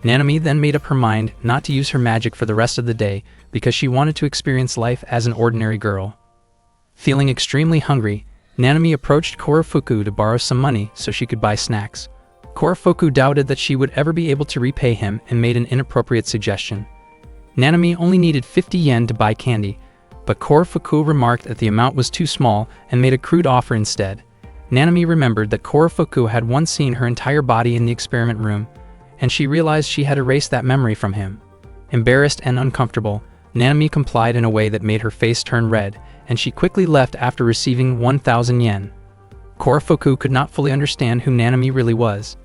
Nanami then made up her mind not to use her magic for the rest of the day because she wanted to experience life as an ordinary girl. Feeling extremely hungry, Nanami approached Korofuku to borrow some money so she could buy snacks. Korofuku doubted that she would ever be able to repay him and made an inappropriate suggestion. Nanami only needed 50 yen to buy candy, but Korofuku remarked that the amount was too small and made a crude offer instead. Nanami remembered that Korofuku had once seen her entire body in the experiment room, and she realized she had erased that memory from him. Embarrassed and uncomfortable, Nanami complied in a way that made her face turn red, and she quickly left after receiving 1,000 yen. Korofuku could not fully understand who Nanami really was.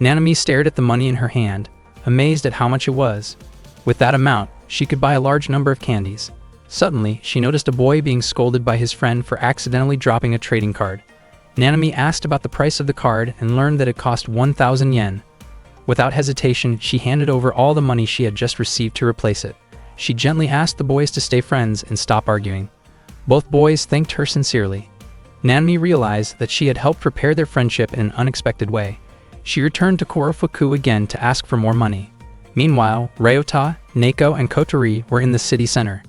Nanami stared at the money in her hand, amazed at how much it was. With that amount, she could buy a large number of candies. Suddenly, she noticed a boy being scolded by his friend for accidentally dropping a trading card. Nanami asked about the price of the card and learned that it cost 1,000 yen. Without hesitation, she handed over all the money she had just received to replace it. She gently asked the boys to stay friends and stop arguing. Both boys thanked her sincerely. Nanami realized that she had helped prepare their friendship in an unexpected way. She returned to Korofuku again to ask for more money. Meanwhile, Ryota, Neko, and Kotori were in the city center.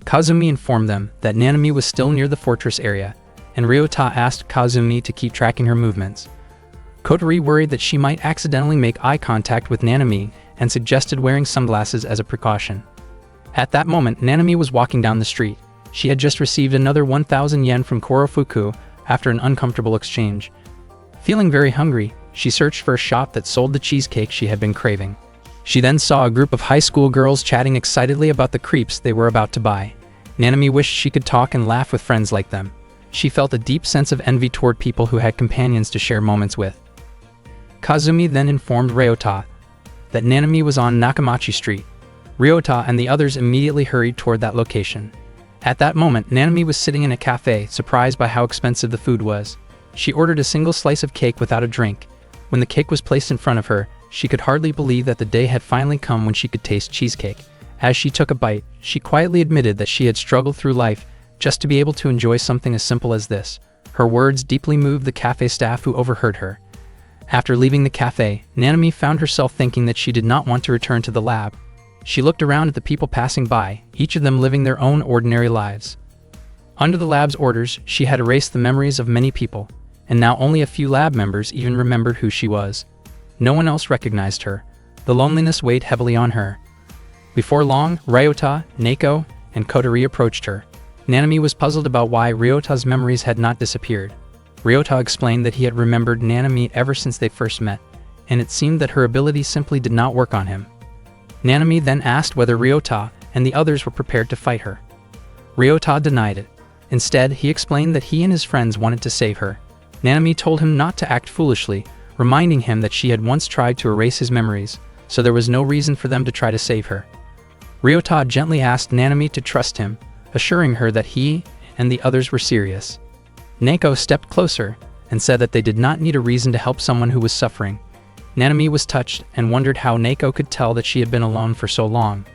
Kazumi informed them that Nanami was still near the fortress area, and Ryota asked Kazumi to keep tracking her movements. Kotori worried that she might accidentally make eye contact with Nanami and suggested wearing sunglasses as a precaution. At that moment, Nanami was walking down the street. She had just received another 1,000 yen from Korofuku after an uncomfortable exchange. Feeling very hungry, she searched for a shop that sold the cheesecake she had been craving. She then saw a group of high school girls chatting excitedly about the crepes they were about to buy. Nanami wished she could talk and laugh with friends like them. She felt a deep sense of envy toward people who had companions to share moments with. Kazumi then informed Ryota that Nanami was on Nakamachi Street. Ryota and the others immediately hurried toward that location. At that moment, Nanami was sitting in a cafe, surprised by how expensive the food was. She ordered a single slice of cake without a drink. When the cake was placed in front of her, she could hardly believe that the day had finally come when she could taste cheesecake. As she took a bite, she quietly admitted that she had struggled through life just to be able to enjoy something as simple as this. Her words deeply moved the cafe staff who overheard her. After leaving the cafe, Nanami found herself thinking that she did not want to return to the lab. She looked around at the people passing by, each of them living their own ordinary lives. Under the lab's orders, she had erased the memories of many people, and now only a few lab members even remembered who she was. No one else recognized her. The loneliness weighed heavily on her. Before long, Ryota, Neko, and Kotori approached her. Nanami was puzzled about why Ryota's memories had not disappeared. Ryota explained that he had remembered Nanami ever since they first met, and it seemed that her ability simply did not work on him. Nanami then asked whether Ryota and the others were prepared to fight her. Ryota denied it. Instead, he explained that he and his friends wanted to save her. Nanami told him not to act foolishly, reminding him that she had once tried to erase his memories, so there was no reason for them to try to save her. Ryota gently asked Nanami to trust him, assuring her that he and the others were serious. Neko stepped closer and said that they did not need a reason to help someone who was suffering. Nanami was touched and wondered how Neko could tell that she had been alone for so long.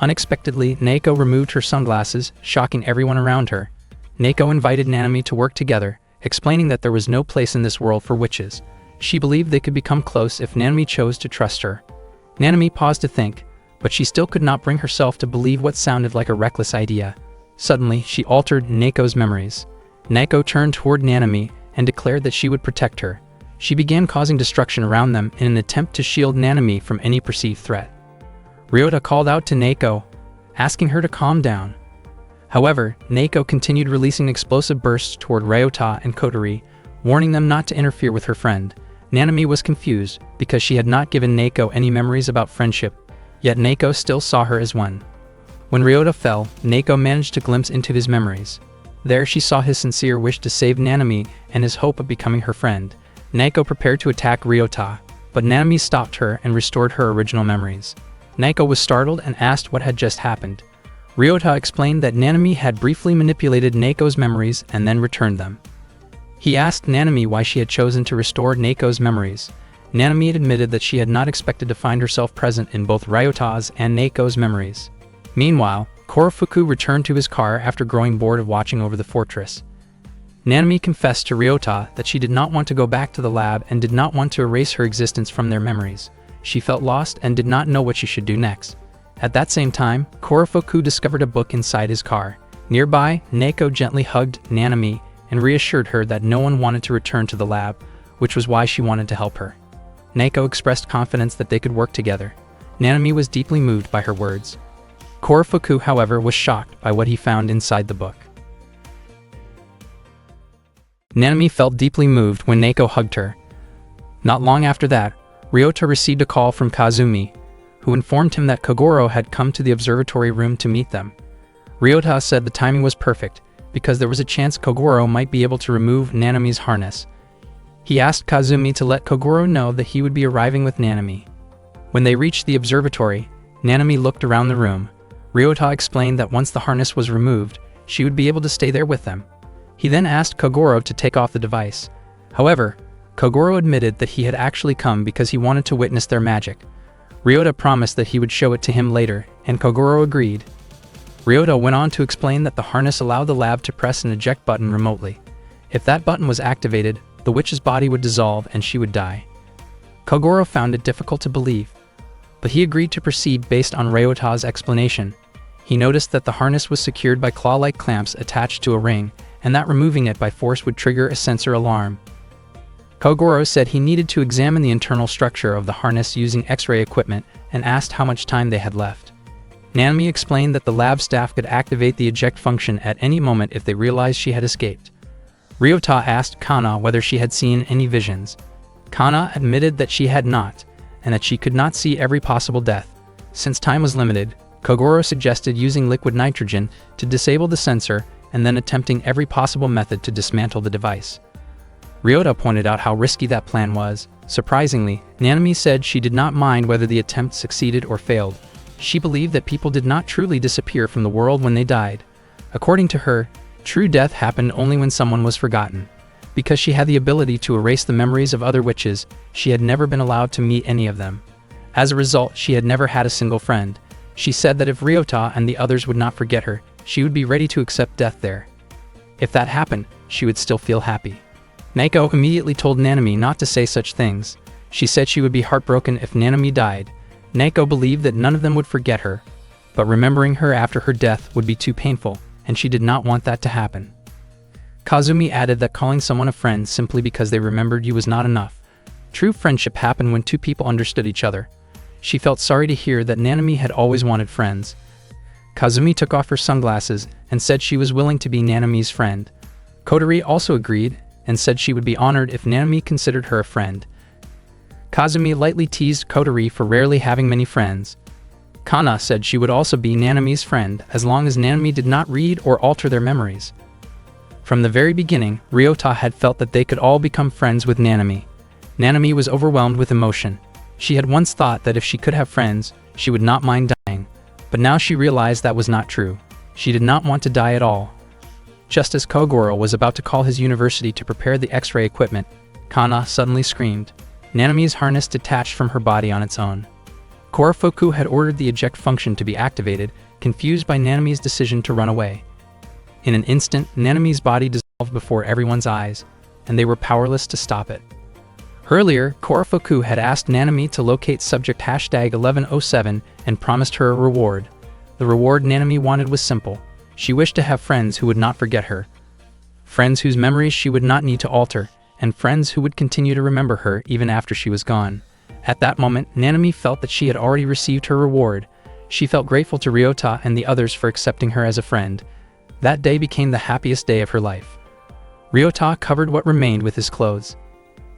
Unexpectedly, Neko removed her sunglasses, shocking everyone around her. Neko invited Nanami to work together, explaining that there was no place in this world for witches. She believed they could become close if Nanami chose to trust her. Nanami paused to think, but she still could not bring herself to believe what sounded like a reckless idea. Suddenly, she altered Neko's memories. Neko turned toward Nanami and declared that she would protect her. She began causing destruction around them in an attempt to shield Nanami from any perceived threat. Ryota called out to Neko, asking her to calm down. However, Neko continued releasing explosive bursts toward Ryota and Kotori, warning them not to interfere with her friend. Nanami was confused because she had not given Neko any memories about friendship, yet Neko still saw her as one. When Ryota fell, Neko managed to glimpse into his memories. There she saw his sincere wish to save Nanami and his hope of becoming her friend. Neko prepared to attack Ryota, but Nanami stopped her and restored her original memories. Neko was startled and asked what had just happened. Ryota explained that Nanami had briefly manipulated Neko's memories and then returned them. He asked Nanami why she had chosen to restore Neko's memories. Nanami admitted that she had not expected to find herself present in both Ryota's and Neko's memories. Meanwhile, Korofuku returned to his car after growing bored of watching over the fortress. Nanami confessed to Ryota that she did not want to go back to the lab and did not want to erase her existence from their memories. She felt lost and did not know what she should do next. At that same time, Korofuku discovered a book inside his car. Nearby, Neko gently hugged Nanami and reassured her that no one wanted to return to the lab, which was why she wanted to help her. Neko expressed confidence that they could work together. Nanami was deeply moved by her words. Korofuku, however, was shocked by what he found inside the book. Nanami felt deeply moved when Neko hugged her. Not long after that, Ryota received a call from Kazumi, who informed him that Kogoro had come to the observatory room to meet them. Ryota said the timing was perfect, because there was a chance Kogoro might be able to remove Nanami's harness. He asked Kazumi to let Kogoro know that he would be arriving with Nanami. When they reached the observatory, Nanami looked around the room. Ryota explained that once the harness was removed, she would be able to stay there with them. He then asked Kogoro to take off the device. However, Kogoro admitted that he had actually come because he wanted to witness their magic. Ryota promised that he would show it to him later, and Kogoro agreed. Ryota went on to explain that the harness allowed the lab to press an eject button remotely. If that button was activated, the witch's body would dissolve and she would die. Kogoro found it difficult to believe, but he agreed to proceed based on Ryota's explanation. He noticed that the harness was secured by claw-like clamps attached to a ring, and that removing it by force would trigger a sensor alarm. Kogoro said he needed to examine the internal structure of the harness using X-ray equipment and asked how much time they had left. Nanami explained that the lab staff could activate the eject function at any moment if they realized she had escaped. Ryota asked Kana whether she had seen any visions. Kana admitted that she had not, and that she could not see every possible death. Since time was limited, Kogoro suggested using liquid nitrogen to disable the sensor and then attempting every possible method to dismantle the device. Ryota pointed out how risky that plan was. Surprisingly, Nanami said she did not mind whether the attempt succeeded or failed. She believed that people did not truly disappear from the world when they died. According to her, true death happened only when someone was forgotten. Because she had the ability to erase the memories of other witches, she had never been allowed to meet any of them. As a result, she had never had a single friend. She said that if Ryota and the others would not forget her, she would be ready to accept death there. If that happened, she would still feel happy. Naoko immediately told Nanami not to say such things. She said she would be heartbroken if Nanami died. Naoko believed that none of them would forget her, but remembering her after her death would be too painful, and she did not want that to happen. Kazumi added that calling someone a friend simply because they remembered you was not enough. True friendship happened when two people understood each other. She felt sorry to hear that Nanami had always wanted friends. Kazumi took off her sunglasses and said she was willing to be Nanami's friend. Kotori also agreed and said she would be honored if Nanami considered her a friend. Kazumi lightly teased Kotori for rarely having many friends. Kana said she would also be Nanami's friend as long as Nanami did not read or alter their memories. From the very beginning, Ryota had felt that they could all become friends with Nanami. Nanami was overwhelmed with emotion. She had once thought that if she could have friends, she would not mind dying, but now she realized that was not true. She did not want to die at all. Just as Kogoro was about to call his university to prepare the X-ray equipment, Kana suddenly screamed. Nanami's harness detached from her body on its own. Korofuku had ordered the eject function to be activated, confused by Nanami's decision to run away. In an instant, Nanami's body dissolved before everyone's eyes, and they were powerless to stop it. Earlier, Korofuku had asked Nanami to locate subject #1107 and promised her a reward. The reward Nanami wanted was simple. She wished to have friends who would not forget her. Friends whose memories she would not need to alter, and friends who would continue to remember her even after she was gone. At that moment, Nanami felt that she had already received her reward. She felt grateful to Ryota and the others for accepting her as a friend. That day became the happiest day of her life. Ryota covered what remained with his clothes.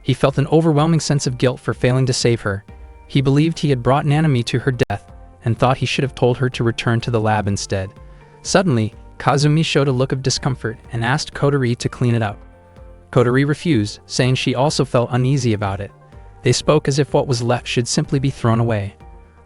He felt an overwhelming sense of guilt for failing to save her. He believed he had brought Nanami to her death, and thought he should have told her to return to the lab instead. Suddenly, Kazumi showed a look of discomfort and asked Kotori to clean it up. Kotori refused, saying she also felt uneasy about it. They spoke as if what was left should simply be thrown away.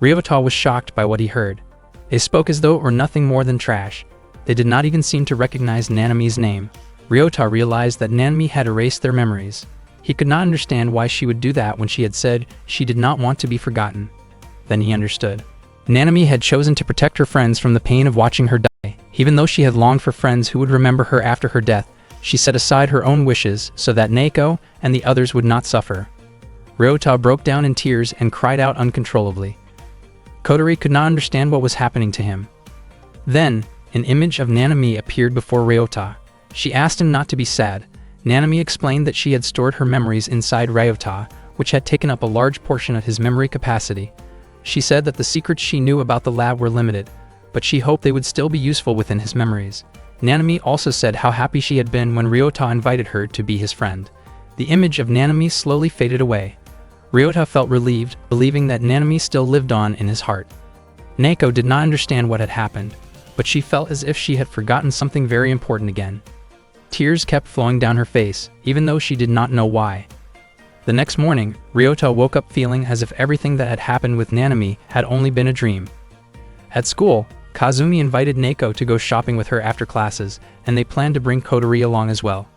Ryota was shocked by what he heard. They spoke as though it were nothing more than trash. They did not even seem to recognize Nanami's name. Ryota realized that Nanami had erased their memories. He could not understand why she would do that when she had said she did not want to be forgotten. Then he understood. Nanami had chosen to protect her friends from the pain of watching her die. Even though she had longed for friends who would remember her after her death, she set aside her own wishes so that Naoko and the others would not suffer. Ryota broke down in tears and cried out uncontrollably. Kotori could not understand what was happening to him. Then, an image of Nanami appeared before Ryota. She asked him not to be sad. Nanami explained that she had stored her memories inside Ryota, which had taken up a large portion of his memory capacity. She said that the secrets she knew about the lab were limited, but she hoped they would still be useful within his memories. Nanami also said how happy she had been when Ryota invited her to be his friend. The image of Nanami slowly faded away. Ryota felt relieved, believing that Nanami still lived on in his heart. Naoko did not understand what had happened, but she felt as if she had forgotten something very important again. Tears kept flowing down her face, even though she did not know why. The next morning, Ryota woke up feeling as if everything that had happened with Nanami had only been a dream. At school, Kazumi invited Naoko to go shopping with her after classes, and they planned to bring Kotori along as well.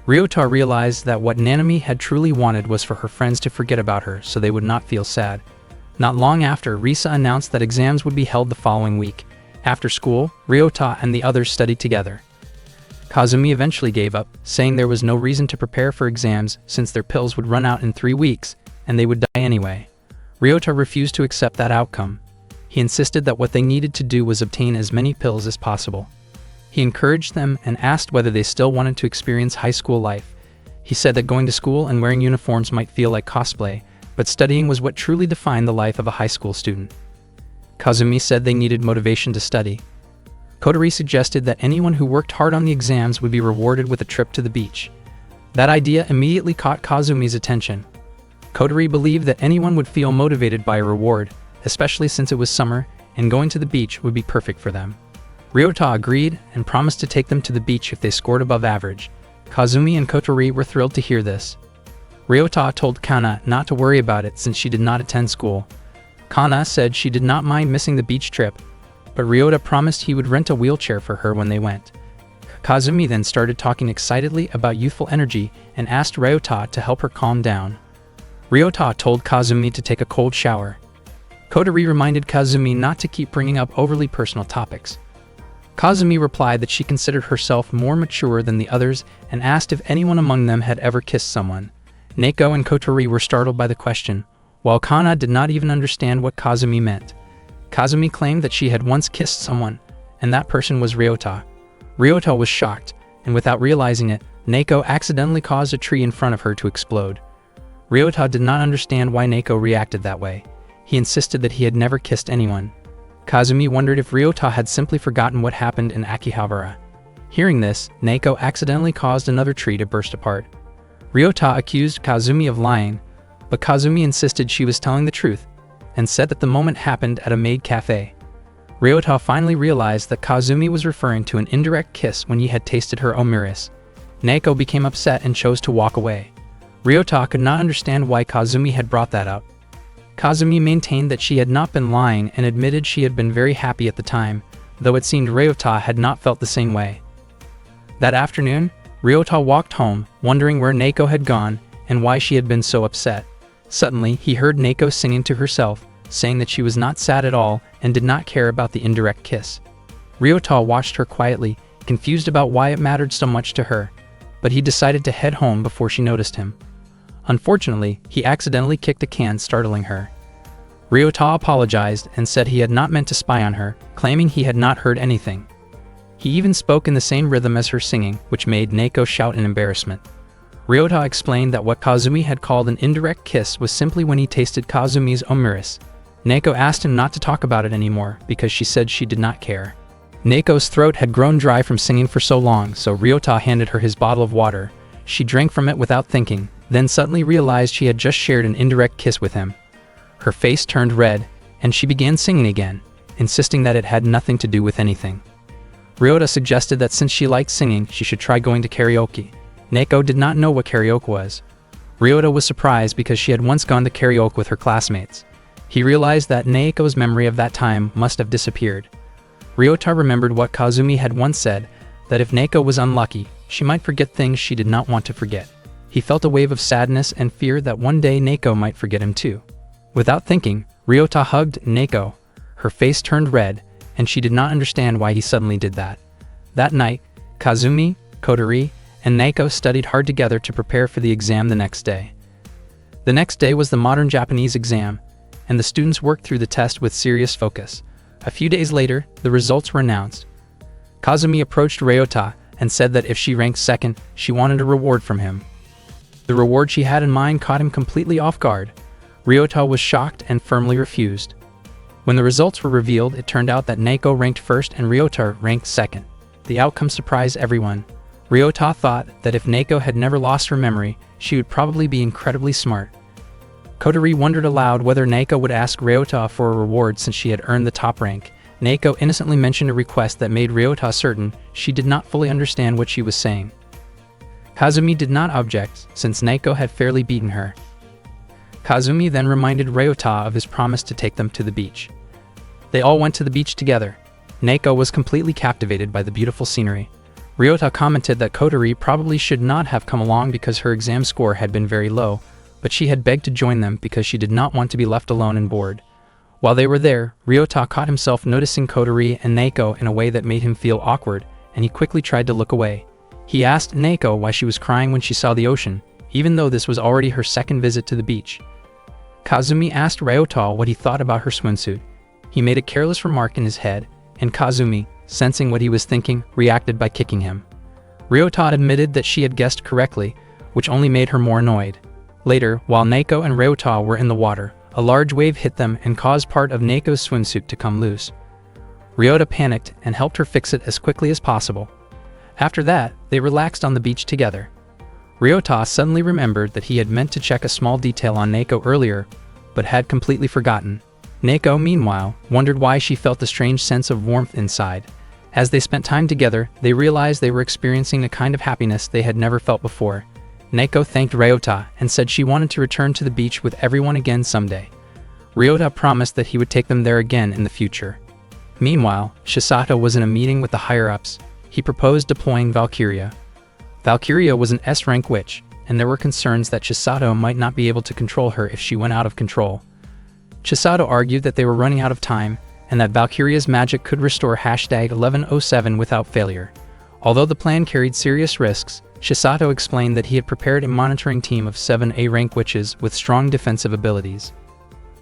Ryota realized that what Nanami had truly wanted was for her friends to forget about her so they would not feel sad. Not long after, Risa announced that exams would be held the following week. After school, Ryota and the others studied together. Kazumi eventually gave up, saying there was no reason to prepare for exams since their pills would run out in 3 weeks, and they would die anyway. Ryota refused to accept that outcome. He insisted that what they needed to do was obtain as many pills as possible. He encouraged them and asked whether they still wanted to experience high school life. He said that going to school and wearing uniforms might feel like cosplay, but studying was what truly defined the life of a high school student. Kazumi said they needed motivation to study. Kotori suggested that anyone who worked hard on the exams would be rewarded with a trip to the beach. That idea immediately caught Kazumi's attention. Kotori believed that anyone would feel motivated by a reward, especially since it was summer, and going to the beach would be perfect for them. Ryota agreed and promised to take them to the beach if they scored above average. Kazumi and Kotori were thrilled to hear this. Ryota told Kana not to worry about it since she did not attend school. Kana said she did not mind missing the beach trip, but Ryota promised he would rent a wheelchair for her when they went. Kazumi then started talking excitedly about youthful energy and asked Ryota to help her calm down. Ryota told Kazumi to take a cold shower. Kotori reminded Kazumi not to keep bringing up overly personal topics. Kazumi replied that she considered herself more mature than the others and asked if anyone among them had ever kissed someone. Neko and Kotori were startled by the question, while Kana did not even understand what Kazumi meant. Kazumi claimed that she had once kissed someone, and that person was Ryota. Ryota was shocked, and without realizing it, Neko accidentally caused a tree in front of her to explode. Ryota did not understand why Neko reacted that way. He insisted that he had never kissed anyone. Kazumi wondered if Ryota had simply forgotten what happened in Akihabara. Hearing this, Neko accidentally caused another tree to burst apart. Ryota accused Kazumi of lying, but Kazumi insisted she was telling the truth, and said that the moment happened at a maid cafe. Ryota finally realized that Kazumi was referring to an indirect kiss when he had tasted her omuris. Neko became upset and chose to walk away. Ryota could not understand why Kazumi had brought that up. Kazumi maintained that she had not been lying and admitted she had been very happy at the time, though it seemed Ryota had not felt the same way. That afternoon, Ryota walked home, wondering where Neko had gone and why she had been so upset. Suddenly, he heard Neko singing to herself, saying that she was not sad at all and did not care about the indirect kiss. Ryota watched her quietly, confused about why it mattered so much to her, but he decided to head home before she noticed him. Unfortunately, he accidentally kicked a can, startling her. Ryota apologized and said he had not meant to spy on her, claiming he had not heard anything. He even spoke in the same rhythm as her singing, which made Neko shout in embarrassment. Ryota explained that what Kazumi had called an indirect kiss was simply when he tasted Kazumi's omuris. Neko asked him not to talk about it anymore because she said she did not care. Neko's throat had grown dry from singing for so long, so Ryota handed her his bottle of water. She drank from it without thinking, then suddenly realized she had just shared an indirect kiss with him. Her face turned red, and she began singing again, insisting that it had nothing to do with anything. Ryota suggested that since she liked singing, she should try going to karaoke. Neko did not know what karaoke was. Ryota was surprised because she had once gone to karaoke with her classmates. He realized that Neko's memory of that time must have disappeared. Ryota remembered what Kazumi had once said, that if Neko was unlucky, she might forget things she did not want to forget. He felt a wave of sadness and fear that one day Neko might forget him too. Without thinking, Ryota hugged Neko. Her face turned red, and she did not understand why he suddenly did that. That night, Kazumi, Kotori, and Neko studied hard together to prepare for the exam the next day. The next day was the modern Japanese exam, and the students worked through the test with serious focus. A few days later, the results were announced. Kazumi approached Ryota and said that if she ranked second, she wanted a reward from him. The reward she had in mind caught him completely off guard. Ryota was shocked and firmly refused. When the results were revealed, it turned out that Neko ranked first and Ryota ranked second. The outcome surprised everyone. Ryota thought that if Neko had never lost her memory, she would probably be incredibly smart. Kotori wondered aloud whether Neko would ask Ryota for a reward since she had earned the top rank. Neko innocently mentioned a request that made Ryota certain she did not fully understand what she was saying. Kazumi did not object, since Neko had fairly beaten her. Kazumi then reminded Ryota of his promise to take them to the beach. They all went to the beach together. Neko was completely captivated by the beautiful scenery. Ryota commented that Kotori probably should not have come along because her exam score had been very low, but she had begged to join them because she did not want to be left alone and bored. While they were there, Ryota caught himself noticing Kotori and Neko in a way that made him feel awkward, and he quickly tried to look away. He asked Neko why she was crying when she saw the ocean, even though this was already her second visit to the beach. Kazumi asked Ryota what he thought about her swimsuit. He made a careless remark in his head, and Kazumi, sensing what he was thinking, reacted by kicking him. Ryota admitted that she had guessed correctly, which only made her more annoyed. Later, while Naoko and Ryota were in the water, a large wave hit them and caused part of Naoko's swimsuit to come loose. Ryota panicked and helped her fix it as quickly as possible. After that, they relaxed on the beach together. Ryota suddenly remembered that he had meant to check a small detail on Naoko earlier, but had completely forgotten. Naoko, meanwhile, wondered why she felt a strange sense of warmth inside. As they spent time together, they realized they were experiencing a kind of happiness they had never felt before. Naoko thanked Ryota and said she wanted to return to the beach with everyone again someday. Ryota promised that he would take them there again in the future. Meanwhile, Chisato was in a meeting with the higher-ups. He proposed deploying Valkyria. Valkyria was an S-rank witch, and there were concerns that Chisato might not be able to control her if she went out of control. Chisato argued that they were running out of time, and that Valkyria's magic could restore #1107 without failure. Although the plan carried serious risks, Chisato explained that he had prepared a monitoring team of 7 A-rank witches with strong defensive abilities.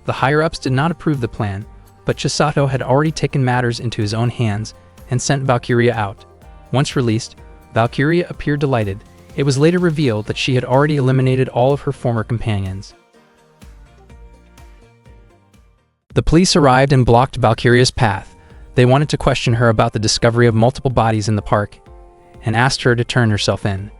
The higher-ups did not approve the plan, but Chisato had already taken matters into his own hands and sent Valkyria out. Once released, Valkyria appeared delighted. It was later revealed that she had already eliminated all of her former companions. The police arrived and blocked Valkyria's path. They wanted to question her about the discovery of multiple bodies in the park, and asked her to turn herself in.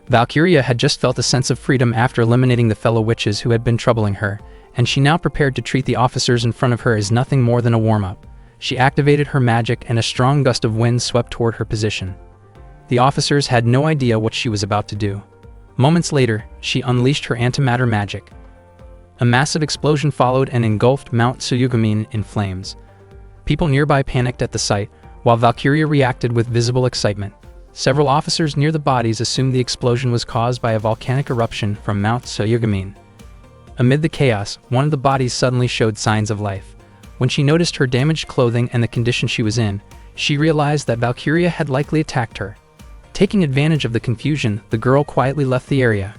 Valkyria had just felt a sense of freedom after eliminating the fellow witches who had been troubling her, and she now prepared to treat the officers in front of her as nothing more than a warm-up. She activated her magic and a strong gust of wind swept toward her position. The officers had no idea what she was about to do. Moments later, she unleashed her antimatter magic. A massive explosion followed and engulfed Mount Tsurugamin in flames. People nearby panicked at the sight, while Valkyria reacted with visible excitement. Several officers near the bodies assumed the explosion was caused by a volcanic eruption from Mount Tsurugamin. Amid the chaos, one of the bodies suddenly showed signs of life. When she noticed her damaged clothing and the condition she was in, she realized that Valkyria had likely attacked her. Taking advantage of the confusion, the girl quietly left the area.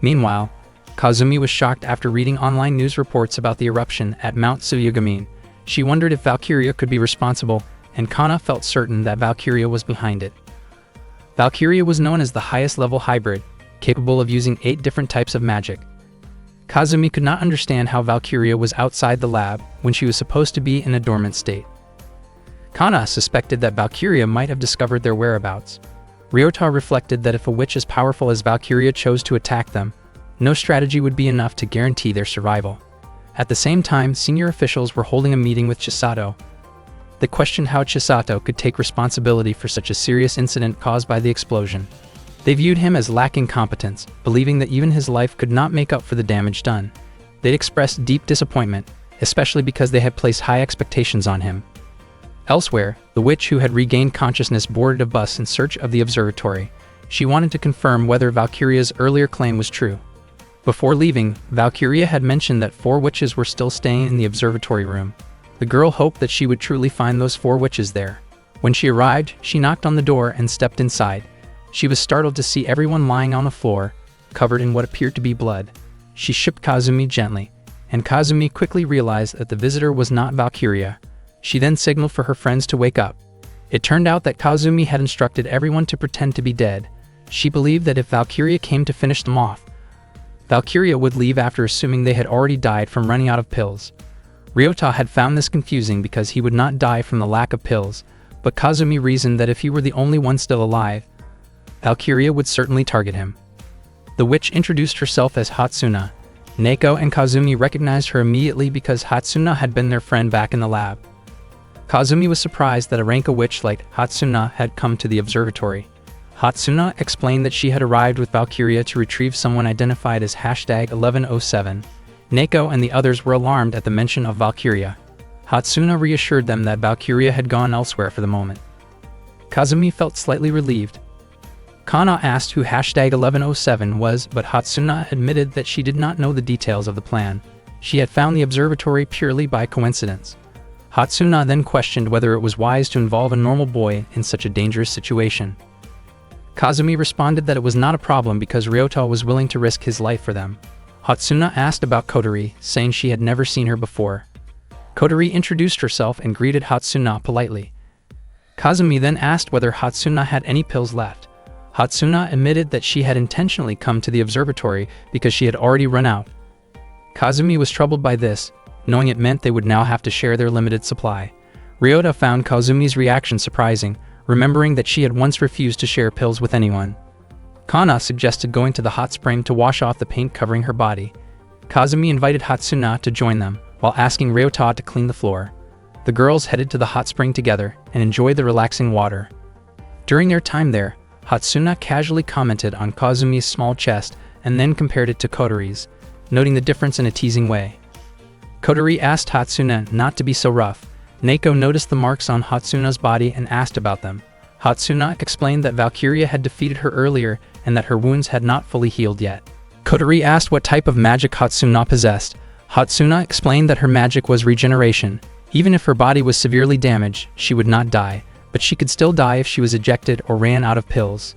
Meanwhile, Kazumi was shocked after reading online news reports about the eruption at Mount Tsurugamin. She wondered if Valkyria could be responsible, and Kana felt certain that Valkyria was behind it. Valkyria was known as the highest-level hybrid, capable of using 8 different types of magic. Kazumi could not understand how Valkyria was outside the lab when she was supposed to be in a dormant state. Kana suspected that Valkyria might have discovered their whereabouts. Ryota reflected that if a witch as powerful as Valkyria chose to attack them, no strategy would be enough to guarantee their survival. At the same time, senior officials were holding a meeting with Chisato. They questioned how Chisato could take responsibility for such a serious incident caused by the explosion. They viewed him as lacking competence, believing that even his life could not make up for the damage done. They expressed deep disappointment, especially because they had placed high expectations on him. Elsewhere, the witch who had regained consciousness boarded a bus in search of the observatory. She wanted to confirm whether Valkyria's earlier claim was true. Before leaving, Valkyria had mentioned that 4 witches were still staying in the observatory room. The girl hoped that she would truly find those 4 witches there. When she arrived, she knocked on the door and stepped inside. She was startled to see everyone lying on the floor, covered in what appeared to be blood. She shook Kazumi gently, and Kazumi quickly realized that the visitor was not Valkyria. She then signaled for her friends to wake up. It turned out that Kazumi had instructed everyone to pretend to be dead. She believed that if Valkyria came to finish them off, Valkyria would leave after assuming they had already died from running out of pills. Ryota had found this confusing because he would not die from the lack of pills, but Kazumi reasoned that if he were the only one still alive, Valkyria would certainly target him. The witch introduced herself as Hatsuna. Naoko and Kazumi recognized her immediately because Hatsuna had been their friend back in the lab. Kazumi was surprised that a Ranka witch like Hatsuna had come to the observatory. Hatsuna explained that she had arrived with Valkyria to retrieve someone identified as #1107. Naoko and the others were alarmed at the mention of Valkyria. Hatsuna reassured them that Valkyria had gone elsewhere for the moment. Kazumi felt slightly relieved. Kana asked who #1107 was, but Hatsuna admitted that she did not know the details of the plan. She had found the observatory purely by coincidence. Hatsuna then questioned whether it was wise to involve a normal boy in such a dangerous situation. Kazumi responded that it was not a problem because Ryota was willing to risk his life for them. Hatsuna asked about Kotori, saying she had never seen her before. Kotori introduced herself and greeted Hatsuna politely. Kazumi then asked whether Hatsuna had any pills left. Hatsuna admitted that she had intentionally come to the observatory because she had already run out. Kazumi was troubled by this, knowing it meant they would now have to share their limited supply. Ryota found Kazumi's reaction surprising, remembering that she had once refused to share pills with anyone. Kana suggested going to the hot spring to wash off the paint covering her body. Kazumi invited Hatsuna to join them, while asking Ryota to clean the floor. The girls headed to the hot spring together and enjoyed the relaxing water. During their time there, Hatsuna casually commented on Kazumi's small chest and then compared it to Kotori's, noting the difference in a teasing way. Kotori asked Hatsuna not to be so rough. Neko noticed the marks on Hatsuna's body and asked about them. Hatsuna explained that Valkyria had defeated her earlier and that her wounds had not fully healed yet. Kotori asked what type of magic Hatsuna possessed. Hatsuna explained that her magic was regeneration. Even if her body was severely damaged, she would not die, but she could still die if she was ejected or ran out of pills.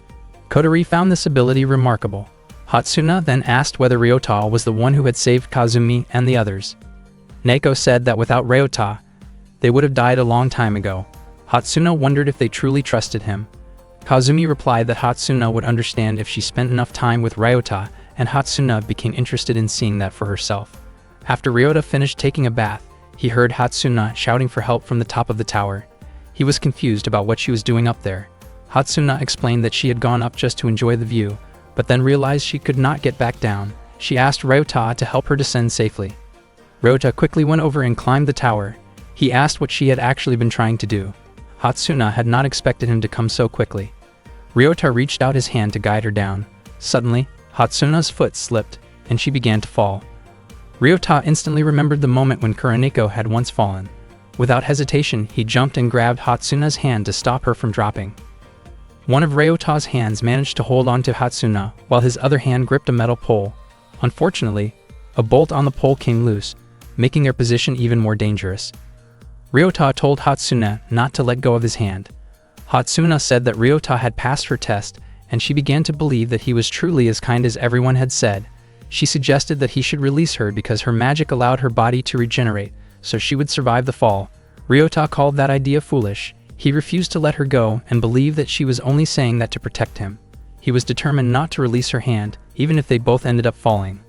Kotori found this ability remarkable. Hatsuna then asked whether Ryota was the one who had saved Kazumi and the others. Neko said that without Ryota, they would have died a long time ago. Hatsuna wondered if they truly trusted him. Kazumi replied that Hatsuna would understand if she spent enough time with Ryota, and Hatsuna became interested in seeing that for herself. After Ryota finished taking a bath, he heard Hatsuna shouting for help from the top of the tower. He was confused about what she was doing up there. Hatsuna explained that she had gone up just to enjoy the view, but then realized she could not get back down. She asked Ryota to help her descend safely. Ryota quickly went over and climbed the tower. He asked what she had actually been trying to do. Hatsuna had not expected him to come so quickly. Ryota reached out his hand to guide her down. Suddenly, Hatsuna's foot slipped, and she began to fall. Ryota instantly remembered the moment when Kuroneko had once fallen. Without hesitation, he jumped and grabbed Hatsuna's hand to stop her from dropping. One of Ryota's hands managed to hold onto Hatsuna, while his other hand gripped a metal pole. Unfortunately, a bolt on the pole came loose, making their position even more dangerous. Ryota told Hatsuna not to let go of his hand. Hatsuna said that Ryota had passed her test, and she began to believe that he was truly as kind as everyone had said. She suggested that he should release her because her magic allowed her body to regenerate, so she would survive the fall. Ryota called that idea foolish. He refused to let her go and believed that she was only saying that to protect him. He was determined not to release her hand, even if they both ended up falling.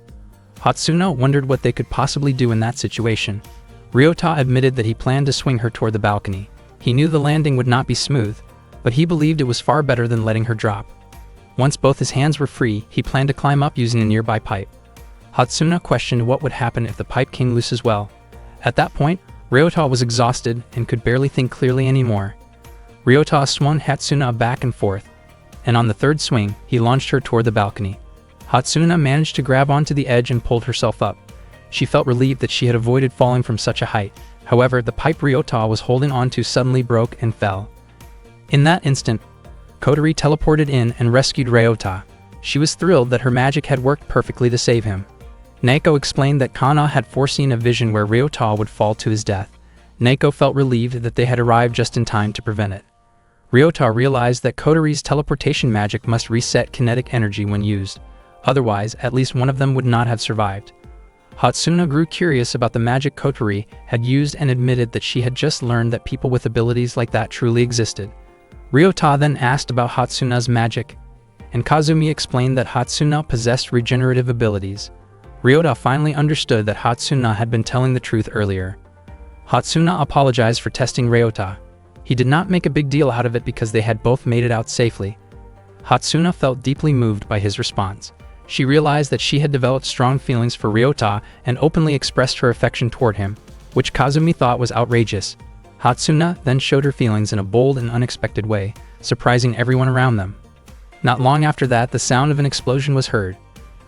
Hatsuna wondered what they could possibly do in that situation. Ryota admitted that he planned to swing her toward the balcony. He knew the landing would not be smooth, but he believed it was far better than letting her drop. Once both his hands were free, he planned to climb up using a nearby pipe. Hatsuna questioned what would happen if the pipe came loose as well. At that point, Ryota was exhausted and could barely think clearly anymore. Ryota swung Hatsuna back and forth, and on the third swing, he launched her toward the balcony. Hatsuna managed to grab onto the edge and pulled herself up. She felt relieved that she had avoided falling from such a height. However, the pipe Ryota was holding onto suddenly broke and fell. In that instant, Kotori teleported in and rescued Ryota. She was thrilled that her magic had worked perfectly to save him. Neko explained that Kana had foreseen a vision where Ryota would fall to his death. Neko felt relieved that they had arrived just in time to prevent it. Ryota realized that Kotori's teleportation magic must reset kinetic energy when used. Otherwise, at least one of them would not have survived. Hatsuna grew curious about the magic Kotori had used and admitted that she had just learned that people with abilities like that truly existed. Ryota then asked about Hatsuna's magic, and Kazumi explained that Hatsuna possessed regenerative abilities. Ryota finally understood that Hatsuna had been telling the truth earlier. Hatsuna apologized for testing Ryota. He did not make a big deal out of it because they had both made it out safely. Hatsuna felt deeply moved by his response. She realized that she had developed strong feelings for Ryota and openly expressed her affection toward him, which Kazumi thought was outrageous. Hatsuna then showed her feelings in a bold and unexpected way, surprising everyone around them. Not long after that, the sound of an explosion was heard.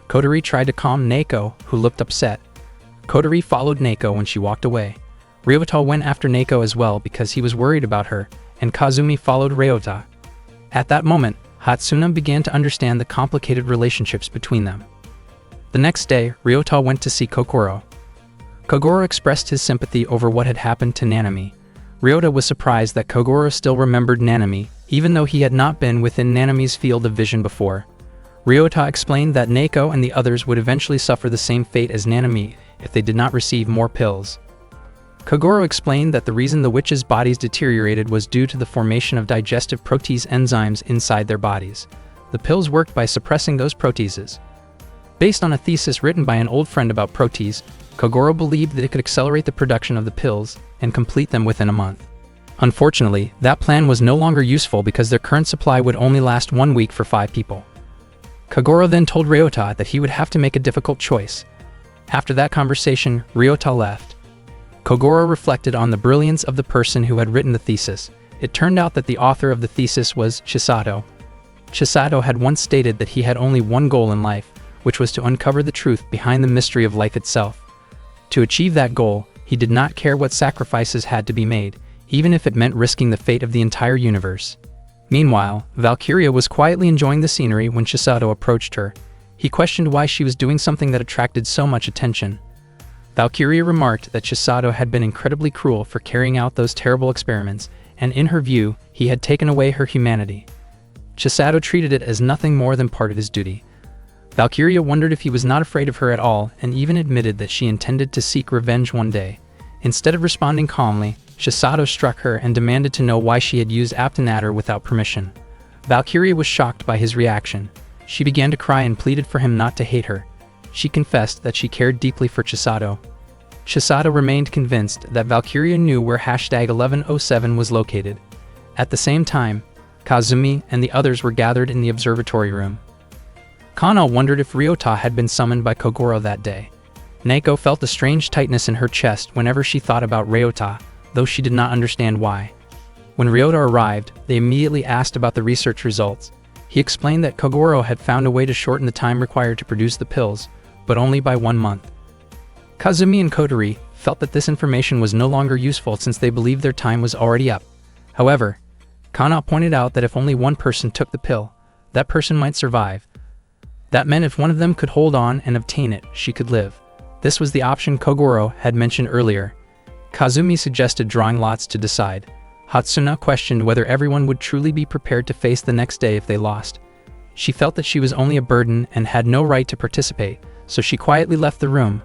Kotori tried to calm Neko, who looked upset. Kotori followed Neko when she walked away. Ryota went after Neko as well because he was worried about her, and Kazumi followed Ryota. At that moment, Hatsuna began to understand the complicated relationships between them. The next day, Ryota went to see Kogoro. Kogoro expressed his sympathy over what had happened to Nanami. Ryota was surprised that Kogoro still remembered Nanami, even though he had not been within Nanami's field of vision before. Ryota explained that Neko and the others would eventually suffer the same fate as Nanami if they did not receive more pills. Kogoro explained that the reason the witches' bodies deteriorated was due to the formation of digestive protease enzymes inside their bodies. The pills worked by suppressing those proteases. Based on a thesis written by an old friend about protease, Kogoro believed that it could accelerate the production of the pills and complete them within a month. Unfortunately, that plan was no longer useful because their current supply would only last 1 week for 5 people. Kogoro then told Ryota that he would have to make a difficult choice. After that conversation, Ryota left. Kogoro reflected on the brilliance of the person who had written the thesis. It turned out that the author of the thesis was Chisato. Chisato had once stated that he had only one goal in life, which was to uncover the truth behind the mystery of life itself. To achieve that goal, he did not care what sacrifices had to be made, even if it meant risking the fate of the entire universe. Meanwhile, Valkyria was quietly enjoying the scenery when Chisato approached her. He questioned why she was doing something that attracted so much attention. Valkyria remarked that Chisato had been incredibly cruel for carrying out those terrible experiments, and in her view, he had taken away her humanity. Chisato treated it as nothing more than part of his duty. Valkyria wondered if he was not afraid of her at all and even admitted that she intended to seek revenge one day. Instead of responding calmly, Chisato struck her and demanded to know why she had used Aptonator without permission. Valkyria was shocked by his reaction. She began to cry and pleaded for him not to hate her. She confessed that she cared deeply for Chisato. Chisato remained convinced that Valkyria knew where #1107 was located. At the same time, Kazumi and the others were gathered in the observatory room. Kana wondered if Ryota had been summoned by Kogoro that day. Neko felt a strange tightness in her chest whenever she thought about Ryota, though she did not understand why. When Ryota arrived, they immediately asked about the research results. He explained that Kogoro had found a way to shorten the time required to produce the pills, but only by 1 month. Kazumi and Kotori felt that this information was no longer useful since they believed their time was already up. However, Kana pointed out that if only one person took the pill, that person might survive. That meant if one of them could hold on and obtain it, she could live. This was the option Kogoro had mentioned earlier. Kazumi suggested drawing lots to decide. Hatsuna questioned whether everyone would truly be prepared to face the next day if they lost. She felt that she was only a burden and had no right to participate, so she quietly left the room.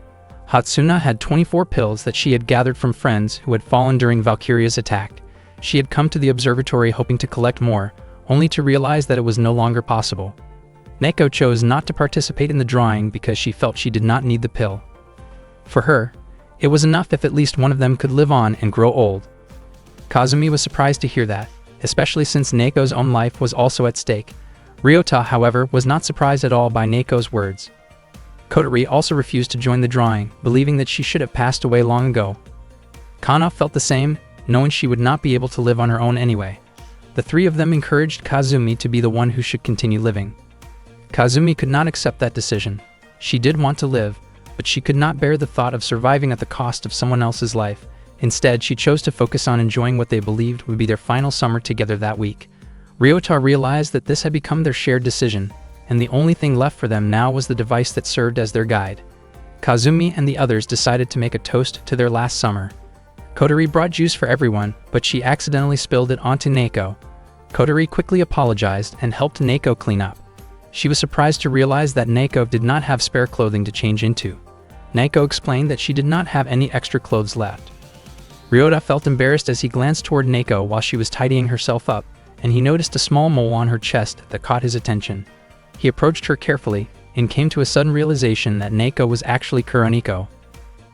Hatsuna had 24 pills that she had gathered from friends who had fallen during Valkyria's attack. She had come to the observatory hoping to collect more, only to realize that it was no longer possible. Neko chose not to participate in the drawing because she felt she did not need the pill. For her, it was enough if at least one of them could live on and grow old. Kazumi was surprised to hear that, especially since Neko's own life was also at stake. Ryota, however, was not surprised at all by Neko's words. Kotori also refused to join the drawing, believing that she should have passed away long ago. Kana felt the same, knowing she would not be able to live on her own anyway. The three of them encouraged Kazumi to be the one who should continue living. Kazumi could not accept that decision. She did want to live, but she could not bear the thought of surviving at the cost of someone else's life. Instead, she chose to focus on enjoying what they believed would be their final summer together that week. Ryota realized that this had become their shared decision, and the only thing left for them now was the device that served as their guide. Kazumi and the others decided to make a toast to their last summer. Kotori brought juice for everyone, but she accidentally spilled it onto Neko. Kotori quickly apologized and helped Neko clean up. She was surprised to realize that Neko did not have spare clothing to change into. Neko explained that she did not have any extra clothes left. Ryota felt embarrassed as he glanced toward Neko while she was tidying herself up, and he noticed a small mole on her chest that caught his attention. He approached her carefully and came to a sudden realization that Neko was actually Kuroniko.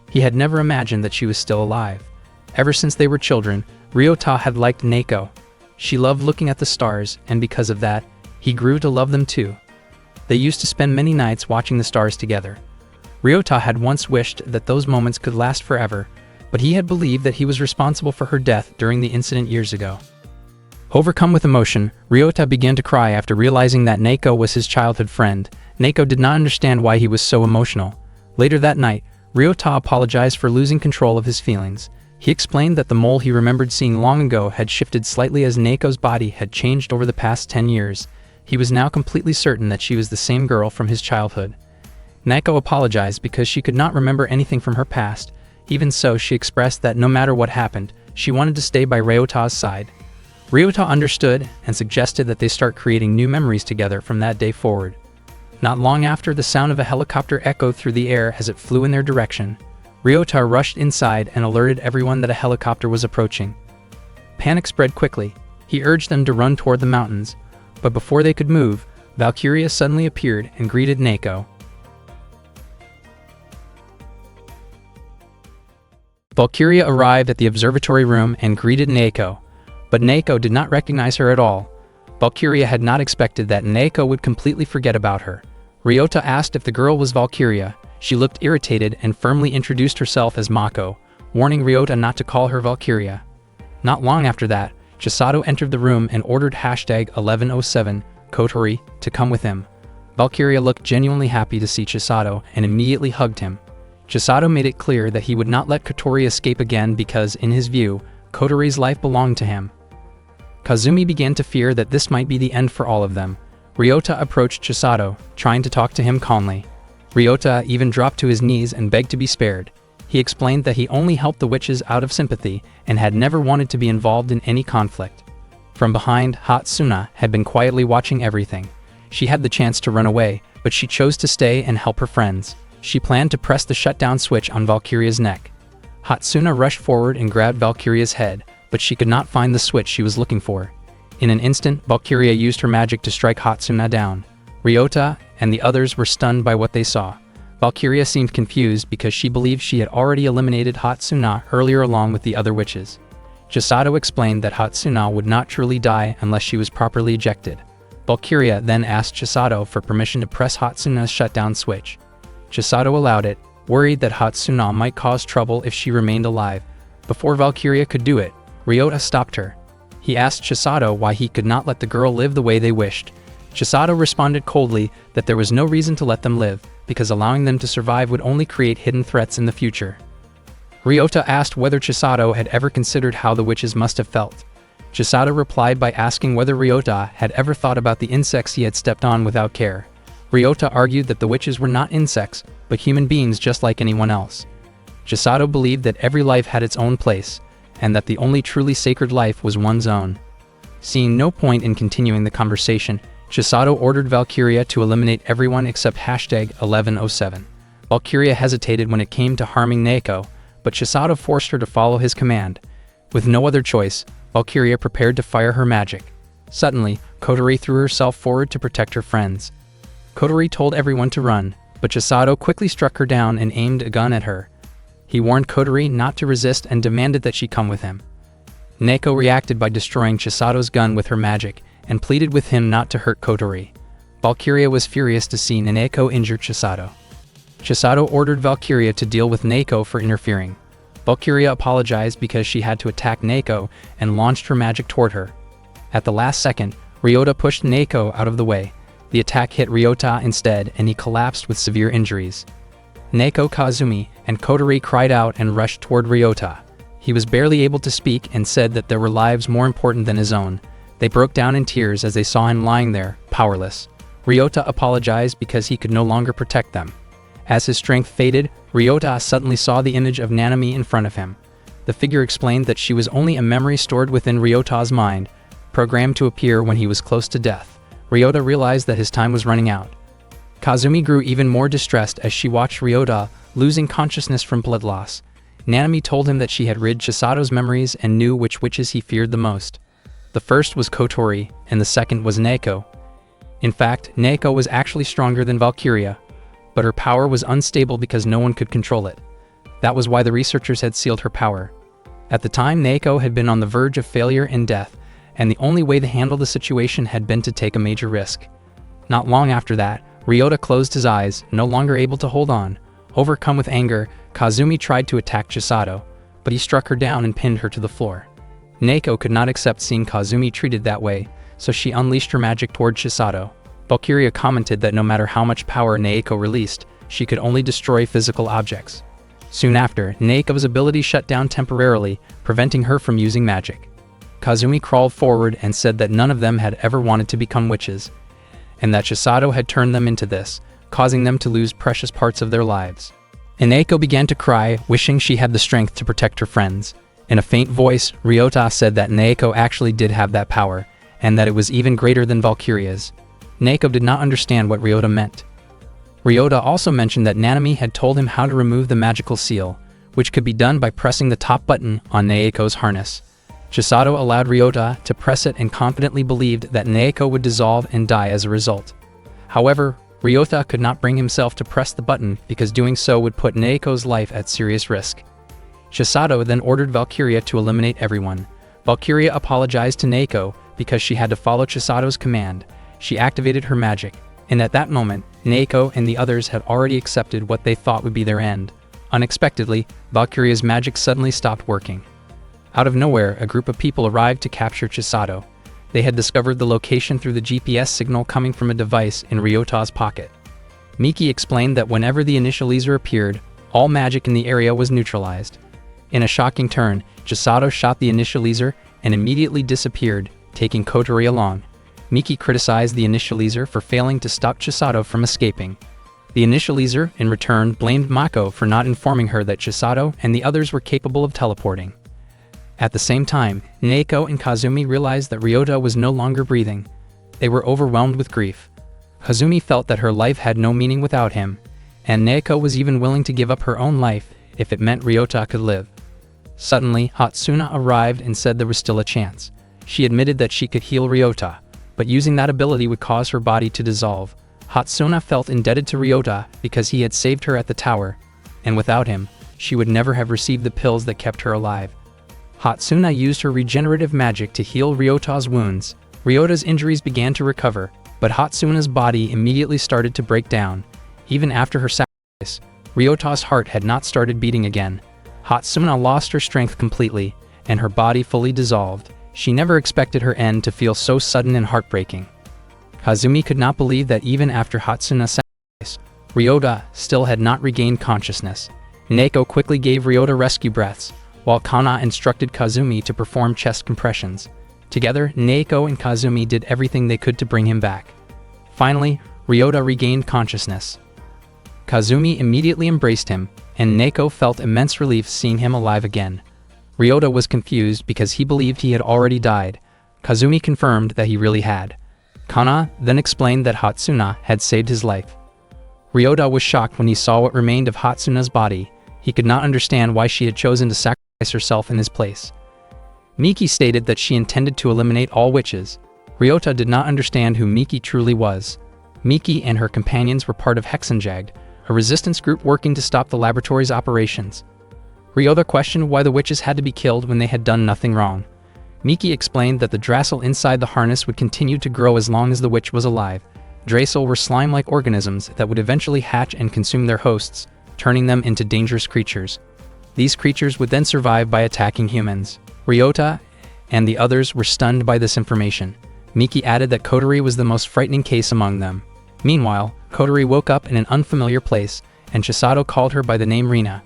He had never imagined that she was still alive. Ever since they were children, Ryota had liked Neko. She loved looking at the stars, and because of that, he grew to love them too. They used to spend many nights watching the stars together. Ryota had once wished that those moments could last forever, but he had believed that he was responsible for her death during the incident years ago. Overcome with emotion, Ryota began to cry after realizing that Neko was his childhood friend. Neko did not understand why he was so emotional. Later that night, Ryota apologized for losing control of his feelings. He explained that the mole he remembered seeing long ago had shifted slightly as Neko's body had changed over the past 10 years. He was now completely certain that she was the same girl from his childhood. Neko apologized because she could not remember anything from her past. Even so, she expressed that no matter what happened, she wanted to stay by Ryota's side. Ryota understood and suggested that they start creating new memories together from that day forward. Not long after, the sound of a helicopter echoed through the air as it flew in their direction. Ryota rushed inside and alerted everyone that a helicopter was approaching. Panic spread quickly. He urged them to run toward the mountains, but before they could move, Valkyria suddenly appeared and greeted Neko. Valkyria arrived at the observatory room and greeted Neko, but Neko did not recognize her at all. Valkyria had not expected that Neko would completely forget about her. Ryota asked if the girl was Valkyria. She looked irritated and firmly introduced herself as Mako, warning Ryota not to call her Valkyria. Not long after that, Chisato entered the room and ordered #1107 Kotori to come with him. Valkyria looked genuinely happy to see Chisato and immediately hugged him. Chisato made it clear that he would not let Kotori escape again because, in his view, Kotori's life belonged to him. Kazumi began to fear that this might be the end for all of them. Ryota approached Chisato, trying to talk to him calmly. Ryota even dropped to his knees and begged to be spared. He explained that he only helped the witches out of sympathy and had never wanted to be involved in any conflict. From behind, Hatsuna had been quietly watching everything. She had the chance to run away, but she chose to stay and help her friends. She planned to press the shutdown switch on Valkyria's neck. Hatsuna rushed forward and grabbed Valkyria's head, but she could not find the switch she was looking for. In an instant, Valkyria used her magic to strike Hatsuna down. Ryota and the others were stunned by what they saw. Valkyria seemed confused because she believed she had already eliminated Hatsuna earlier along with the other witches. Chisato explained that Hatsuna would not truly die unless she was properly ejected. Valkyria then asked Chisato for permission to press Hatsuna's shutdown switch. Chisato allowed it, worried that Hatsuna might cause trouble if she remained alive. Before Valkyria could do it, Ryota stopped her. He asked Chisato why he could not let the girl live the way they wished. Chisato responded coldly that there was no reason to let them live, because allowing them to survive would only create hidden threats in the future. Ryota asked whether Chisato had ever considered how the witches must have felt. Chisato replied by asking whether Ryota had ever thought about the insects he had stepped on without care. Ryota argued that the witches were not insects, but human beings just like anyone else. Chisato believed that every life had its own place, and that the only truly sacred life was one's own. Seeing no point in continuing the conversation, Chisato ordered Valkyria to eliminate everyone except #1107. Valkyria hesitated when it came to harming Neko, but Chisato forced her to follow his command. With no other choice, Valkyria prepared to fire her magic. Suddenly, Kotori threw herself forward to protect her friends. Kotori told everyone to run, but Chisato quickly struck her down and aimed a gun at her. He warned Kotori not to resist and demanded that she come with him. Neko reacted by destroying Chisato's gun with her magic and pleaded with him not to hurt Kotori. Valkyria was furious to see Neko injure Chisato. Chisato ordered Valkyria to deal with Neko for interfering. Valkyria apologized because she had to attack Neko and launched her magic toward her. At the last second, Ryota pushed Neko out of the way. The attack hit Ryota instead and he collapsed with severe injuries. Neko, Kazumi, and Kotori cried out and rushed toward Ryota. He was barely able to speak and said that there were lives more important than his own. They broke down in tears as they saw him lying there, powerless. Ryota apologized because he could no longer protect them. As his strength faded, Ryota suddenly saw the image of Nanami in front of him. The figure explained that she was only a memory stored within Ryota's mind, programmed to appear when he was close to death. Ryota realized that his time was running out. Kazumi grew even more distressed as she watched Ryota losing consciousness from blood loss. Nanami told him that she had rid Chisato's memories and knew which witches he feared the most. The first was Kotori, and the second was Neko. In fact, Neko was actually stronger than Valkyria, but her power was unstable because no one could control it. That was why the researchers had sealed her power. At the time, Neko had been on the verge of failure and death, and the only way to handle the situation had been to take a major risk. Not long after that, Ryota closed his eyes, no longer able to hold on. Overcome with anger, Kazumi tried to attack Chisato, but he struck her down and pinned her to the floor. Neko could not accept seeing Kazumi treated that way, so she unleashed her magic toward Chisato. Valkyria commented that no matter how much power Neko released, she could only destroy physical objects. Soon after, Neko's ability shut down temporarily, preventing her from using magic. Kazumi crawled forward and said that none of them had ever wanted to become witches, and that Chisato had turned them into this, causing them to lose precious parts of their lives. Neko began to cry, wishing she had the strength to protect her friends. In a faint voice, Ryota said that Neko actually did have that power, and that it was even greater than Valkyria's. Neko did not understand what Ryota meant. Ryota also mentioned that Nanami had told him how to remove the magical seal, which could be done by pressing the top button on Naeko's harness. Chisato allowed Ryota to press it and confidently believed that Naeko would dissolve and die as a result. However, Ryota could not bring himself to press the button because doing so would put Naeko's life at serious risk. Chisato then ordered Valkyria to eliminate everyone. Valkyria apologized to Naeko because she had to follow Chisato's command. She activated her magic, and at that moment, Naeko and the others had already accepted what they thought would be their end. Unexpectedly, Valkyria's magic suddenly stopped working. Out of nowhere, a group of people arrived to capture Chisato. They had discovered the location through the GPS signal coming from a device in Ryota's pocket. Miki explained that whenever the initializer appeared, all magic in the area was neutralized. In a shocking turn, Chisato shot the initializer and immediately disappeared, taking Kotori along. Miki criticized the initializer for failing to stop Chisato from escaping. The initializer, in return, blamed Mako for not informing her that Chisato and the others were capable of teleporting. At the same time, Naeko and Kazumi realized that Ryota was no longer breathing. They were overwhelmed with grief. Kazumi felt that her life had no meaning without him, and Naeko was even willing to give up her own life if it meant Ryota could live. Suddenly, Hatsuna arrived and said there was still a chance. She admitted that she could heal Ryota, but using that ability would cause her body to dissolve. Hatsuna felt indebted to Ryota because he had saved her at the tower, and without him, she would never have received the pills that kept her alive. Hatsuna used her regenerative magic to heal Ryota's wounds. Ryota's injuries began to recover, but Hatsuna's body immediately started to break down. Even after her sacrifice, Ryota's heart had not started beating again. Hatsuna lost her strength completely, and her body fully dissolved. She never expected her end to feel so sudden and heartbreaking. Kazumi could not believe that even after Hatsuna's sacrifice, Ryota still had not regained consciousness. Naeko quickly gave Ryota rescue breaths, while Kana instructed Kazumi to perform chest compressions. Together, Naeko and Kazumi did everything they could to bring him back. Finally, Ryota regained consciousness. Kazumi immediately embraced him, and Naeko felt immense relief seeing him alive again. Ryota was confused because he believed he had already died. Kazumi confirmed that he really had. Kana then explained that Hatsuna had saved his life. Ryota was shocked when he saw what remained of Hatsuna's body. He could not understand why she had chosen to sacrifice herself in his place. Miki stated that she intended to eliminate all witches. Ryota did not understand who Miki truly was. Miki and her companions were part of Hexenjagd, a resistance group working to stop the laboratory's operations. Ryota questioned why the witches had to be killed when they had done nothing wrong. Miki explained that the Drasil inside the harness would continue to grow as long as the witch was alive. Drasil were slime-like organisms that would eventually hatch and consume their hosts, turning them into dangerous creatures. These creatures would then survive by attacking humans. Ryota and the others were stunned by this information. Miki added that Kotori was the most frightening case among them. Meanwhile, Kotori woke up in an unfamiliar place, and Chisato called her by the name Rina.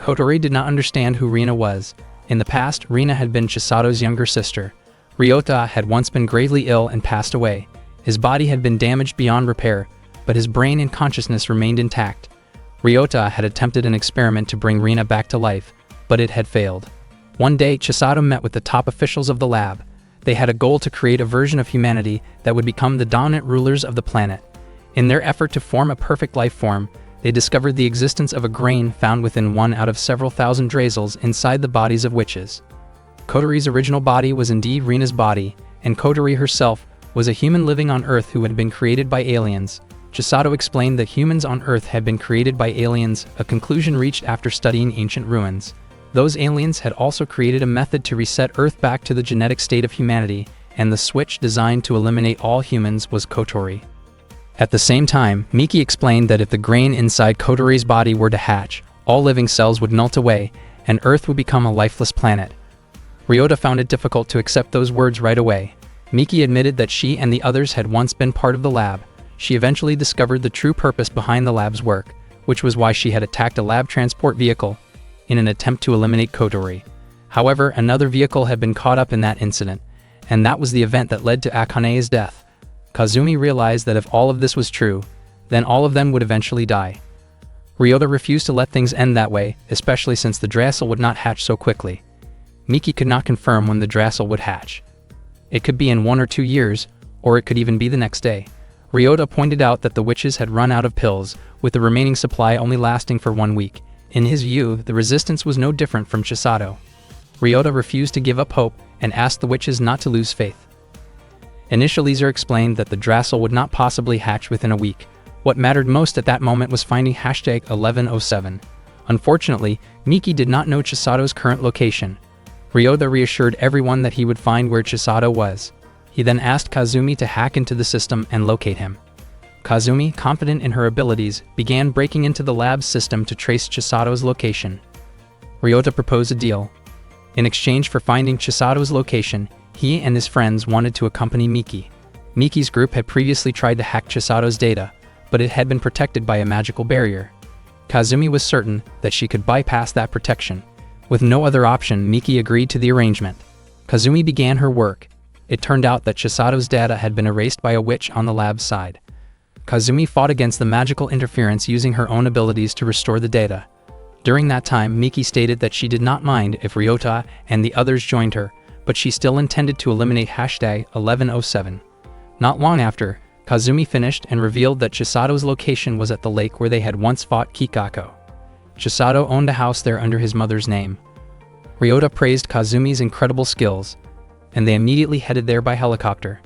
Kotori did not understand who Rina was. In the past, Rina had been Chisato's younger sister. Ryota had once been gravely ill and passed away. His body had been damaged beyond repair, but his brain and consciousness remained intact. Ryota had attempted an experiment to bring Rina back to life, but it had failed. One day, Chisato met with the top officials of the lab. They had a goal to create a version of humanity that would become the dominant rulers of the planet. In their effort to form a perfect life form, they discovered the existence of a grain found within one out of several thousand Drazils inside the bodies of witches. Kotori's original body was indeed Rina's body, and Kotori herself was a human living on Earth who had been created by aliens. Chisato explained that humans on Earth had been created by aliens, a conclusion reached after studying ancient ruins. Those aliens had also created a method to reset Earth back to the genetic state of humanity, and the switch designed to eliminate all humans was Kotori. At the same time, Miki explained that if the grain inside Kotori's body were to hatch, all living cells would melt away, and Earth would become a lifeless planet. Ryota found it difficult to accept those words right away. Miki admitted that she and the others had once been part of the lab. She eventually discovered the true purpose behind the lab's work, which was why she had attacked a lab transport vehicle in an attempt to eliminate Kotori. However, another vehicle had been caught up in that incident, and that was the event that led to Akane's death. Kazumi realized that if all of this was true, then all of them would eventually die. Ryota refused to let things end that way, especially since the Drasil would not hatch so quickly. Miki could not confirm when the Drasil would hatch. It could be in 1 or 2 years, or it could even be the next day. Ryota pointed out that the witches had run out of pills, with the remaining supply only lasting for 1 week. In his view, the resistance was no different from Chisato. Ryota refused to give up hope and asked the witches not to lose faith. Initializer explained that the Drassel would not possibly hatch within a week. What mattered most at that moment was finding #1107. Unfortunately, Miki did not know Chisato's current location. Ryota reassured everyone that he would find where Chisato was. He then asked Kazumi to hack into the system and locate him. Kazumi, confident in her abilities, began breaking into the lab's system to trace Chisato's location. Ryota proposed a deal. In exchange for finding Chisato's location, he and his friends wanted to accompany Miki. Miki's group had previously tried to hack Chisato's data, but it had been protected by a magical barrier. Kazumi was certain that she could bypass that protection. With no other option, Miki agreed to the arrangement. Kazumi began her work. It turned out that Chisato's data had been erased by a witch on the lab's side. Kazumi fought against the magical interference using her own abilities to restore the data. During that time, Miki stated that she did not mind if Ryota and the others joined her, but she still intended to eliminate #1107. Not long after, Kazumi finished and revealed that Chisato's location was at the lake where they had once fought Kikako. Chisato owned a house there under his mother's name. Ryota praised Kazumi's incredible skills, and they immediately headed there by helicopter.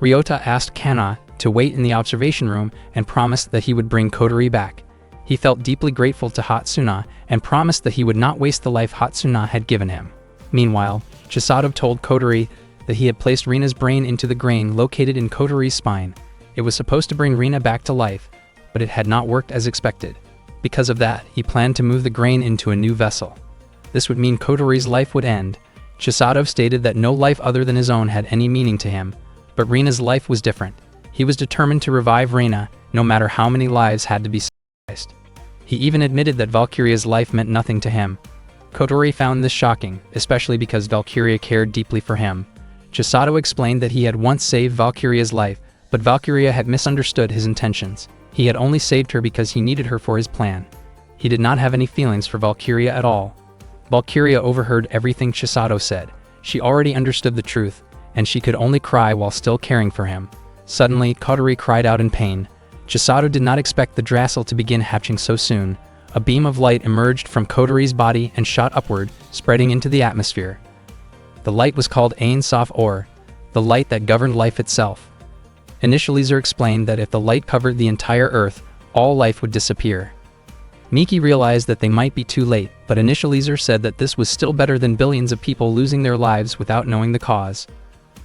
Ryota asked Kana to wait in the observation room and promised that he would bring Kotori back. He felt deeply grateful to Hatsuna and promised that he would not waste the life Hatsuna had given him. Meanwhile, Chisato told Kotori that he had placed Rina's brain into the grain located in Kotori's spine. It was supposed to bring Rina back to life, but it had not worked as expected. Because of that, he planned to move the grain into a new vessel. This would mean Kotori's life would end. Chisato stated that no life other than his own had any meaning to him, but Rina's life was different. He was determined to revive Rina, no matter how many lives had to be sacrificed. He even admitted that Valkyria's life meant nothing to him. Kotori found this shocking, especially because Valkyria cared deeply for him. Chisato explained that he had once saved Valkyria's life, but Valkyria had misunderstood his intentions. He had only saved her because he needed her for his plan. He did not have any feelings for Valkyria at all. Valkyria overheard everything Chisato said. She already understood the truth, and she could only cry while still caring for him. Suddenly, Kotori cried out in pain. Chisato did not expect the Drassel to begin hatching so soon. A beam of light emerged from Kotori's body and shot upward, spreading into the atmosphere. The light was called Ain Sof Or, the light that governed life itself. Initializer explained that if the light covered the entire Earth, all life would disappear. Miki realized that they might be too late, but Initializer said that this was still better than billions of people losing their lives without knowing the cause.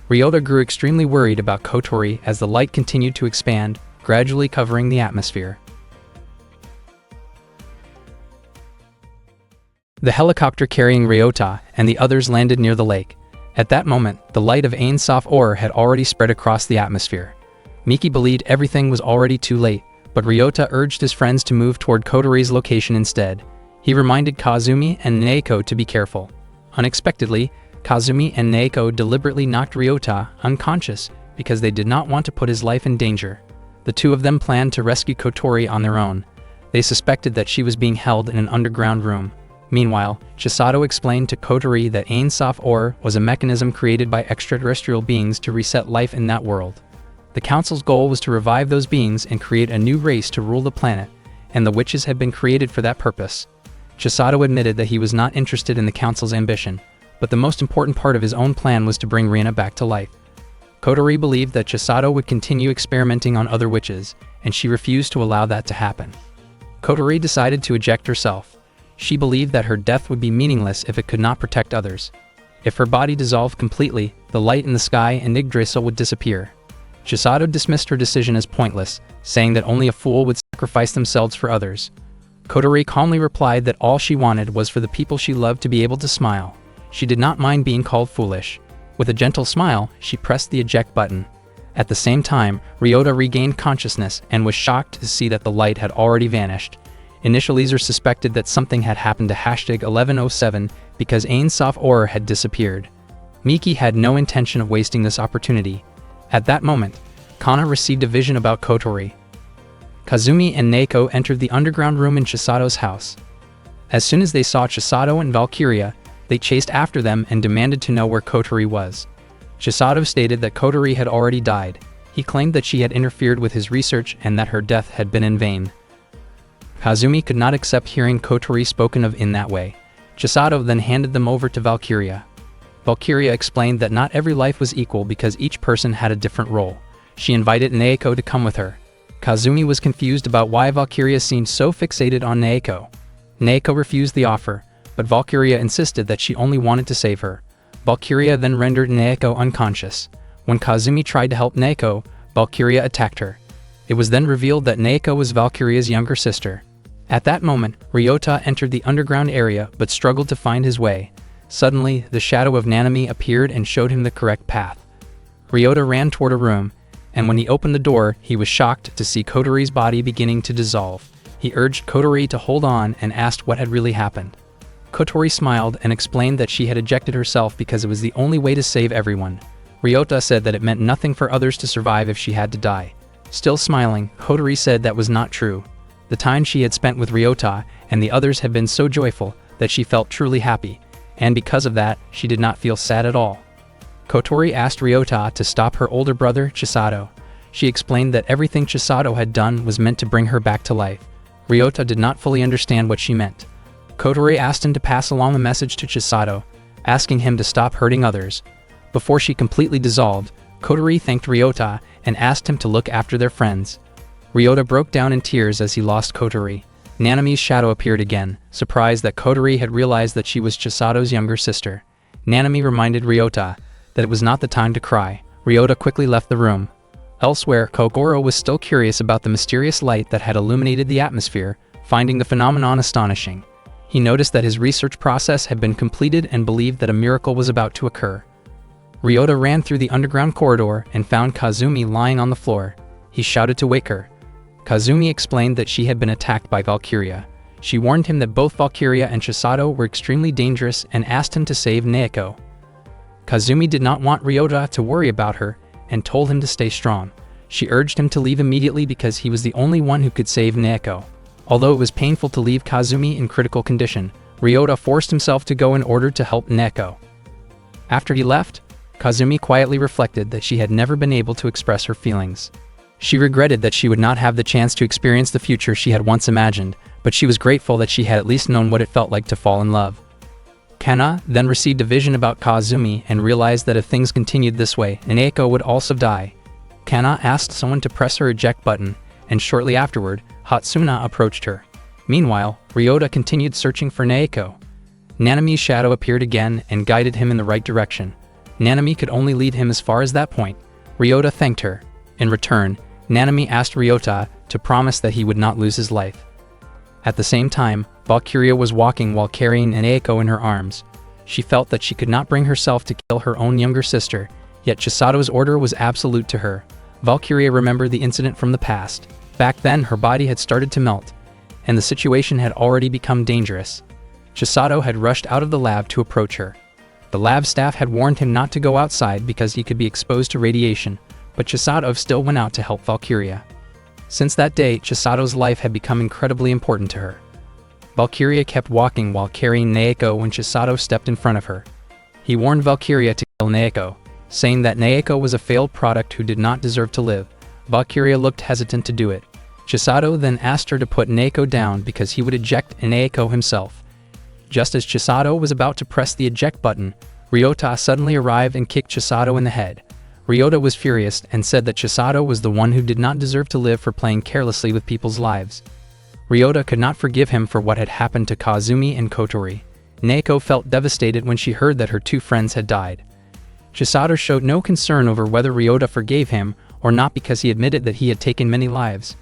Ryota grew extremely worried about Kotori as the light continued to expand, gradually covering the atmosphere. The helicopter carrying Ryota and the others landed near the lake. At that moment, the light of Ain Sof Or had already spread across the atmosphere. Miki believed everything was already too late, but Ryota urged his friends to move toward Kotori's location instead. He reminded Kazumi and Neiko to be careful. Unexpectedly, Kazumi and Neiko deliberately knocked Ryota unconscious because they did not want to put his life in danger. The two of them planned to rescue Kotori on their own. They suspected that she was being held in an underground room. Meanwhile, Chisato explained to Kotori that Ain Sof Or was a mechanism created by extraterrestrial beings to reset life in that world. The council's goal was to revive those beings and create a new race to rule the planet, and the witches had been created for that purpose. Chisato admitted that he was not interested in the council's ambition, but the most important part of his own plan was to bring Rina back to life. Kotori believed that Chisato would continue experimenting on other witches, and she refused to allow that to happen. Kotori decided to eject herself. She believed that her death would be meaningless if it could not protect others. If her body dissolved completely, the light in the sky and Yggdrasil would disappear. Chisato dismissed her decision as pointless, saying that only a fool would sacrifice themselves for others. Kotori calmly replied that all she wanted was for the people she loved to be able to smile. She did not mind being called foolish. With a gentle smile, she pressed the eject button. At the same time, Ryota regained consciousness and was shocked to see that the light had already vanished. Initializer suspected that something had happened to #1107 because Ain Sof Or had disappeared. Miki had no intention of wasting this opportunity. At that moment, Kana received a vision about Kotori. Kazumi and Neiko entered the underground room in Chisato's house. As soon as they saw Chisato and Valkyria, they chased after them and demanded to know where Kotori was. Chisato stated that Kotori had already died. He claimed that she had interfered with his research and that her death had been in vain. Kazumi could not accept hearing Kotori spoken of in that way. Chisato then handed them over to Valkyria. Valkyria explained that not every life was equal because each person had a different role. She invited Naeko to come with her. Kazumi was confused about why Valkyria seemed so fixated on Naeko. Naeko refused the offer, but Valkyria insisted that she only wanted to save her. Valkyria then rendered Naeko unconscious. When Kazumi tried to help Naeko, Valkyria attacked her. It was then revealed that Naeko was Valkyria's younger sister. At that moment, Ryota entered the underground area but struggled to find his way. Suddenly, the shadow of Nanami appeared and showed him the correct path. Ryota ran toward a room, and when he opened the door, he was shocked to see Kotori's body beginning to dissolve. He urged Kotori to hold on and asked what had really happened. Kotori smiled and explained that she had ejected herself because it was the only way to save everyone. Ryota said that it meant nothing for others to survive if she had to die. Still smiling, Kotori said that was not true. The time she had spent with Ryota and the others had been so joyful that she felt truly happy, and because of that, she did not feel sad at all. Kotori asked Ryota to stop her older brother, Chisato. She explained that everything Chisato had done was meant to bring her back to life. Ryota did not fully understand what she meant. Kotori asked him to pass along a message to Chisato, asking him to stop hurting others. Before she completely dissolved, Kotori thanked Ryota and asked him to look after their friends. Ryota broke down in tears as he lost Kotori. Nanami's shadow appeared again, surprised that Kotori had realized that she was Chisato's younger sister. Nanami reminded Ryota that it was not the time to cry. Ryota quickly left the room. Elsewhere, Kogoro was still curious about the mysterious light that had illuminated the atmosphere, finding the phenomenon astonishing. He noticed that his research process had been completed and believed that a miracle was about to occur. Ryota ran through the underground corridor and found Kazumi lying on the floor. He shouted to wake her. Kazumi explained that she had been attacked by Valkyria. She warned him that both Valkyria and Chisato were extremely dangerous and asked him to save Naeko. Kazumi did not want Ryota to worry about her and told him to stay strong. She urged him to leave immediately because he was the only one who could save Naeko. Although it was painful to leave Kazumi in critical condition, Ryota forced himself to go in order to help Naeko. After he left, Kazumi quietly reflected that she had never been able to express her feelings. She regretted that she would not have the chance to experience the future she had once imagined, but she was grateful that she had at least known what it felt like to fall in love. Kana then received a vision about Kazumi and realized that if things continued this way, Naeko would also die. Kana asked someone to press her eject button, and shortly afterward, Hatsuna approached her. Meanwhile, Ryota continued searching for Naeko. Nanami's shadow appeared again and guided him in the right direction. Nanami could only lead him as far as that point. Ryota thanked her. In return, Nanami asked Ryota to promise that he would not lose his life. At the same time, Valkyria was walking while carrying Naeko in her arms. She felt that she could not bring herself to kill her own younger sister, yet Chisato's order was absolute to her. Valkyria remembered the incident from the past. Back then, her body had started to melt, and the situation had already become dangerous. Chisato had rushed out of the lab to approach her. The lab staff had warned him not to go outside because he could be exposed to radiation, but Chisato still went out to help Valkyria. Since that day, Chisato's life had become incredibly important to her. Valkyria kept walking while carrying Naeko when Chisato stepped in front of her. He warned Valkyria to kill Naeko, saying that Naeko was a failed product who did not deserve to live. Valkyria looked hesitant to do it. Chisato then asked her to put Naeko down because he would eject Naeko himself. Just as Chisato was about to press the eject button, Ryota suddenly arrived and kicked Chisato in the head. Ryota was furious and said that Chisato was the one who did not deserve to live for playing carelessly with people's lives. Ryota could not forgive him for what had happened to Kazumi and Kotori. Naeko felt devastated when she heard that her two friends had died. Chisato showed no concern over whether Ryota forgave him or not because he admitted that he had taken many lives.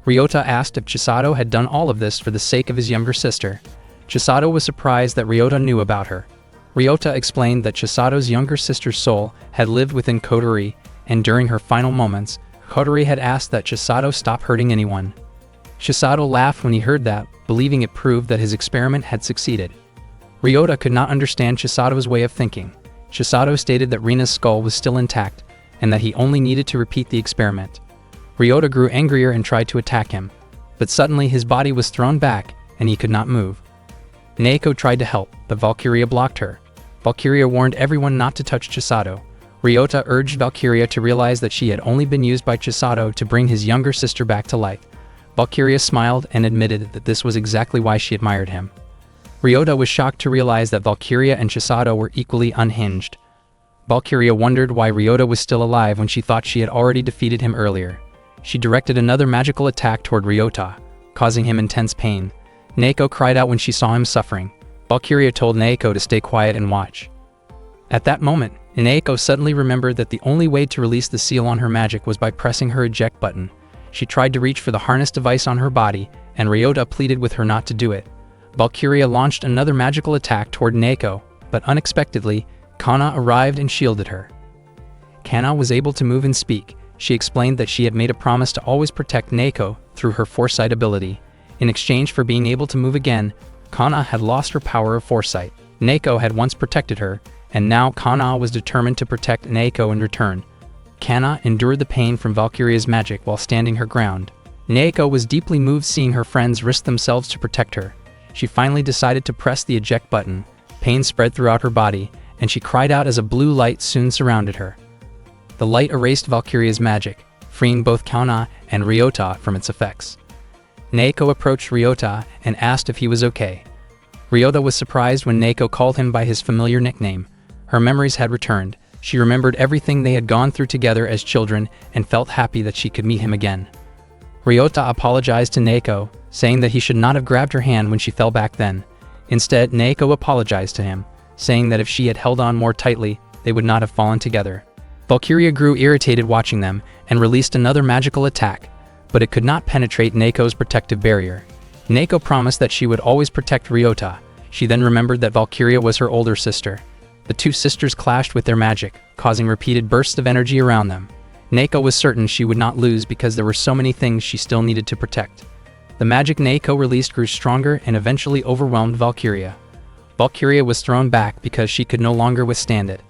Ryota asked if Chisato had done all of this for the sake of his younger sister. Chisato was surprised that Ryota knew about her. Ryota explained that Chisato's younger sister's soul had lived within Kotori, and during her final moments, Kotori had asked that Chisato stop hurting anyone. Chisato laughed when he heard that, believing it proved that his experiment had succeeded. Ryota could not understand Chisato's way of thinking. Chisato stated that Rina's skull was still intact, and that he only needed to repeat the experiment. Ryota grew angrier and tried to attack him, but suddenly his body was thrown back, and he could not move. Naeko tried to help, but Valkyria blocked her. Valkyria warned everyone not to touch Chisato. Ryota urged Valkyria to realize that she had only been used by Chisato to bring his younger sister back to life. Valkyria smiled and admitted that this was exactly why she admired him. Ryota was shocked to realize that Valkyria and Chisato were equally unhinged. Valkyria wondered why Ryota was still alive when she thought she had already defeated him earlier. She directed another magical attack toward Ryota, causing him intense pain. Naoko cried out when she saw him suffering. Valkyria told Naoko to stay quiet and watch. At that moment, Naoko suddenly remembered that the only way to release the seal on her magic was by pressing her eject button. She tried to reach for the harness device on her body, and Ryota pleaded with her not to do it. Valkyria launched another magical attack toward Naoko, but unexpectedly, Kana arrived and shielded her. Kana was able to move and speak. She explained that she had made a promise to always protect Naoko through her foresight ability. In exchange for being able to move again, Kana had lost her power of foresight. Naoko had once protected her, and now Kana was determined to protect Naoko in return. Kana endured the pain from Valkyria's magic while standing her ground. Naoko was deeply moved seeing her friends risk themselves to protect her. She finally decided to press the eject button. Pain spread throughout her body, and she cried out as a blue light soon surrounded her. The light erased Valkyria's magic, freeing both Kana and Ryota from its effects. Naoko approached Ryota and asked if he was okay. Ryota was surprised when Naoko called him by his familiar nickname. Her memories had returned. She remembered everything they had gone through together as children and felt happy that she could meet him again. Ryota apologized to Naoko, saying that he should not have grabbed her hand when she fell back then. Instead, Naoko apologized to him, saying that if she had held on more tightly, they would not have fallen together. Valkyria grew irritated watching them and released another magical attack, but it could not penetrate Naoko's protective barrier. Naoko promised that she would always protect Ryota. She then remembered that Valkyria was her older sister. The two sisters clashed with their magic, causing repeated bursts of energy around them. Naoko was certain she would not lose because there were so many things she still needed to protect. The magic Naoko released grew stronger and eventually overwhelmed Valkyria. Valkyria was thrown back because she could no longer withstand it.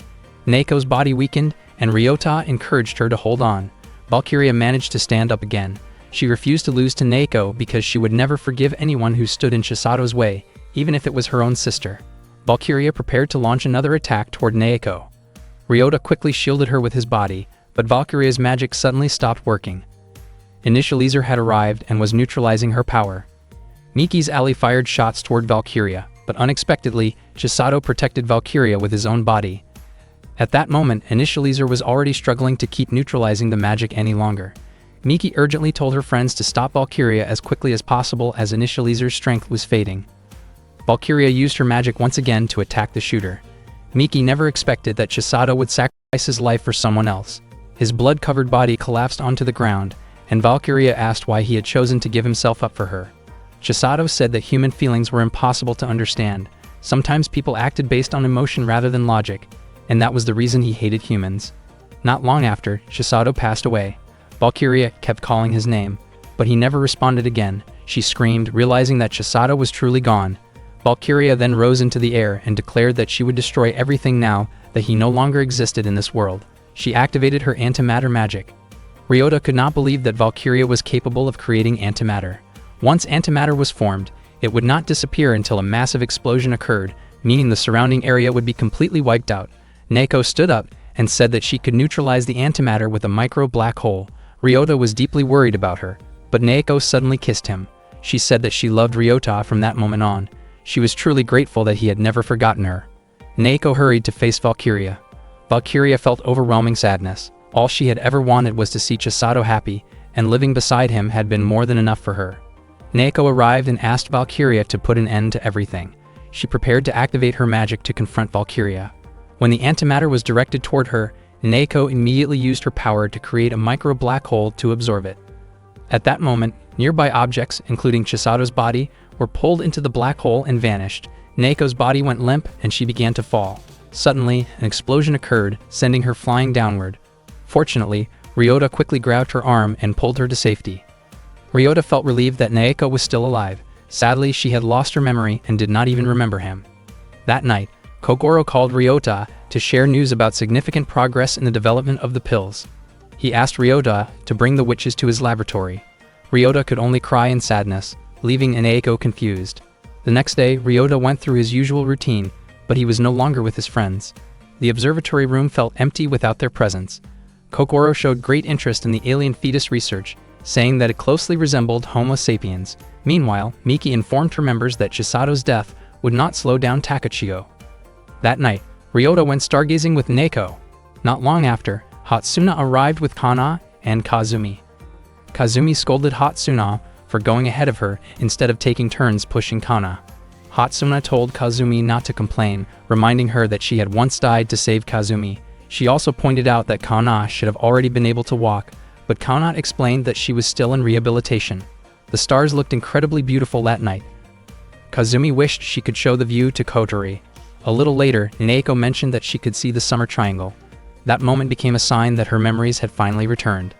Naoko's body weakened, and Ryota encouraged her to hold on. Valkyria managed to stand up again. She refused to lose to Naoko because she would never forgive anyone who stood in Chisato's way, even if it was her own sister. Valkyria prepared to launch another attack toward Naoko. Ryota quickly shielded her with his body, but Valkyria's magic suddenly stopped working. Initializer had arrived and was neutralizing her power. Miki's ally fired shots toward Valkyria, but unexpectedly, Chisato protected Valkyria with his own body. At that moment, Initializer was already struggling to keep neutralizing the magic any longer. Miki urgently told her friends to stop Valkyria as quickly as possible as Initializer's strength was fading. Valkyria used her magic once again to attack the shooter. Miki never expected that Chisato would sacrifice his life for someone else. His blood-covered body collapsed onto the ground, and Valkyria asked why he had chosen to give himself up for her. Chisato said that human feelings were impossible to understand. Sometimes people acted based on emotion rather than logic, and that was the reason he hated humans. Not long after, Chisato passed away. Valkyria kept calling his name, but he never responded again. She screamed, realizing that Chisato was truly gone. Valkyria then rose into the air and declared that she would destroy everything now that he no longer existed in this world. She activated her antimatter magic. Ryota could not believe that Valkyria was capable of creating antimatter. Once antimatter was formed, it would not disappear until a massive explosion occurred, meaning the surrounding area would be completely wiped out. Naoko stood up and said that she could neutralize the antimatter with a micro black hole. Ryota was deeply worried about her, but Naoko suddenly kissed him. She said that she loved Ryota from that moment on. She was truly grateful that he had never forgotten her. Naoko hurried to face Valkyria. Valkyria felt overwhelming sadness. All she had ever wanted was to see Chisato happy, and living beside him had been more than enough for her. Naoko arrived and asked Valkyria to put an end to everything. She prepared to activate her magic to confront Valkyria. When the antimatter was directed toward her, Naoko immediately used her power to create a micro black hole to absorb it. At that moment, nearby objects, including Chisato's body, were pulled into the black hole and vanished. Naoko's body went limp and she began to fall. Suddenly, an explosion occurred, sending her flying downward. Fortunately, Ryota quickly grabbed her arm and pulled her to safety. Ryota felt relieved that Naoko was still alive. Sadly, she had lost her memory and did not even remember him. That night, Kogoro called Ryota to share news about significant progress in the development of the pills. He asked Ryota to bring the witches to his laboratory. Ryota could only cry in sadness, leaving Naoko confused. The next day, Ryota went through his usual routine, but he was no longer with his friends. The observatory room felt empty without their presence. Kokoro showed great interest in the alien fetus research, saying that it closely resembled Homo sapiens. Meanwhile, Miki informed her members that Chisato's death would not slow down Takachio. That night, Ryota went stargazing with Neko. Not long after, Hatsuna arrived with Kana and Kazumi. Kazumi scolded Hatsuna for going ahead of her instead of taking turns pushing Kana. Hatsuna told Kazumi not to complain, reminding her that she had once died to save Kazumi. She also pointed out that Kana should have already been able to walk, but Kana explained that she was still in rehabilitation. The stars looked incredibly beautiful that night. Kazumi wished she could show the view to Kotori. A little later, Neko mentioned that she could see the summer triangle. That moment became a sign that her memories had finally returned.